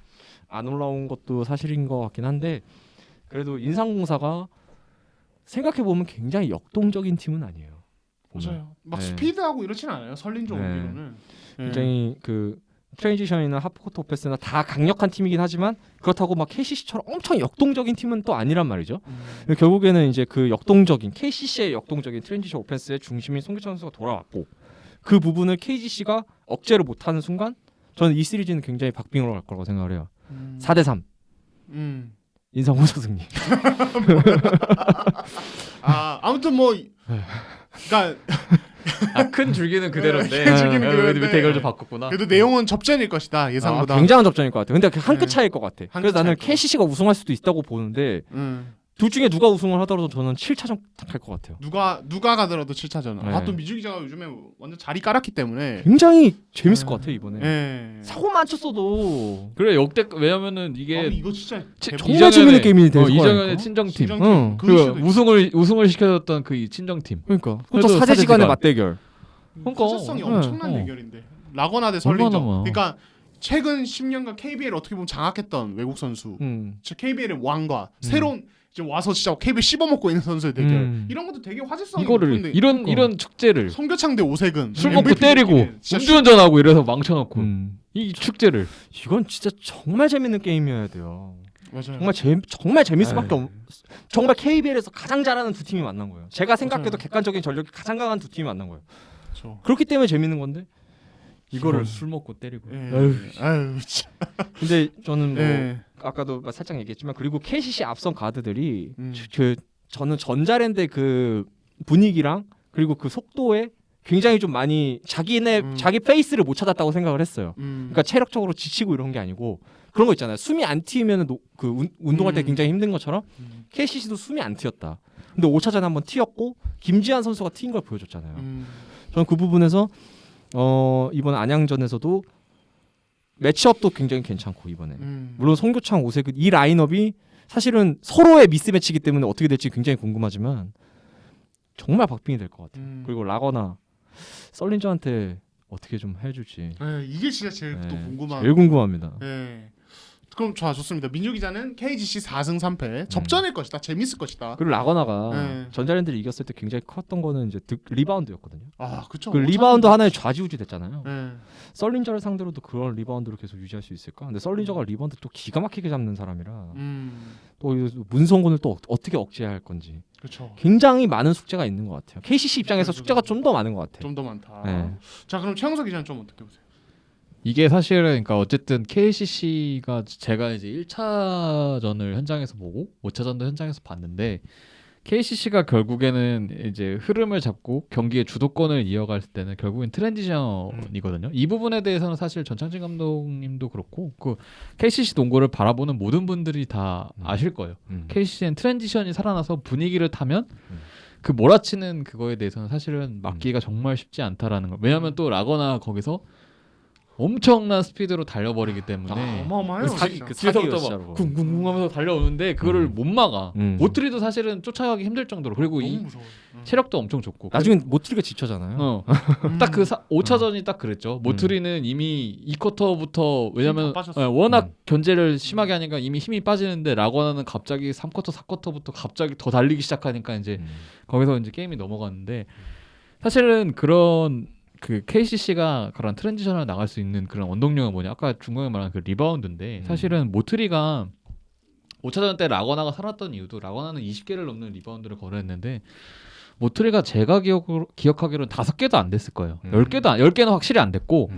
안 올라온 것도 사실인 것 같긴 한데 그래도 인상공사가 생각해 보면 굉장히 역동적인 팀은 아니에요. 보면. 맞아요. 막 네. 스피드하고 이렇진 않아요. 설린적 네. 옮기로는. 예. 굉장히 그 트랜지션이나 하프코트 오페스나 다 강력한 팀이긴 하지만 그렇다고 막 KCC처럼 엄청 역동적인 팀은 또 아니란 말이죠. 결국에는 이제 그 역동적인 KCC의 역동적인 트랜지션 오펜스의 중심인 송교창 선수가 돌아왔고 그 부분을 KGC가 억제를 못하는 순간 저는 이 시리즈는 굉장히 박빙으로 갈 거라고 생각을 해요. 4대3 인상 호소 승리. 아무튼 뭐 그러니까 큰 줄기는 그대로인데 큰 줄기는 그대로인데. 밑에 이걸 좀 바꿨구나. 그래도 내용은 접전일 것이다 예상보다. 굉장한 접전일 것 같아요. 근데 한 끗 네. 차이일 것 같아. 한 그래서 끗 나는 차이일 것 KCC가 우승할 수도 있다고 보는데 둘 중에 누가 우승을 하더라도 저는 7차전 갈 것 같아요. 누가 가더라도 7차전. 네. 또 미주 기자가 요즘에 완전 자리 깔았기 때문에. 굉장히 재밌을 것 같아요 이번에. 예. 사고만 쳤어도 그래 역대 왜냐면은 이게 이거 진짜 정말 재밌는 게임이 될 거라니까. 이정현의 친정팀. 응. 그 우승을 시켜줬던 그 친정팀. 그러니까 그래도 그것도 4대 시간의 사대시간. 맞대결. 그러니까. 타자성이 엄청난 어. 대결인데. 라거나 대 얼마나 설리죠. 많아. 그러니까 최근 10년간 KBL 어떻게 보면 장악했던 외국 선수. KBL의 왕과 새로운 이제 와서 진짜 KBL 씹어먹고 있는 선수의 대결. 이런 것도 되게 화제성이 이거를 높은데 이런 축제를 송교창 대 오세근 술 먹고 MVP 때리고 는 진짜 음주운전하고 이래서 망쳐놓고 이 축제를 이건 진짜 정말 재밌는 게임이어야 돼요. 맞아요. 정말 재밌을 수밖에 없. 정말 KBL에서 가장 잘하는 두 팀이 만난 거예요. 제가 생각해도 맞아요. 객관적인 전력이 가장 강한 두 팀이 만난 거예요. 그렇죠. 그렇기 때문에 재밌는 건데. 이거를 술 먹고 때리고. 아유, 진짜. 근데 저는 뭐 예. 아까도 살짝 얘기했지만 그리고 KCC 앞선 가드들이 음. 저는 전자랜드의 그 분위기랑 그리고 그 속도에 굉장히 좀 많이 자기 페이스를 못 찾았다고 생각을 했어요. 그러니까 체력적으로 지치고 이런 게 아니고 그런 거 있잖아요. 숨이 안 트이면 운동할 때 굉장히 힘든 것처럼 KCC도 숨이 안 트였다. 근데 5차전에 한번 튀었고 김지한 선수가 튀인 걸 보여줬잖아요. 저는 그 부분에서 이번 안양전에서도 매치업도 굉장히 괜찮고 이번에 물론 송교창, 오세근 이 라인업이 사실은 서로의 미스매치이기 때문에 어떻게 될지 굉장히 궁금하지만 정말 박빙이 될 것 같아요. 그리고 라거나 썰린저한테 어떻게 좀 해줄지 이게 진짜 제일 또 궁금한. 제일 궁금합니다. 예. 그럼 좋습니다. 민주 기자는 KGC 4승 3패 접전일 것이다. 재밌을 것이다. 그리고 라거나가 네. 전자랜드를 이겼을 때 굉장히 컸던 거는 이제 리바운드였거든요. 그렇죠. 그 리바운드 하나에 좌지우지 됐잖아요. 예. 썰린저를 상대로도 그런 리바운드를 계속 유지할 수 있을까? 근데 썰린저가 리바운드 또 기가 막히게 잡는 사람이라 또 문성곤을 또 어떻게 억제할 건지 그렇죠. 굉장히 많은 숙제가 있는 것 같아요. KCC 입장에서 숙제가 좀 더 많은 것 같아요. 좀 더 많다. 네. 자, 그럼 최영석 기자는 좀 어떻게 보세요? 이게 사실은 그러니까 어쨌든 KCC가 제가 이제 1차전을 현장에서 보고 5차전도 현장에서 봤는데 KCC가 결국에는 이제 흐름을 잡고 경기의 주도권을 이어갈 때는 결국엔 트랜지션이거든요. 이 부분에 대해서는 사실 전창진 감독님도 그렇고 그 KCC 농구를 바라보는 모든 분들이 다 아실 거예요. KCC는 트랜지션이 살아나서 분위기를 타면 그 몰아치는 그거에 대해서는 사실은 막기가 정말 쉽지 않다라는 거. 왜냐하면 또 라거나 거기서 엄청난 스피드로 달려버리기 때문에 어마어마해요. 사기- 진짜. 사기예요, 뒤에서부터 진짜로. 막 쿵쿵쿵 하면서 달려오는데 그거를 못 막아. 모트리도 사실은 쫓아가기 힘들 정도로 그리고 너무 이 무서워. 체력도 엄청 좋고 나중에 모트리가 지쳐잖아요. 딱 그 5차전이 딱 그랬죠. 모트리는 이미 2쿼터부터 왜냐면 힘다 빠졌어. 워낙 견제를 심하게 하니까 이미 힘이 빠지는데 라거나는 갑자기 3쿼터, 4쿼터부터 갑자기 더 달리기 시작하니까 이제 거기서 이제 게임이 넘어갔는데 사실은 그런 그 KCC가 그런 트랜지션을 나갈 수 있는 그런 원동력은 뭐냐? 아까 중간에 말한 그 리바운드인데 사실은 모트리가 5차전 때 라거나가 살았던 이유도 라거나는 20개를 넘는 리바운드를 거래했는데 모트리가 제가 기억하기로는 5개도 안 됐을 거예요. 10개는 확실히 안 됐고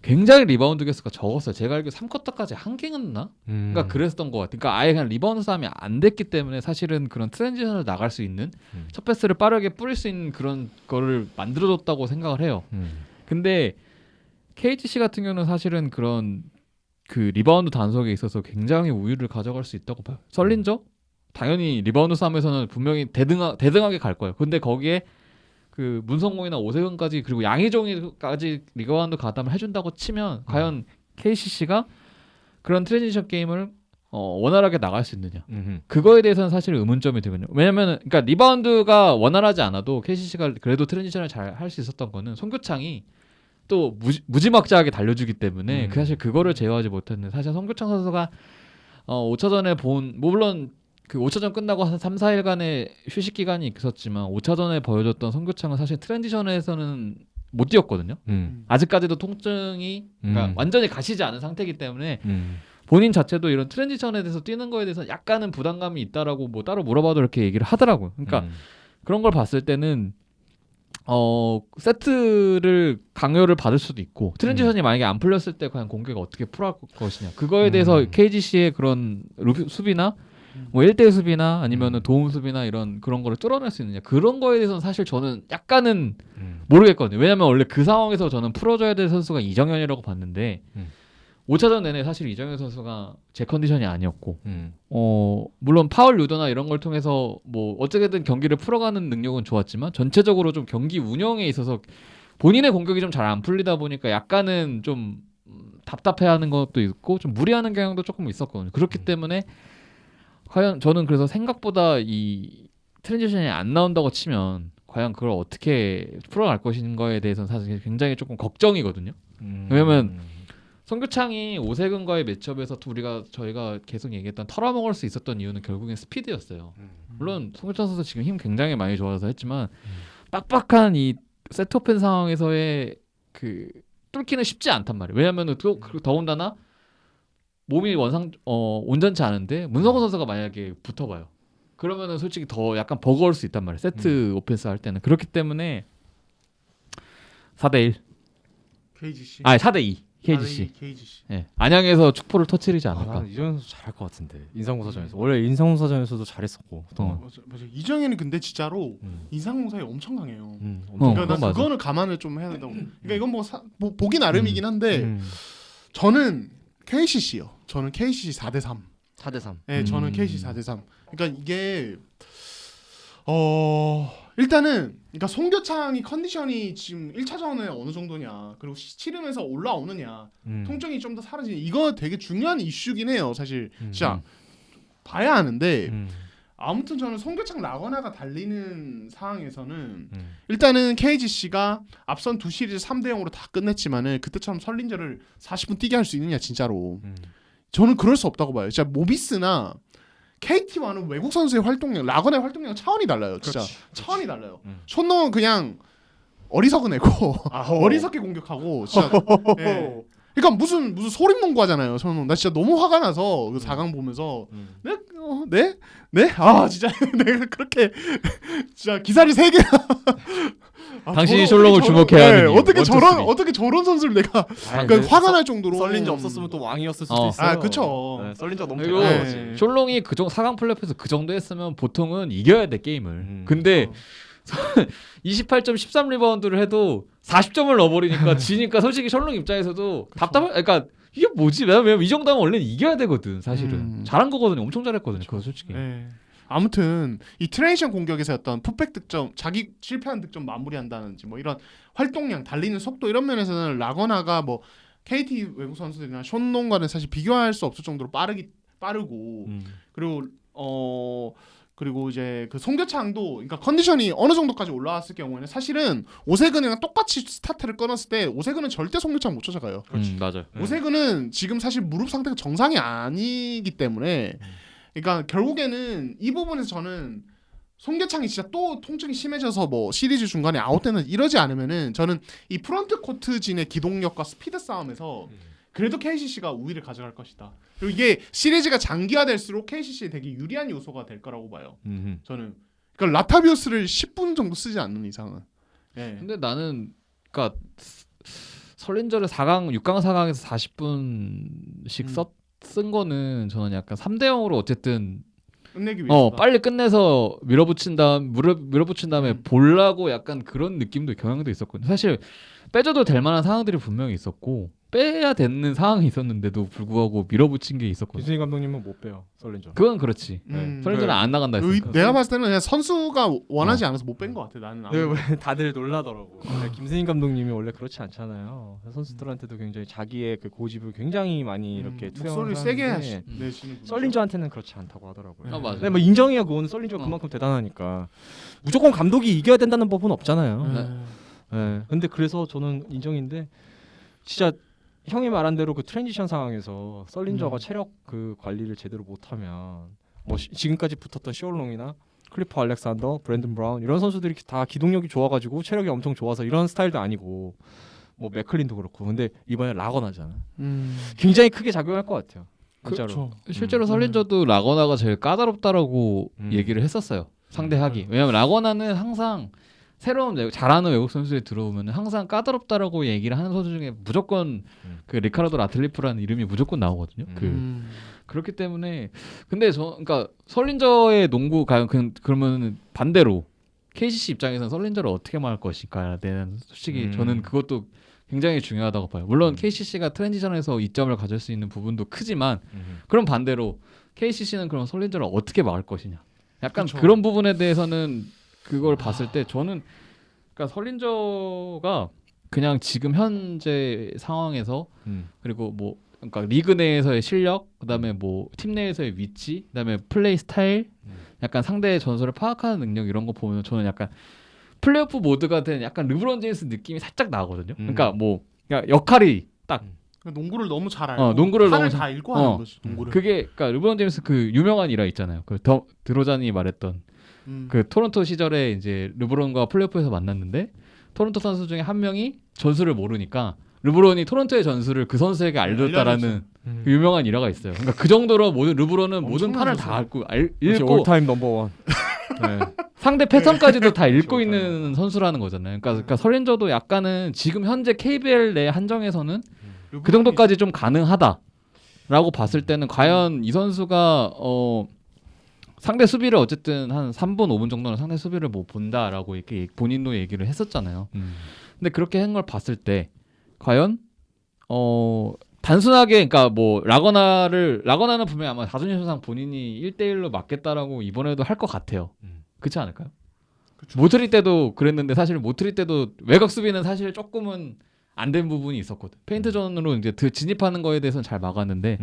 굉장히 리바운드 개수가 적었어요. 제가 알기로 3쿼터까지 한 개였나? 그러니까 그랬던 것 같아요. 그러니까 아예 그냥 리바운드 싸움이 안 됐기 때문에 사실은 그런 트랜지션을 나갈 수 있는 첫 패스를 빠르게 뿌릴 수 있는 그런 거를 만들어줬다고 생각을 해요. 근데 KGC 같은 경우는 사실은 그런 그 리바운드 단속에 있어서 굉장히 우위를 가져갈 수 있다고 봐요. 썰린저? 당연히 리바운드 싸움에서는 분명히 대등하게 갈 거예요. 근데 거기에 그 문성곤이나 오세근까지 그리고 양희종이까지 리바운드 가담을 해준다고 치면 과연 KCC가 그런 트랜지션 게임을 원활하게 나갈 수 있느냐? 그거에 대해서는 사실 의문점이 들거든요. 왜냐면 그러니까 리바운드가 원활하지 않아도 KCC가 그래도 트랜지션을 잘 할 수 있었던 거는 송교창이 또 무지막지하게 달려주기 때문에 사실 그거를 제어하지 못했는데 사실 송교창 선수가 5차전에 물론 그 5차전 끝나고 한 3, 4일간의 휴식 기간이 있었지만 5차전에 보여줬던 송교창은 사실 트랜지션에서는 못 뛰었거든요. 음. 아직까지도 통증이 그러니까 음. 완전히 가시지 않은 상태이기 때문에 본인 자체도 이런 트랜지션에 대해서 뛰는 거에 대해서 약간은 부담감이 있다라고 뭐 따로 물어봐도 이렇게 얘기를 하더라고요. 그러니까 그런 걸 봤을 때는 세트를 강요를 받을 수도 있고 트랜지션이 만약에 안 풀렸을 때 과연 공격을 어떻게 풀어갈 것이냐 그거에 대해서 KGC의 그런 수비나 뭐 1대1 수비나 아니면은 도움 수비나 이런 그런 거를 뚫어낼 수 있느냐 그런 거에 대해서는 사실 저는 약간은 모르겠거든요. 왜냐면 원래 그 상황에서 저는 풀어줘야 될 선수가 이정현이라고 봤는데 5차전 내내 사실 이정현 선수가 제 컨디션이 아니었고 물론 파울 유도나 이런 걸 통해서 뭐 어떻게든 경기를 풀어가는 능력은 좋았지만 전체적으로 좀 경기 운영에 있어서 본인의 공격이 좀 잘 안 풀리다 보니까 약간은 좀 답답해하는 것도 있고 좀 무리하는 경향도 조금 있었거든요. 그렇기 때문에 과연 저는 그래서 생각보다 이 트랜지션이 안 나온다고 치면 과연 그걸 어떻게 풀어갈 것인가에 대해서는 사실 굉장히 조금 걱정이거든요. 왜냐면 송교창이 오세근과의 매치업에서 저희가 계속 얘기했던 털어먹을 수 있었던 이유는 결국엔 스피드였어요. 물론 송교창 선수 지금 힘 굉장히 많이 좋아서 했지만 빡빡한 이 세트 오펜 상황에서의 그 뚫기는 쉽지 않단 말이에요. 왜냐하면 더군다나 몸이 온전치 않은데 문성호 선수가 만약에 붙어봐요. 그러면은 솔직히 더 약간 버거울 수 있단 말이에요. 세트 오펜스 할 때는. 그렇기 때문에 4대1 KGC. 4대2 KGC. KGC. 예. 안양에서 축포를 터뜨리지 않을까. 나는 이정현 선수 잘할 것 같은데 인상공사전에서 원래 인상공사전에서도 잘했었고 맞아. 이정현이 근데 진짜로 인상공사에 엄청 강해요. 그건 그러니까 난 맞아. 그거는 감안을 좀 해야 된다고. 그러니까 이건 뭐 보기 나름이긴 한데 저는 KCC요. 저는 KCC 4대3. 4대3. 네, 저는 KCC 4대3. 그러니까 이게 일단은 그러니까 송교창이 컨디션이 지금 1차전에 어느 정도냐 그리고 치르면서 올라오느냐 통증이 좀 더 사라지냐 이거 되게 중요한 이슈긴 해요. 사실 진짜 봐야 하는데 아무튼 저는 송교창 라거나가 달리는 상황에서는 일단은 KGC가 앞선 두 시리즈 3대 0으로 다 끝냈지만은 그때처럼 설린저를 40분 뛰게 할 수 있느냐 진짜로 저는 그럴 수 없다고 봐요. 진짜 모비스나 KT와는 외국 선수의 활동량, 라거나의 활동량 차원이 달라요. 진짜 차원이 달라요. 손농은 그냥 어리석은 애고 어리석게 공격하고 진짜. 예. 그러니까 무슨 소림농구 하잖아요. 손농. 나 진짜 너무 화가 나서 그 4강 보면서 네? 진짜 내가 그렇게 진짜 기사를 3개 당신이 셜록을 주목해야 하는 이유. 어떻게 저런 선수를 내가 그러니까 화가 날 정도로 썰린저 없었으면 또 왕이었을 수도 있어요. 그쵸. 네, 썰린저 너무 그리고 대단하지. 셜롱이 4강 플레이오프에서 그 정도 했으면 보통은 이겨야 돼 게임을. 근데 28.13 리바운드를 해도 40점을 넣어버리니까 지니까 솔직히 셜롱 입장에서도 그러니까 이게 뭐지? 왜냐면 이 정도 하면 원래는 이겨야 되거든 사실은. 잘한 거거든요. 엄청 잘했거든요. 그거 솔직히. 네. 아무튼 이 트랜지션 공격에서 어떤 풋백 득점, 자기 실패한 득점 마무리한다든지 뭐 이런 활동량, 달리는 속도 이런 면에서는 라거나가 뭐 KT 외국 선수들이나 션농과는 사실 비교할 수 없을 정도로 빠르고 그리고 이제 그 송교창도 그러니까 컨디션이 어느 정도까지 올라왔을 경우에는 사실은 오세근이랑 똑같이 스타트를 끊었을 때 오세근은 절대 송교창 못 쫓아가요. 맞아요. 오세근은 지금 사실 무릎 상태가 정상이 아니기 때문에 그러니까 결국에는 이 부분에서 저는 송교창이 진짜 또 통증이 심해져서 뭐 시리즈 중간에 아웃되는 이러지 않으면은 저는 이 프런트 코트진의 기동력과 스피드 싸움에서 그래도 KCC가 우위를 가져갈 것이다. 그리고 이게 시리즈가 장기화될수록 KCC에 되게 유리한 요소가 될 거라고 봐요. 저는 그러니까 라타비오스를 10분 정도 쓰지 않는 이상은. 예. 근데 나는 그러니까 설린저를 4강, 6강, 4강에서 40분씩 쓴 거는 저는 약간 3대 0으로 어쨌든 끝내기 위해서 빨리 끝내서 밀어붙인 다음에 보려고 약간 그런 느낌도 경향도 있었거든요. 사실 빼줘도 될 만한 상황들이 분명히 있었고 빼야 되는 상황이 있었는데도 불구하고 밀어붙인 게 있었거든요. 김승희 감독님은 못 빼요 썰린저. 그건 그렇지. 설린저는 안 나간다 했으니까. 내가 봤을 때는 그냥 선수가 원하지 않아서 못 뺀 것 같아. 나는 왜 다들 놀라더라고. 김승희 감독님이 원래 그렇지 않잖아요. 선수들한테도 굉장히 자기의 그 고집을 굉장히 많이 이렇게 목소리를 투영을 세게 하는데 내시는 분이죠. 썰린저한테는 그렇지 않다고 하더라고요. 맞아. 근데 뭐 인정해요. 그거는 썰린저가 그만큼 대단하니까 무조건 감독이 이겨야 된다는 법은 없잖아요. 네. 근데 그래서 저는 인정인데 진짜 형이 말한 대로 그 트랜지션 상황에서 썰린저가 체력 그 관리를 제대로 못하면 뭐 지금까지 붙었던 시올롱이나 클리퍼 알렉산더, 브랜든 브라운 이런 선수들이 다 기동력이 좋아가지고 체력이 엄청 좋아서 이런 스타일도 아니고 뭐 맥클린도 그렇고 근데 이번에 라거나잖아. 굉장히 크게 작용할 것 같아요. 진짜로. 그렇죠. 실제로 설린저도 라거나가 제일 까다롭다라고 얘기를 했었어요. 상대하기. 왜냐면 라거나는 항상 새로운 잘하는 외국 선수에 들어오면 항상 까다롭다라고 얘기를 하는 선수 중에 무조건 그 리카르도 라틀리프라는 이름이 무조건 나오거든요. 그렇기 때문에 근데 그러니까 설린저의 농구 과연 그러면 반대로 KCC 입장에서는 설린저를 어떻게 막을 것인가에 대한 솔직히 저는 그것도 굉장히 중요하다고 봐요. 물론 KCC가 트랜지션에서 이점을 가질 수 있는 부분도 크지만 그럼 반대로 KCC는 그럼 설린저를 어떻게 막을 것이냐. 약간 그쵸. 그런 부분에 대해서는 그걸 봤을 때 저는 그러니까 설린저가 그냥 지금 현재 상황에서 그리고 뭐 그러니까 리그 내에서의 실력, 그다음에 뭐 팀 내에서의 위치, 그다음에 플레이 스타일, 약간 상대의 전술을 파악하는 능력 이런 거 보면 저는 약간 플레이오프 모드가 된 약간 르브론 제임스 느낌이 살짝 나거든요. 그러니까 뭐 그러니까 역할이 딱 농구를 너무 잘 알고 농구를 판을 너무 다 읽고 하는 거지. 농구를. 그게 그러니까 르브론 제임스 그 유명한 일화 있잖아요. 그 드로잔이 말했던 그 토론토 시절에 이제 르브론과 플레이오프에서 만났는데 토론토 선수 중에 한 명이 전술을 모르니까 르브론이 토론토의 전술을 그 선수에게 알려줬다라는 그 유명한 일화가 있어요. 그러니까 그 정도로 르브론은 모든 판을 다 읽고 올타임 넘버원. 네. 상대 패턴까지도 다 읽고 있는 선수라는 거잖아요. 그러니까 설린저도 약간은 지금 현재 KBL 내 한정에서는 그 정도까지 좀 가능하다라고 봤을 때는 과연 이 선수가 상대 수비를 어쨌든 한 3분 5분 정도는 상대 수비를 뭐 본다라고 이렇게 본인도 얘기를 했었잖아요. 근데 그렇게 한 걸 봤을 때 과연 단순하게 그러니까 뭐 라거나는 분명히 아마 자존심상 본인이 1대1로 맞겠다라고 이번에도 할 것 같아요. 그렇지 않을까요? 그쵸. 모트리 때도 그랬는데 사실 모트리 때도 외곽 수비는 사실 조금은 안 된 부분이 있었거든. 페인트 존으로 이제 진입하는 거에 대해서는 잘 막았는데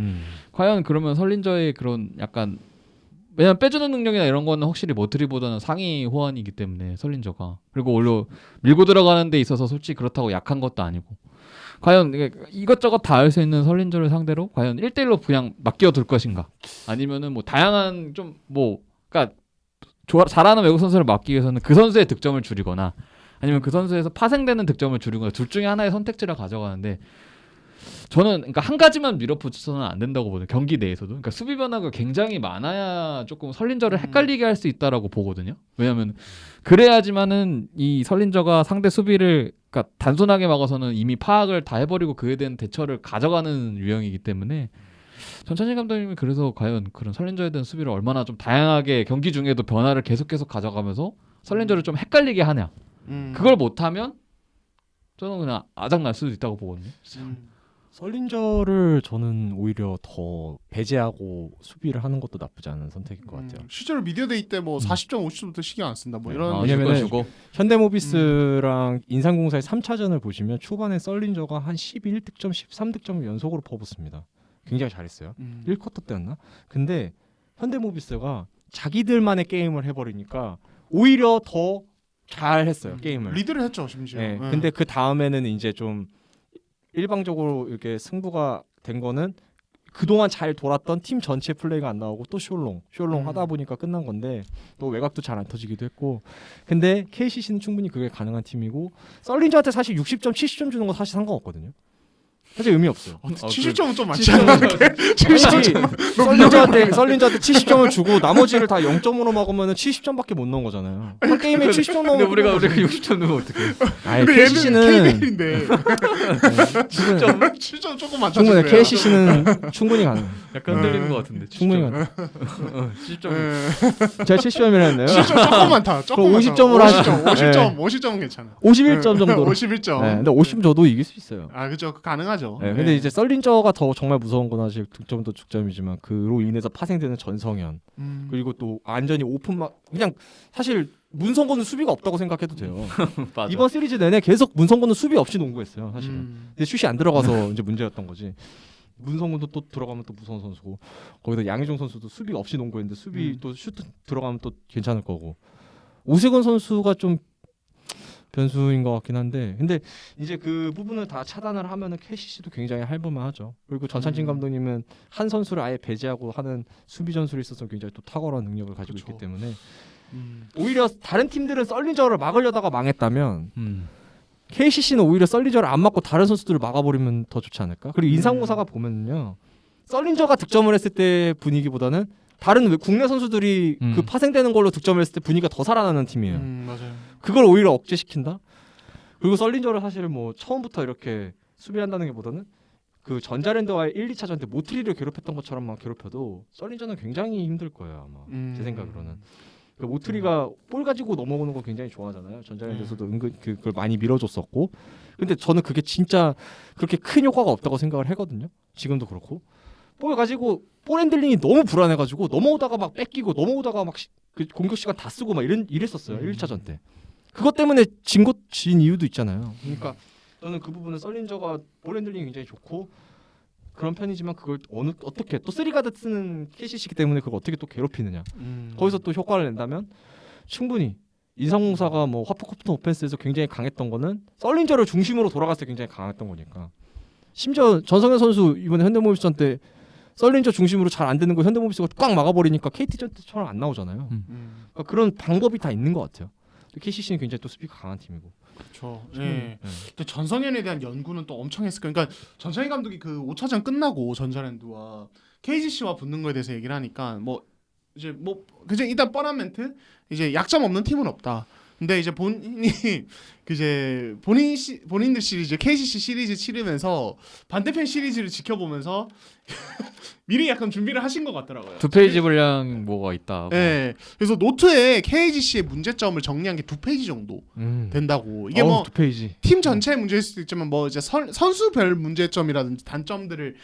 과연 그러면 설린저의 그런 약간 왜냐면 빼주는 능력이나 이런 거는 확실히 모트리보다는 상위 호환이기 때문에 설린저가 그리고 원래 밀고 들어가는 데 있어서 솔직히 그렇다고 약한 것도 아니고 과연 이것저것 다 할 수 있는 설린저를 상대로 과연 1대1로 그냥 맡겨둘 것인가 아니면은 뭐 다양한 좀 뭐 그러니까 잘하는 외국 선수를 막기 위해서는 그 선수의 득점을 줄이거나 아니면 그 선수에서 파생되는 득점을 줄이거나 둘 중에 하나의 선택지를 가져가는데 저는 그러니까 한 가지만 밀어붙여서는 안 된다고 보거든요. 경기 내에서도. 그러니까 수비 변화가 굉장히 많아야 조금 설린저를 헷갈리게 할 수 있다라고 보거든요. 왜냐하면 그래야지만은 이 설린저가 상대 수비를 그러니까 단순하게 막아서는 이미 파악을 다 해버리고 그에 대한 대처를 가져가는 유형이기 때문에 전찬진 감독님이 그래서 과연 그런 설린저에 대한 수비를 얼마나 좀 다양하게 경기 중에도 변화를 계속 가져가면서 설린저를 좀 헷갈리게 하냐. 그걸 못하면 저는 그냥 아작날 수도 있다고 보거든요. 설린저를 저는 오히려 더 배제하고 수비를 하는 것도 나쁘지 않은 선택일 것 같아요. 실제로 미디어데이 때 뭐 40점, 50점부터 신경 안 쓴다. 뭐 이런 왜냐면은 주고. 현대모비스랑 인삼공사의 3차전을 보시면 초반에 설린저가 한 11득점, 13득점을 연속으로 퍼붓습니다. 굉장히 잘했어요. 1쿼터 때였나? 근데 현대모비스가 자기들만의 게임을 해버리니까 오히려 더 잘했어요. 게임을. 리드를 했죠, 심지어. 네. 근데 그 다음에는 이제 좀 일방적으로 이렇게 승부가 된 거는 그동안 잘 돌았던 팀 전체 플레이가 안 나오고 또 숄롱 하다 보니까 끝난 건데 또 외곽도 잘 안 터지기도 했고 근데 KCC는 충분히 그게 가능한 팀이고 설린저한테 사실 60점 70점 주는 거 사실 상관없거든요. 사실 의미 없어요. 70점은 좀 많지 않나? 70점 설린저한테 70점을 주고 나머지를 다 0점으로 먹으면 70점밖에 못 넣은 거잖아요. 한 게임에 70점 넣으면 우리가 60점 넣으면 어떡해? 아니 근데 KCC는 KBL인데 7점 조금 많다. 충분히 KCC는 충분히 가능. 약간 흔들리는 것 같은데. 충분히 가능. 70점. 제가 70점이라 했나요? 7점 조금 많다. 조금 50점으로 50점은 괜찮아. 51점 정도로. 51점. 네, 근데 50 줘도 이길 수 있어요. 아, 그죠. 가능하죠. 네, 근데 이제 설린저가 더 정말 무서운 건 사실 득점도 득점이지만 그로 인해서 파생되는 전성현 그리고 또 완전히 오픈막 그냥 사실 문성곤은 수비가 없다고 생각해도 돼요. 맞아. 이번 시리즈 내내 계속 문성곤은 수비 없이 농구했어요. 사실은. 근데 슛이 안 들어가서 이제 문제였던 거지. 문성곤도 또 들어가면 또 무서운 선수고 거기다 양희종 선수도 수비 없이 농구했는데 수비 또 슛 들어가면 또 괜찮을 거고 오세근 선수가 좀 변수인 것 같긴 한데 근데 이제 그 부분을 다 차단을 하면은 KCC도 굉장히 할만하죠. 그리고 전찬진 감독님은 한 선수를 아예 배제하고 하는 수비 전술에 있어서 굉장히 또 탁월한 능력을 가지고 그쵸. 있기 때문에 오히려 다른 팀들은 썰린저를 막으려다가 망했다면 음. KCC는 오히려 썰린저를 안 막고 다른 선수들을 막아버리면 더 좋지 않을까? 그리고 인상공사가 보면요, 썰린저가 득점을 했을 때 분위기보다는 다른 국내 선수들이 그 파생되는 걸로 득점을 했을 때 분위기가 더 살아나는 팀이에요. 맞아요. 그걸 오히려 억제시킨다. 그리고 썰린저를 사실 뭐 처음부터 이렇게 수비한다는 게 보다는 그 전자랜드와의 1, 2차전 때 모트리를 괴롭혔던 것처럼만 괴롭혀도 썰린저는 굉장히 힘들 거예요 아마. 제 생각으로는. 그 모트리가 볼 가지고 넘어오는 거 굉장히 좋아하잖아요. 전자랜드에서도 은근 그걸 많이 밀어줬었고. 근데 저는 그게 진짜 그렇게 큰 효과가 없다고 생각을 하거든요. 지금도 그렇고. 볼 가지고 볼 핸들링이 너무 불안해가지고 넘어오다가 막 뺏기고 넘어오다가 막 그 공격 시간 다 쓰고 막 이랬었어요. 1차전 때. 그것 때문에 진 이유도 있잖아요. 그러니까 저는 그 부분은 썰린저가 볼 핸들링이 굉장히 좋고 그런 편이지만 그걸 어떻게 또 3가드 쓰는 KCC이기 때문에 그걸 어떻게 또 괴롭히느냐. 거기서 또 효과를 낸다면 충분히 인상공사가 뭐 하프코프턴 오펜스에서 굉장히 강했던 거는 썰린저를 중심으로 돌아갔을 때 굉장히 강했던 거니까. 심지어 전성현 선수 이번에 현대모비스전 때 썰린저 중심으로 잘 안 되는 거 현대모비스가 꽉 막아버리니까 KT전 때처럼 안 나오잖아요. 그러니까 그런 방법이 다 있는 것 같아요. KCC는 굉장히 또 수비가 강한 팀이고. 그렇죠. 예. 또 전성현에 대한 연구는 또 엄청 했을 거예요. 그러니까 전성현 감독이 그 5차전 끝나고 전자랜드와 KGC와 붙는 거에 대해서 얘기를 하니까 뭐 이제 뭐 그냥 일단 뻔한 멘트, 이제 약점 없는 팀은 없다. 근데 이제 본인이 이제 본인들 시리즈 KCC 시리즈 치르면서 반대편 시리즈를 지켜보면서 미리 약간 준비를 하신 것 같더라고요. 2페이지 분량 뭐가 있다. 네, 그래서 노트에 KGC의 문제점을 정리한 게 2페이지 정도 된다고. 이게 뭐 2페이지. 팀 전체의 문제일 수도 있지만 뭐 이제 선수별 문제점이라든지 단점들을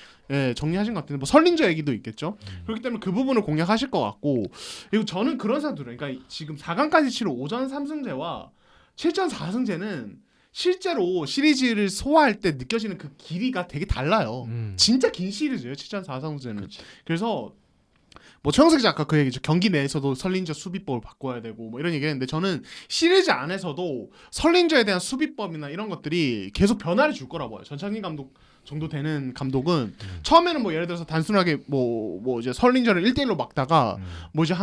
정리하신 것 같은데 뭐 설린저 얘기도 있겠죠. 그렇기 때문에 그 부분을 공략하실 것 같고, 그리고 저는 그런 생각 들어요. 그러니까 지금 4강까지 치른 5전 3승제와 7전 4승제는 실제로 시리즈를 소화할 때 느껴지는 그 길이가 되게 달라요. 진짜 긴 시리즈예요. 7전 4승제는. 그래서 뭐 최영석 기자 아까 그 얘기죠. 경기 내에서도 설린저 수비법을 바꿔야 되고 뭐 이런 얘기했는데, 저는 시리즈 안에서도 설린저에 대한 수비법이나 이런 것들이 계속 변화를 줄 거라 봐요. 전창진 감독 정도 되는 감독은 처음에는 뭐 예를 들어서 단순하게 뭐 이제 설린저를 1대1로 막다가 뭐 이제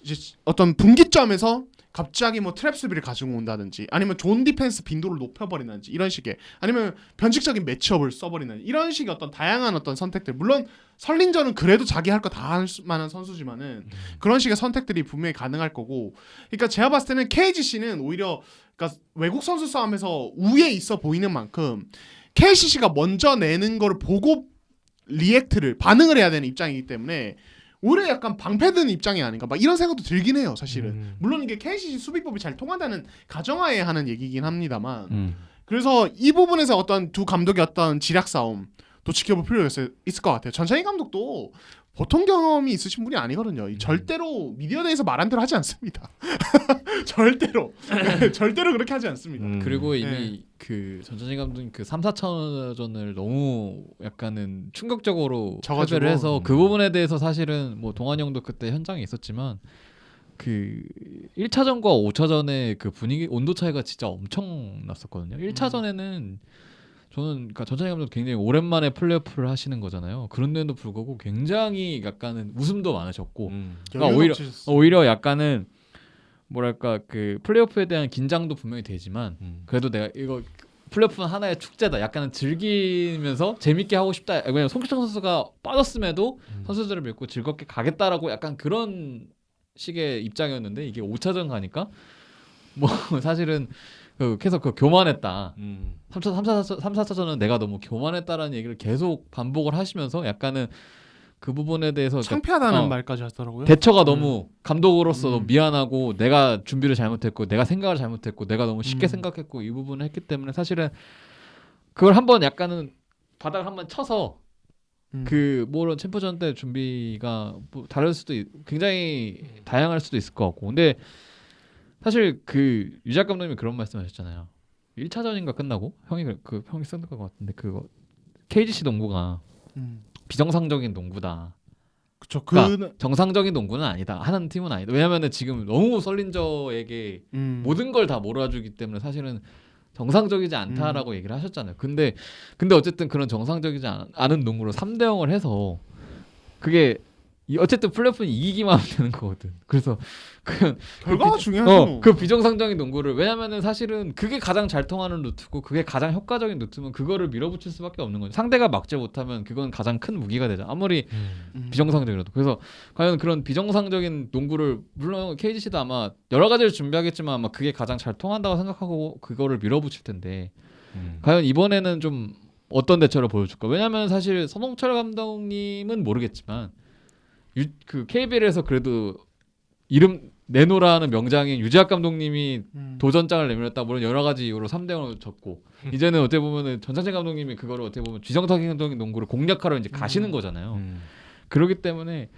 이제 어떤 분기점에서 갑자기 뭐 트랩 수비를 가지고 온다든지, 아니면 존 디펜스 빈도를 높여버리는지 이런 식의, 아니면 변칙적인 매치업을 써버리는 이런 식의 어떤 다양한 어떤 선택들. 물론 설린저는 그래도 자기 할 거 다 할 만한 선수지만은 그런 식의 선택들이 분명히 가능할 거고. 그러니까 제가 봤을 때는 KGC는 오히려 그러니까 외국 선수 싸움에서 우위에 있어 보이는 만큼 KCC가 먼저 내는 거를 보고 반응을 해야 되는 입장이기 때문에 오히려 약간 방패든 입장이 아닌가 막 이런 생각도 들긴 해요, 사실은. 물론 이게 KCC 수비법이 잘 통한다는 가정하에 하는 얘기긴 합니다만. 그래서 이 부분에서 어떤 두 감독의 어떤 지략 싸움 또 지켜볼 필요가 있을 것 같아요. 전창희 감독도 보통 경험이 있으신 분이 아니거든요. 절대로 미디어 대에서 말한 대로 하지 않습니다. 절대로 절대로 그렇게 하지 않습니다. 그리고 이미 그 전찬진 감독님 그 3, 4차전을 너무 약간은 충격적으로 패배를 해서 그 부분에 대해서 사실은 뭐 동환이 형도 그때 현장에 있었지만 그 1차전과 5차전의 그 분위기 온도 차이가 진짜 엄청 났었거든요. 1차전에는 저는 그러니까 전찬희 감독 굉장히 오랜만에 플레이오프를 하시는 거잖아요. 그런데도 불구하고 굉장히 약간은 웃음도 많으셨고, 그러니까 오히려 약간은 뭐랄까 그 플레이오프에 대한 긴장도 분명히 되지만 그래도 내가 이거 플레이오프는 하나의 축제다. 약간은 즐기면서 재밌게 하고 싶다. 왜냐면 송기창 선수가 빠졌음에도 선수들을 믿고 즐겁게 가겠다라고 약간 그런 식의 입장이었는데, 이게 5차전 가니까 뭐 사실은 계속 교만했다. 3, 4차전은 내가 너무 교만했다라는 얘기를 계속 반복을 하시면서 약간은 그 부분에 대해서 창피하다는 말까지 하더라고요. 대처가 너무 감독으로서 너무 미안하고, 내가 준비를 잘못했고 내가 생각을 잘못했고 내가 너무 쉽게 생각했고 이 부분을 했기 때문에 사실은 그걸 한번 약간은 바닥을 한번 쳐서 그 물론 챔프전 때 준비가 뭐 다를 수도 굉장히 다양할 수도 있을 것 같고, 근데 사실 그 유작 감독님이 그런 말씀하셨잖아요. 1차전인가 끝나고 형이 쓴 것 같은데, 그거 KGC 농구가 비정상적인 농구다. 그렇죠. 그러니까 정상적인 농구는 아니다. 하는 팀은 아니다. 왜냐면은 지금 너무 설린저에게 모든 걸 다 몰아주기 때문에 사실은 정상적이지 않다라고 얘기를 하셨잖아요. 근데 어쨌든 그런 정상적이지 않은 농구로 3대 0을 해서 그게 어쨌든 플레이오프는 이기기만 하면 되는 거거든. 그래서 결과가 중요하죠. 그 비정상적인 농구를 왜냐면은 사실은 그게 가장 잘 통하는 루트고 그게 가장 효과적인 루트면 그거를 밀어붙일 수밖에 없는 거죠. 상대가 막지 못하면 그건 가장 큰 무기가 되죠. 아무리 비정상적이라도. 그래서 과연 그런 비정상적인 농구를 물론 KGC도 아마 여러 가지를 준비하겠지만 아마 그게 가장 잘 통한다고 생각하고 그거를 밀어붙일 텐데 과연 이번에는 좀 어떤 대처를 보여줄까? 왜냐면 사실 선홍철 감독님은 모르겠지만 그 KBL에서 그래도 이름 내노라는 명장인 유재학 감독님이 도전장을 내밀었다. 물론 여러 가지 이유로 3대0으로 졌고 이제는 어떻게 보면은 전창진 감독님이 그거를 어떻게 보면 비정상적인 농구를 공략하러 이제 가시는 거잖아요. 그렇기 때문에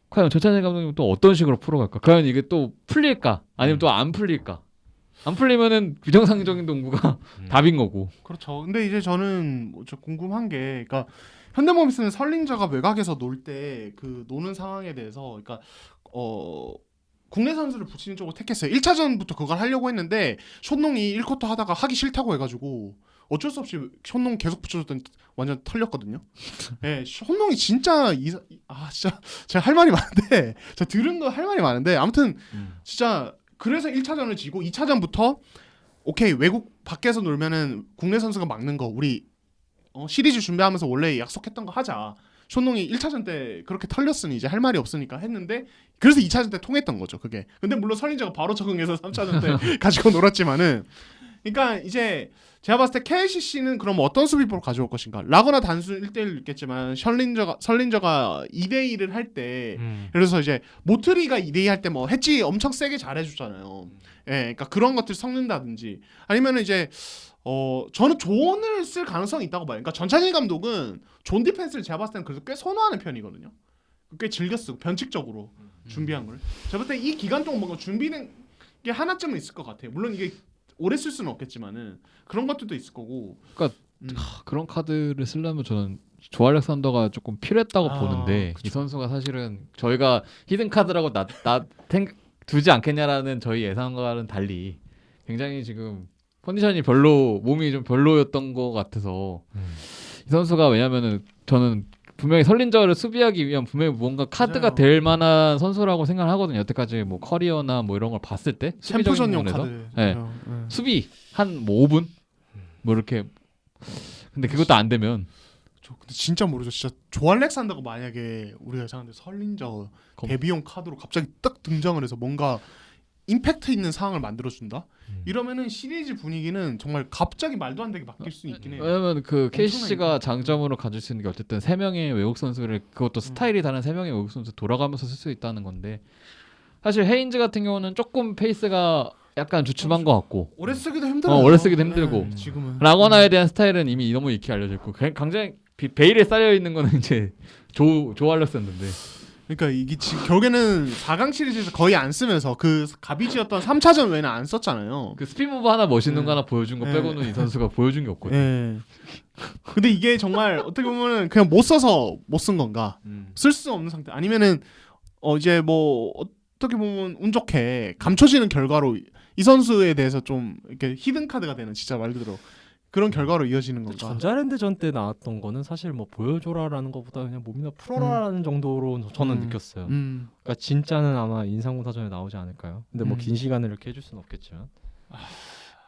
과연 전창진 감독님은 또 어떤 식으로 풀어갈까? 과연 이게 또 풀릴까? 아니면 또 안 풀릴까? 안 풀리면은 비정상적인 농구가 답인 거고. 그렇죠. 근데 이제 저는 좀 궁금한 게, 그러니까 현대모비스는 설린저가 외곽에서 놀 때 그 노는 상황에 대해서, 그러니까 국내 선수를 붙이는 쪽을 택했어요. 1차전부터 그걸 하려고 했는데 숏농이 1쿼터 하다가 하기 싫다고 해가지고 어쩔 수 없이 숏농 계속 붙여줬더니 완전 털렸거든요. 예, 숏농이 진짜 진짜 제가 할 말이 많은데 제가 들은 거 할 말이 많은데 아무튼 진짜 그래서 1차전을 지고 2차전부터 오케이 외국 밖에서 놀면은 국내 선수가 막는 거 우리 시리즈 준비하면서 원래 약속했던 거 하자. 숏농이 1차전 때 그렇게 털렸으니 이제 할 말이 없으니까 했는데 그래서 2차전 때 통했던 거죠 그게. 근데 물론 설린저가 바로 적응해서 3차전 때 가지고 놀았지만은 그러니까 이제 제가 봤을 때 KCC는 그럼 어떤 수비법을 가져올 것인가. 라거나 단순 1대1을 있겠지만 설린저가 2대1을 할 때 그래서 이제 모트리가 2대2 할 때 뭐 해치 엄청 세게 잘해줬잖아요. 예, 그러니까 그런 것들 섞는다든지 아니면은 이제 저는 존을 쓸 가능성이 있다고 봐요. 그러니까 전찬일 감독은 존 디펜스를 제가 봤을 때는 그래도 꽤 선호하는 편이거든요. 꽤 즐겨 쓰고 변칙적으로 준비한 걸. 제가 봤을 때 이 기간 동안 뭔가 준비된 게 하나쯤은 있을 것 같아요. 물론 이게 오래 쓸 수는 없겠지만은 그런 것들도 있을 거고. 그러니까 그런 카드를 쓰려면 저는 조 알렉산더가 조금 필요했다고 보는데 그쵸. 이 선수가 사실은 저희가 히든 카드라고 두지 않겠냐라는 저희 예상과는 달리 굉장히 지금 컨디션이 몸이 좀 별로였던 것 같아서 이 선수가 왜냐면은 저는 분명히 설린저를 수비하기 위한 분명히 뭔가 카드가 맞아요. 될 만한 선수라고 생각을 하거든요. 여태까지 뭐 커리어나 뭐 이런 걸 봤을 때 수비적인 챔프전용 부분에서 카드. 네. 수비 한 뭐 5분 뭐 이렇게 근데 그것도 안 되면 저 근데 진짜 모르죠. 진짜 조 알렉산더가 만약에 우리가 예상하는데 설린저 데뷔용 카드로 갑자기 딱 등장을 해서 뭔가 임팩트 있는 상황을 만들어준다. 이러면은 시리즈 분위기는 정말 갑자기 말도 안 되게 바뀔 수 있긴 해요. 왜냐면 그 KCC가 엄청나게. 장점으로 가질 수 있는 게 어쨌든 3명의 외국 선수를 그것도 스타일이 다른 3명의 외국 선수 돌아가면서 쓸 수 있다는 건데 사실 헤인즈 같은 경우는 조금 페이스가 약간 주춤한 것 같고 오래 쓰기도 힘들어요. 오래 쓰기도 힘들고. 지금은 라거나에 대한 스타일은 이미 너무 익히 알려져 있고 굉장히 베일에 쌓여 있는 거는 이제 조 알렉산더인데 그러니까 이게 지금 결국에는 4강 시리즈에서 거의 안 쓰면서 그 가비지였던 3차전 외에는 안 썼잖아요. 그 스핀 무브 하나 멋있는 거 네. 하나 보여준 거 네. 빼고는 이 선수가 보여준 게 없거든요. 예. 근데 이게 정말 어떻게 보면은 그냥 못 써서 못 쓴 건가? 쓸 수 없는 상태. 아니면은 이제 뭐 어떻게 보면 운 좋게 감춰지는 결과로 이 선수에 대해서 좀 이렇게 히든 카드가 되는 진짜 말 그대로 그런 결과로 이어지는 건가? 전자랜드전 때 나왔던 거는 사실 뭐 보여줘라라는 것보다 그냥 몸이나 풀어라라는 정도로 저는 느꼈어요. 그러니까 진짜는 아마 인상공 사전에 나오지 않을까요? 근데 뭐 긴 시간을 이렇게 해줄 수는 없겠지만.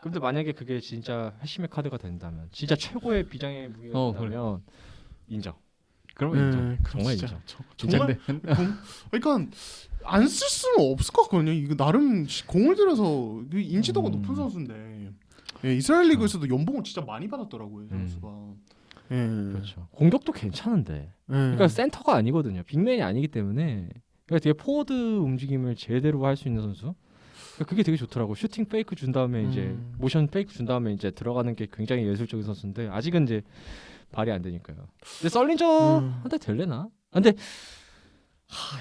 근데 만약에 그게 진짜 회심의 카드가 된다면, 진짜 최고의 비장의 무기가 된다면 인정. 그러면 인정. 정말 진짜. 인정. 진짜인데. 그러니까 안 쓸 수는 없을 것 같거든요. 이거 나름 공을 들여서 인지도가 높은 선수인데 예, 이스라엘 리그에서도 연봉을 진짜 많이 받았더라고요. 이 선수가. 예. 그렇죠. 공격도 괜찮은데. 그러니까 센터가 아니거든요. 빅맨이 아니기 때문에 그러니까 되게 포워드 움직임을 제대로 할 수 있는 선수. 그러니까 그게 되게 좋더라고. 슈팅 페이크 준 다음에 이제 모션 페이크 준 다음에 이제 들어가는 게 굉장히 예술적인 선수인데 아직은 이제 발이 안 되니까요. 근데 설린저한테 될래나? 근데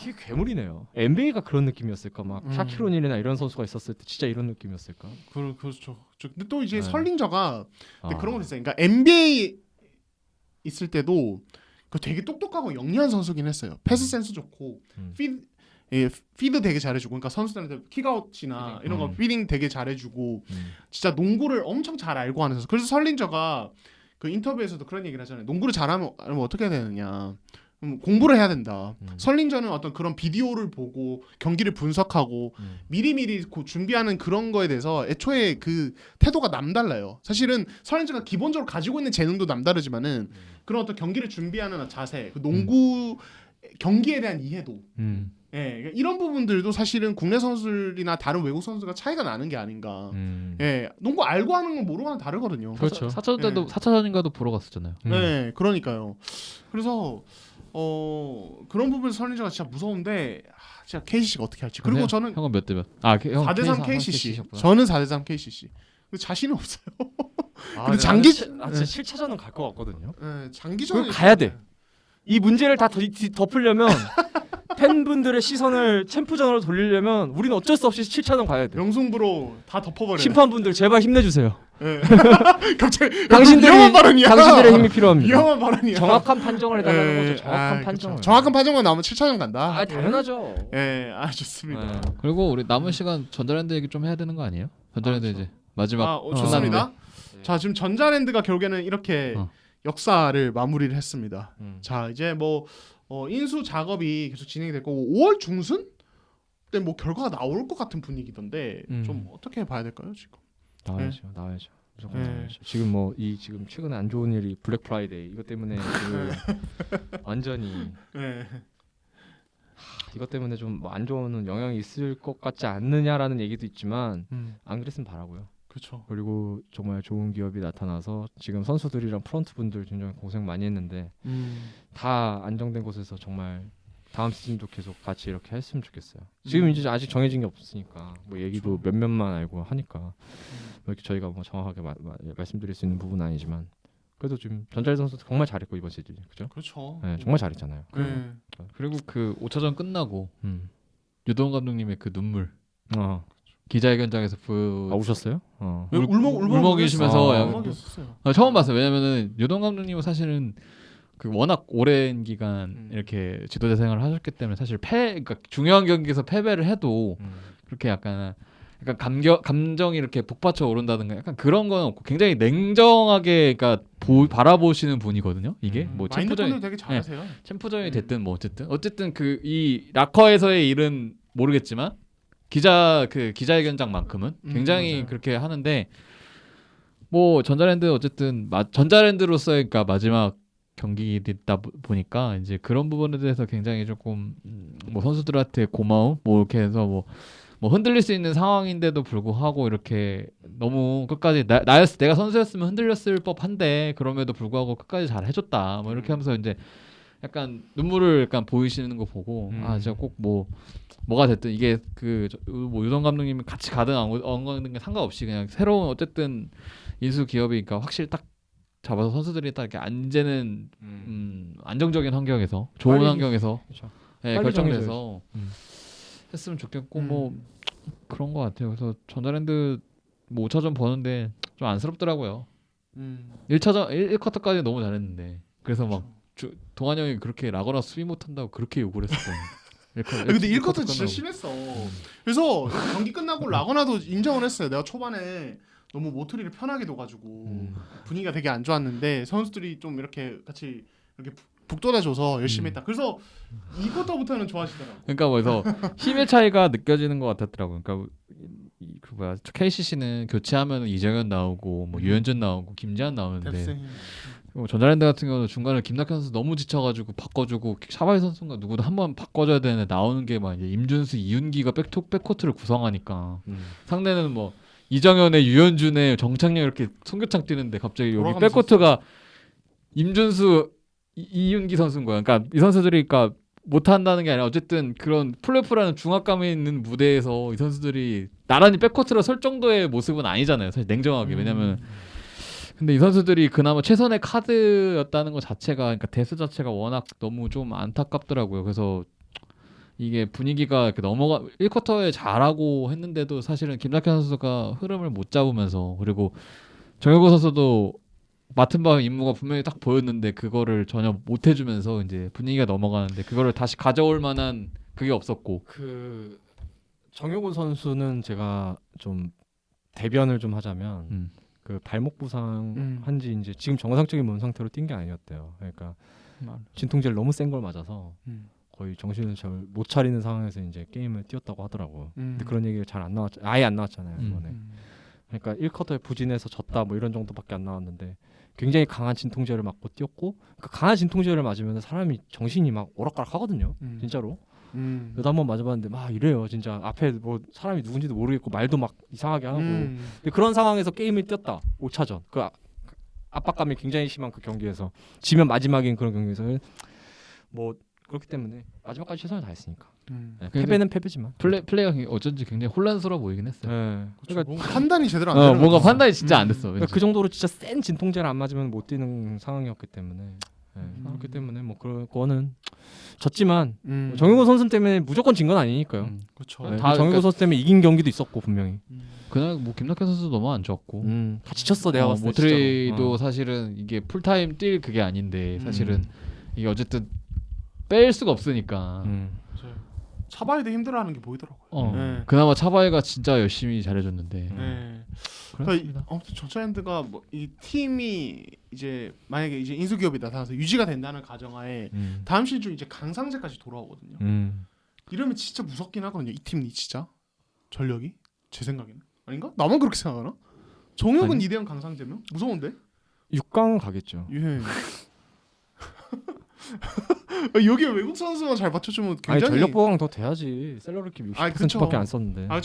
이게 괴물이네요. NBA가 그런 느낌이었을까? 막 샤키로닐이나 이런 선수가 있었을 때 진짜 이런 느낌이었을까? 그렇죠. 근데 또 이제 네. 설린저가 근데 그런 거 있어요. 그러니까 NBA 있을 때도 그 되게 똑똑하고 영리한 선수긴 했어요. 패스 센스 좋고 피드 되게 잘해주고, 그러니까 선수들한테 킥아웃이나 이런 거 피딩 되게 잘해주고, 진짜 농구를 엄청 잘 알고 하는 선수. 그래서 설린저가 그 인터뷰에서도 그런 얘기를 하잖아요. 농구를 잘하면 어떻게 해야 되느냐. 공부를 해야 된다. 음. 설린저는 어떤 그런 비디오를 보고 경기를 분석하고 미리미리 준비하는 그런 거에 대해서 애초에 그 태도가 남달라요. 사실은 설린저가 기본적으로 가지고 있는 재능도 남다르지만은 그런 어떤 경기를 준비하는 자세, 그 농구 경기에 대한 이해도, 그러니까 이런 부분들도 사실은 국내 선수들이나 다른 외국 선수가 차이가 나는 게 아닌가. 농구 알고 하는 건 모르고 하는 다르거든요. 그렇죠. 4차전 때도 4차전인가도 보러 갔었잖아요. 그러니까요. 그래서 그런 부분에서 설린저가 진짜 무서운데 진짜 KCC가 어떻게 할지. 그리고 저는 형은 몇 대 몇? 형 4대3 KCC. KCC였구나. 저는 4대3 KCC. 근데 자신은 없어요. 근데 장기- 진짜 7차전은 갈 것 같거든요. 장기전 그거 가야 돼. 이 문제를 다 덮으려면 팬분들의 시선을 챔프전으로 돌리려면 우리는 어쩔 수 없이 7차전 가야 돼. 명승부로 다 덮어버려. 심판분들 제발 힘내주세요. 갑자기 당신들이- 위험한 발언이야. 당신들의 힘이 필요합니다. 위험한 발언이야. 정확한 판정을 해달라는 거죠. 정확한 그쵸. 판정을. 정확한 판정만 나오면 7차전 간다. 아 당연하죠. 좋습니다. 그리고 우리 남은 시간 전자랜드 얘기 좀 해야 되는 거 아니에요? 전자랜드 이제 마지막 좋습니다. 자, 지금 전자랜드가 결국에는 이렇게 역사를 마무리를 했습니다. 자, 이제 뭐 인수 작업이 계속 진행이 될 거고 5월 중순 때 뭐 결과가 나올 것 같은 분위기던데 좀 어떻게 봐야 될까요, 지금? 나와야죠. 무조건 네. 나와야죠. 지금 뭐 지금 최근에 안 좋은 일이 블랙 프라이데이 이것 때문에 완전히 이것 때문에 좀 안 좋은 영향이 있을 것 같지 않느냐라는 얘기도 있지만 안 그랬으면 바라고요. 그렇죠. 그리고 정말 좋은 기업이 나타나서 지금 선수들이랑 프런트 분들 굉장히 고생 많이 했는데 다 안정된 곳에서 정말 다음 시즌도 계속 같이 이렇게 했으면 좋겠어요. 지금 이제 아직 정해진 게 없으니까 뭐 얘기도 몇몇만 알고 하니까 뭐 이렇게 저희가 뭐 정확하게 말씀드릴 수 있는 부분은 아니지만 그래도 지금 전자랜드 선수 정말 잘했고 이번 시즌 그죠? 그렇죠. 네, 정말 잘했잖아요. 그리고 그 5차전 끝나고 유동 감독님의 그 눈물 어. 기자회견장에서 우셨어요? 울먹이시면서 울먹이셨어요. 처음 봤어요. 왜냐면은 유동 감독님은 사실은 그 워낙 오랜 기간 이렇게 지도자 생활을 하셨기 때문에 사실 그러니까 중요한 경기에서 패배를 해도 그렇게 약간 감정이 이렇게 북받쳐 오른다든가 약간 그런 건 없고 굉장히 냉정하게 그러니까 바라보시는 분이거든요. 이게 뭐 마인드 컨트롤 되게 잘하세요. 챔프전이 됐든 뭐 어쨌든 그 이 락커에서의 일은 모르겠지만 기자회견장만큼은 굉장히 맞아요. 그렇게 하는데 뭐 전자랜드 어쨌든 전자랜드로서의 그러니까 마지막 경기다 보니까 이제 그런 부분에 대해서 굉장히 조금 뭐 선수들한테 고마움 뭐 이렇게 해서 뭐 흔들릴 수 있는 상황인데도 불구하고 이렇게 너무 끝까지 내가 선수였으면 흔들렸을 법한데 그럼에도 불구하고 끝까지 잘 해줬다 뭐 이렇게 하면서 이제 약간 눈물을 약간 보이시는 거 보고 진짜 꼭 뭐가 됐든 이게 뭐 유동 감독님이 같이 가든 안 가든 상관없이 그냥 새로운 어쨌든 인수 기업이니까 확실히 딱 잡아서 선수들이 딱 이렇게 앉는 안정적인 환경에서 좋은 환경에서 결정돼서 했으면 좋겠고 뭐 그런 것 같아요. 그래서 전자랜드 뭐 5차전 보는데 좀 안쓰럽더라고요. 1쿼터까지 너무 잘했는데 그래서 막 동환 형이 그렇게 라거나 수비 못한다고 그렇게 욕을 했었거든요. 근데 1쿼터 진짜 심했어. 그래서 경기 끝나고 라거나도 인정을 했어요. 내가 초반에 너무 모트리를 편하게 둬가지고 분위기가 되게 안 좋았는데 선수들이 좀 이렇게 같이 이렇게 북돋아줘서 열심히 했다. 그래서 2쿼터부터는 좋아지더라고. 그러니까 그래서 힘의 차이가 느껴지는 것 같았더라고요. 그러니까 그 뭐야 KCC는 교체하면 이정현 나오고 뭐 유현준 나오고 김재환 나오는데 전자랜드 같은 경우는 중간에 김낙현 선수 너무 지쳐가지고 바꿔주고 샤바이 선수가 누구도 한번 바꿔줘야 되는데 나오는 게 막 이제 임준수, 이윤기가 백코트를 구성하니까 상대는 뭐 이정현의 유현준의 정창영 이렇게 송교창 뛰는데 갑자기 여기 백코트가 임준수, 이윤기 선수인 거야. 그러니까 이 선수들이 그러니까 못한다는 게 아니라 어쨌든 그런 플레이오프라는 중압감이 있는 무대에서 이 선수들이 나란히 백코트로 설 정도의 모습은 아니잖아요. 사실 냉정하게. 왜냐면 근데 이 선수들이 그나마 최선의 카드였다는 것 자체가 그러니까 대수 자체가 워낙 너무 좀 안타깝더라고요. 그래서 이게 분위기가 이렇게 1쿼터에 잘하고 했는데도 사실은 김낙현 선수가 흐름을 못 잡으면서 그리고 정혁우 선수도 맡은 바 임무가 분명히 딱 보였는데 그거를 전혀 못 해주면서 이제 분위기가 넘어가는데 그거를 다시 가져올 만한 그게 없었고 그 정혁우 선수는 제가 좀 대변을 좀 하자면 그 발목 부상 한지 이제 지금 정상적인 몸 상태로 뛴 게 아니었대요. 그러니까 진통제를 너무 센 걸 맞아서 음. 거의 정신을 잘 못 차리는 상황에서 이제 게임을 뛰었다고 하더라고요. 음. 근데 그런 얘기가 잘 안 나왔, 아예 안 나왔잖아요. 이번에. 음. 그러니까 1쿼터에 부진해서 졌다 뭐 이런 정도밖에 안 나왔는데 굉장히 강한 진통제를 맞고 뛰었고 그 강한 진통제를 맞으면 사람이 정신이 막 오락가락 하거든요. 진짜로. 저도 한번 맞아봤는데 막 이래요. 진짜 앞에 뭐 사람이 누군지도 모르겠고 말도 막 이상하게 하고. 근데 그런 상황에서 게임을 뛰었다. 5차전. 그 압박감이 굉장히 심한 그 경기에서 지면 마지막인 그런 경기에서 뭐 그렇기 때문에 마지막까지 최선을 다했으니까. 네, 패배는 패배지만. 플레이가 어쩐지 굉장히 혼란스러워 보이긴 했어요. 네. 그러니까 뭔가 판단이 제대로 안 되는 뭔가 거죠. 판단이 진짜 안 됐어. 그러니까 왠지. 그 정도로 진짜 센 진통제를 안 맞으면 못 뛰는 상황이었기 때문에. 네, 그렇기 때문에 뭐 그거는 졌지만 정용호 선수 때문에 무조건 진 건 아니니까요. 그렇죠. 네, 다 정용호 선수 때문에 이긴 경기도 있었고 분명히. 그냥 뭐 김낙현 선수도 너무 안 좋았고. 다 지쳤어 내가 봤을 때. 모트레이도 진짜로. 사실은 이게 풀타임 뛸 그게 아닌데 사실은 이게 어쨌든 뺄 수가 없으니까. 차바이도 힘들어하는 게 보이더라고요. 네. 그나마 차바이가 진짜 열심히 잘해줬는데. 네. 그렇습니다. 아무튼 저자랜드가 뭐 이 팀이 이제 만약에 이제 인수기업이 나타나서 유지가 된다는 가정하에 다음 시즌 이제 강상제까지 돌아오거든요. 이러면 진짜 무섭긴 하거든요. 이 팀이 진짜 전력이 제 생각에는 아닌가? 나만 그렇게 생각하나? 정혁은 아니. 이대형 강상제면 무서운데? 6강 가겠죠. 예. 여기 외국 선수만 잘 받쳐주면 아니 굉장히 전력 보강 더 돼야지. 셀러리캡 아니, 60%밖에 안 썼는데. 아,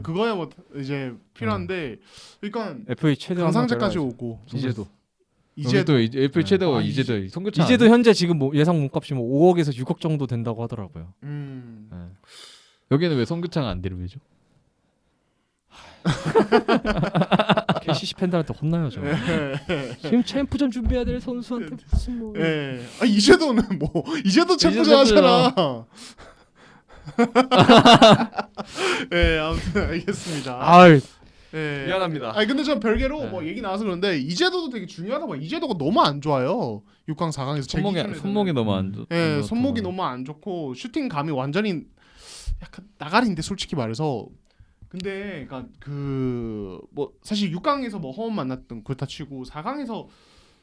그거야 뭐 이제 필요한데, 그러니까 FA 최대 강상제까지 오고 이제도 이제도 FA 최대가 아, 이제도 송교창. 이제도 현재 지금 뭐 예상 몸값이 뭐 5억에서 6억 정도 된다고 하더라고요. 네. 여기는 왜 송교창 안 데려오죠? KCC 팬들한테 혼나요 저. 지금 챔프전 준비해야 될 선수한테 무슨 뭐. 예. 아 이제도는 뭐 이제도 챔프전 하잖아. 예, 아무튼 알겠습니다. 아이 예. 미안합니다. 아니 근데 전 별개로 네. 뭐 얘기 나와서 그런데 이제도도 되게 중요하다고. 이제도가 너무 안 좋아요. 6강 4강에서 손목이 너무 안 좋. 예, 손목이 너무 안 좋고 슈팅 감이 완전히 약간 나가리인데 솔직히 말해서. 근데 그러니까 그 뭐 사실 6강에서 뭐 허원 만났던 그렇다 치고 4강에서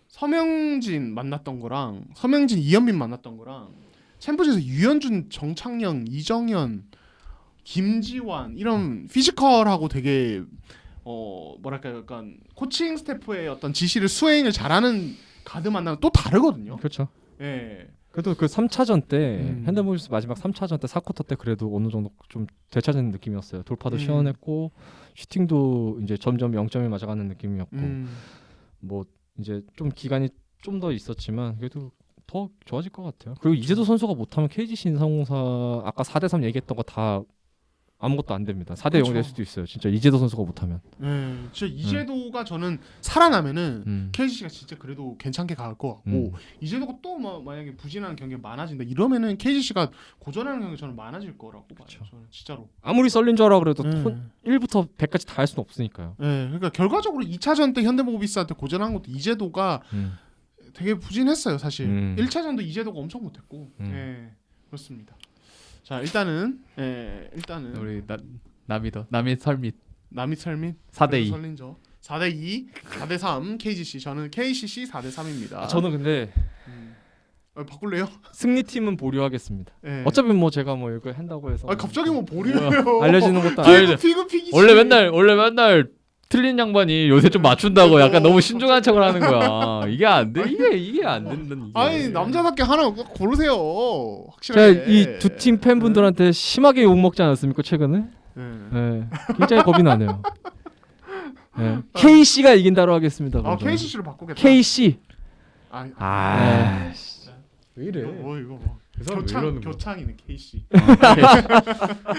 서명진 만났던 거랑 서명진 이현민 만났던 거랑 챔프전에서 유현준, 정창영, 이정현, 김지환 이런 피지컬하고 되게 뭐랄까 약간 코칭 스태프의 어떤 지시를 수행을 잘하는 가드 만나면 또 다르거든요. 그렇죠. 예. 그래도 그 3차전 때 현대모비스 마지막 3차전 때 4쿼터 때 그래도 어느 정도 좀 되찾은 느낌이었어요. 돌파도 시원했고 슈팅도 이제 점점 0점이 맞아가는 느낌이었고 뭐 이제 좀 기간이 좀 더 있었지만 그래도 더 좋아질 것 같아요. 그리고 이제도 선수가 못하면 KGC 인삼공사 아까 4대3 얘기했던 거 다 아무것도 안 됩니다. 4대0이 될 수도 있어요. 진짜 이제도 선수가 못하면. 진짜 이제도가 저는 살아나면은 KGC가 진짜 그래도 괜찮게 갈 것 같고 이제도가 또 만약에 부진하는 경기가 많아진다 이러면은 KGC가 고전하는 경기가 저는 많아질 거라고 봐요. 저는 진짜로. 아무리 썰린 줄 알아 그래도 1부터 100까지 다 할 수는 없으니까요. 그러니까 결과적으로 2차전 때 현대모비스한테 고전한 것도 이제도가 되게 부진했어요. 사실 1차전도 이제도가 엄청 못했고. 그렇습니다. 자 일단은 우리 남이 설밑 남이철민 4대2 설린저 4대2 4대3 KGC 저는 KCC 4대3입니다. 저는 근데 바꿀래요? 승리팀은 보류하겠습니다. 네. 어차피 뭐 제가 뭐 이거 한다고 해서 갑자기 뭐 보류해요? 알려지는 것도 아니고 피그픽이지. 원래 맨날 틀린 양반이 요새 좀 맞춘다고 약간 너무 신중한 척을 하는 거야. 이게 안 돼. 이게 안 된다는. 아니 남자답게 하나 고르세요. 제가 확실하게. 이 두 팀 팬분들한테 심하게 욕 먹지 않았습니까 최근에? 네. 굉장히 겁이 나네요. 네. KC가 이긴다로 하겠습니다. 아 KCC로 바꾸겠다. KC. 왜 이래? 이거 뭐. 그 사람 왜 이러는 거야? 교창이네 KC.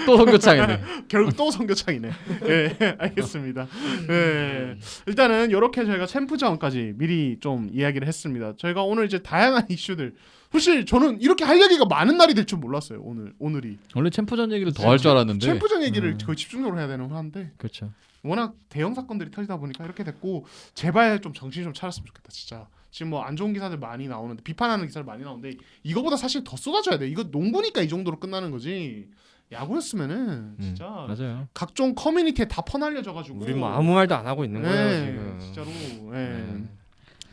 또 송교창이네. 결국 또 성교창이네. 예, 알겠습니다. 예, 일단은 이렇게 저희가 챔프전까지 미리 좀 이야기를 했습니다. 저희가 오늘 이제 다양한 이슈들. 사실 저는 이렇게 할 얘기가 많은 날이 될 줄 몰랐어요. 오늘이. 원래 챔프전 얘기를 더 할 줄 알았는데. 챔프전 얘기를 거의 집중적으로 해야 되는 한데. 그렇죠. 워낙 대형 사건들이 터지다 보니까 이렇게 됐고 제발 좀 정신 좀 차렸으면 좋겠다 진짜. 지금 뭐 안 좋은 기사들 많이 나오는데 비판하는 기사들 많이 나오는데 이거보다 사실 더 쏟아져야 돼. 이거 농구니까 이 정도로 끝나는 거지. 야구였으면은 진짜 맞아요. 각종 커뮤니티에 다 퍼날려져가지고 우리 뭐 아무 말도 안 하고 있는 거예요 지금. 진짜로.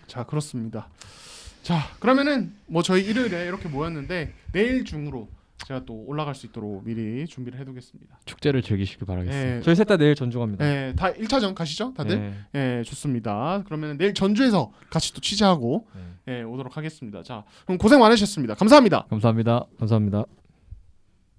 자 그렇습니다. 자, 그러면은 뭐 저희 일요일에 이렇게 모였는데 내일 중으로 제가 또 올라갈 수 있도록 미리 준비를 해두겠습니다. 축제를 즐기시길 바라겠습니다. 예, 저희 셋 다 내일 전중합니다. 예, 다 1차전 가시죠, 다들? 네. 예, 좋습니다. 그러면 내일 전주에서 같이 또 취재하고 네. 오도록 하겠습니다. 자, 그럼 고생 많으셨습니다. 감사합니다. 감사합니다. 감사합니다.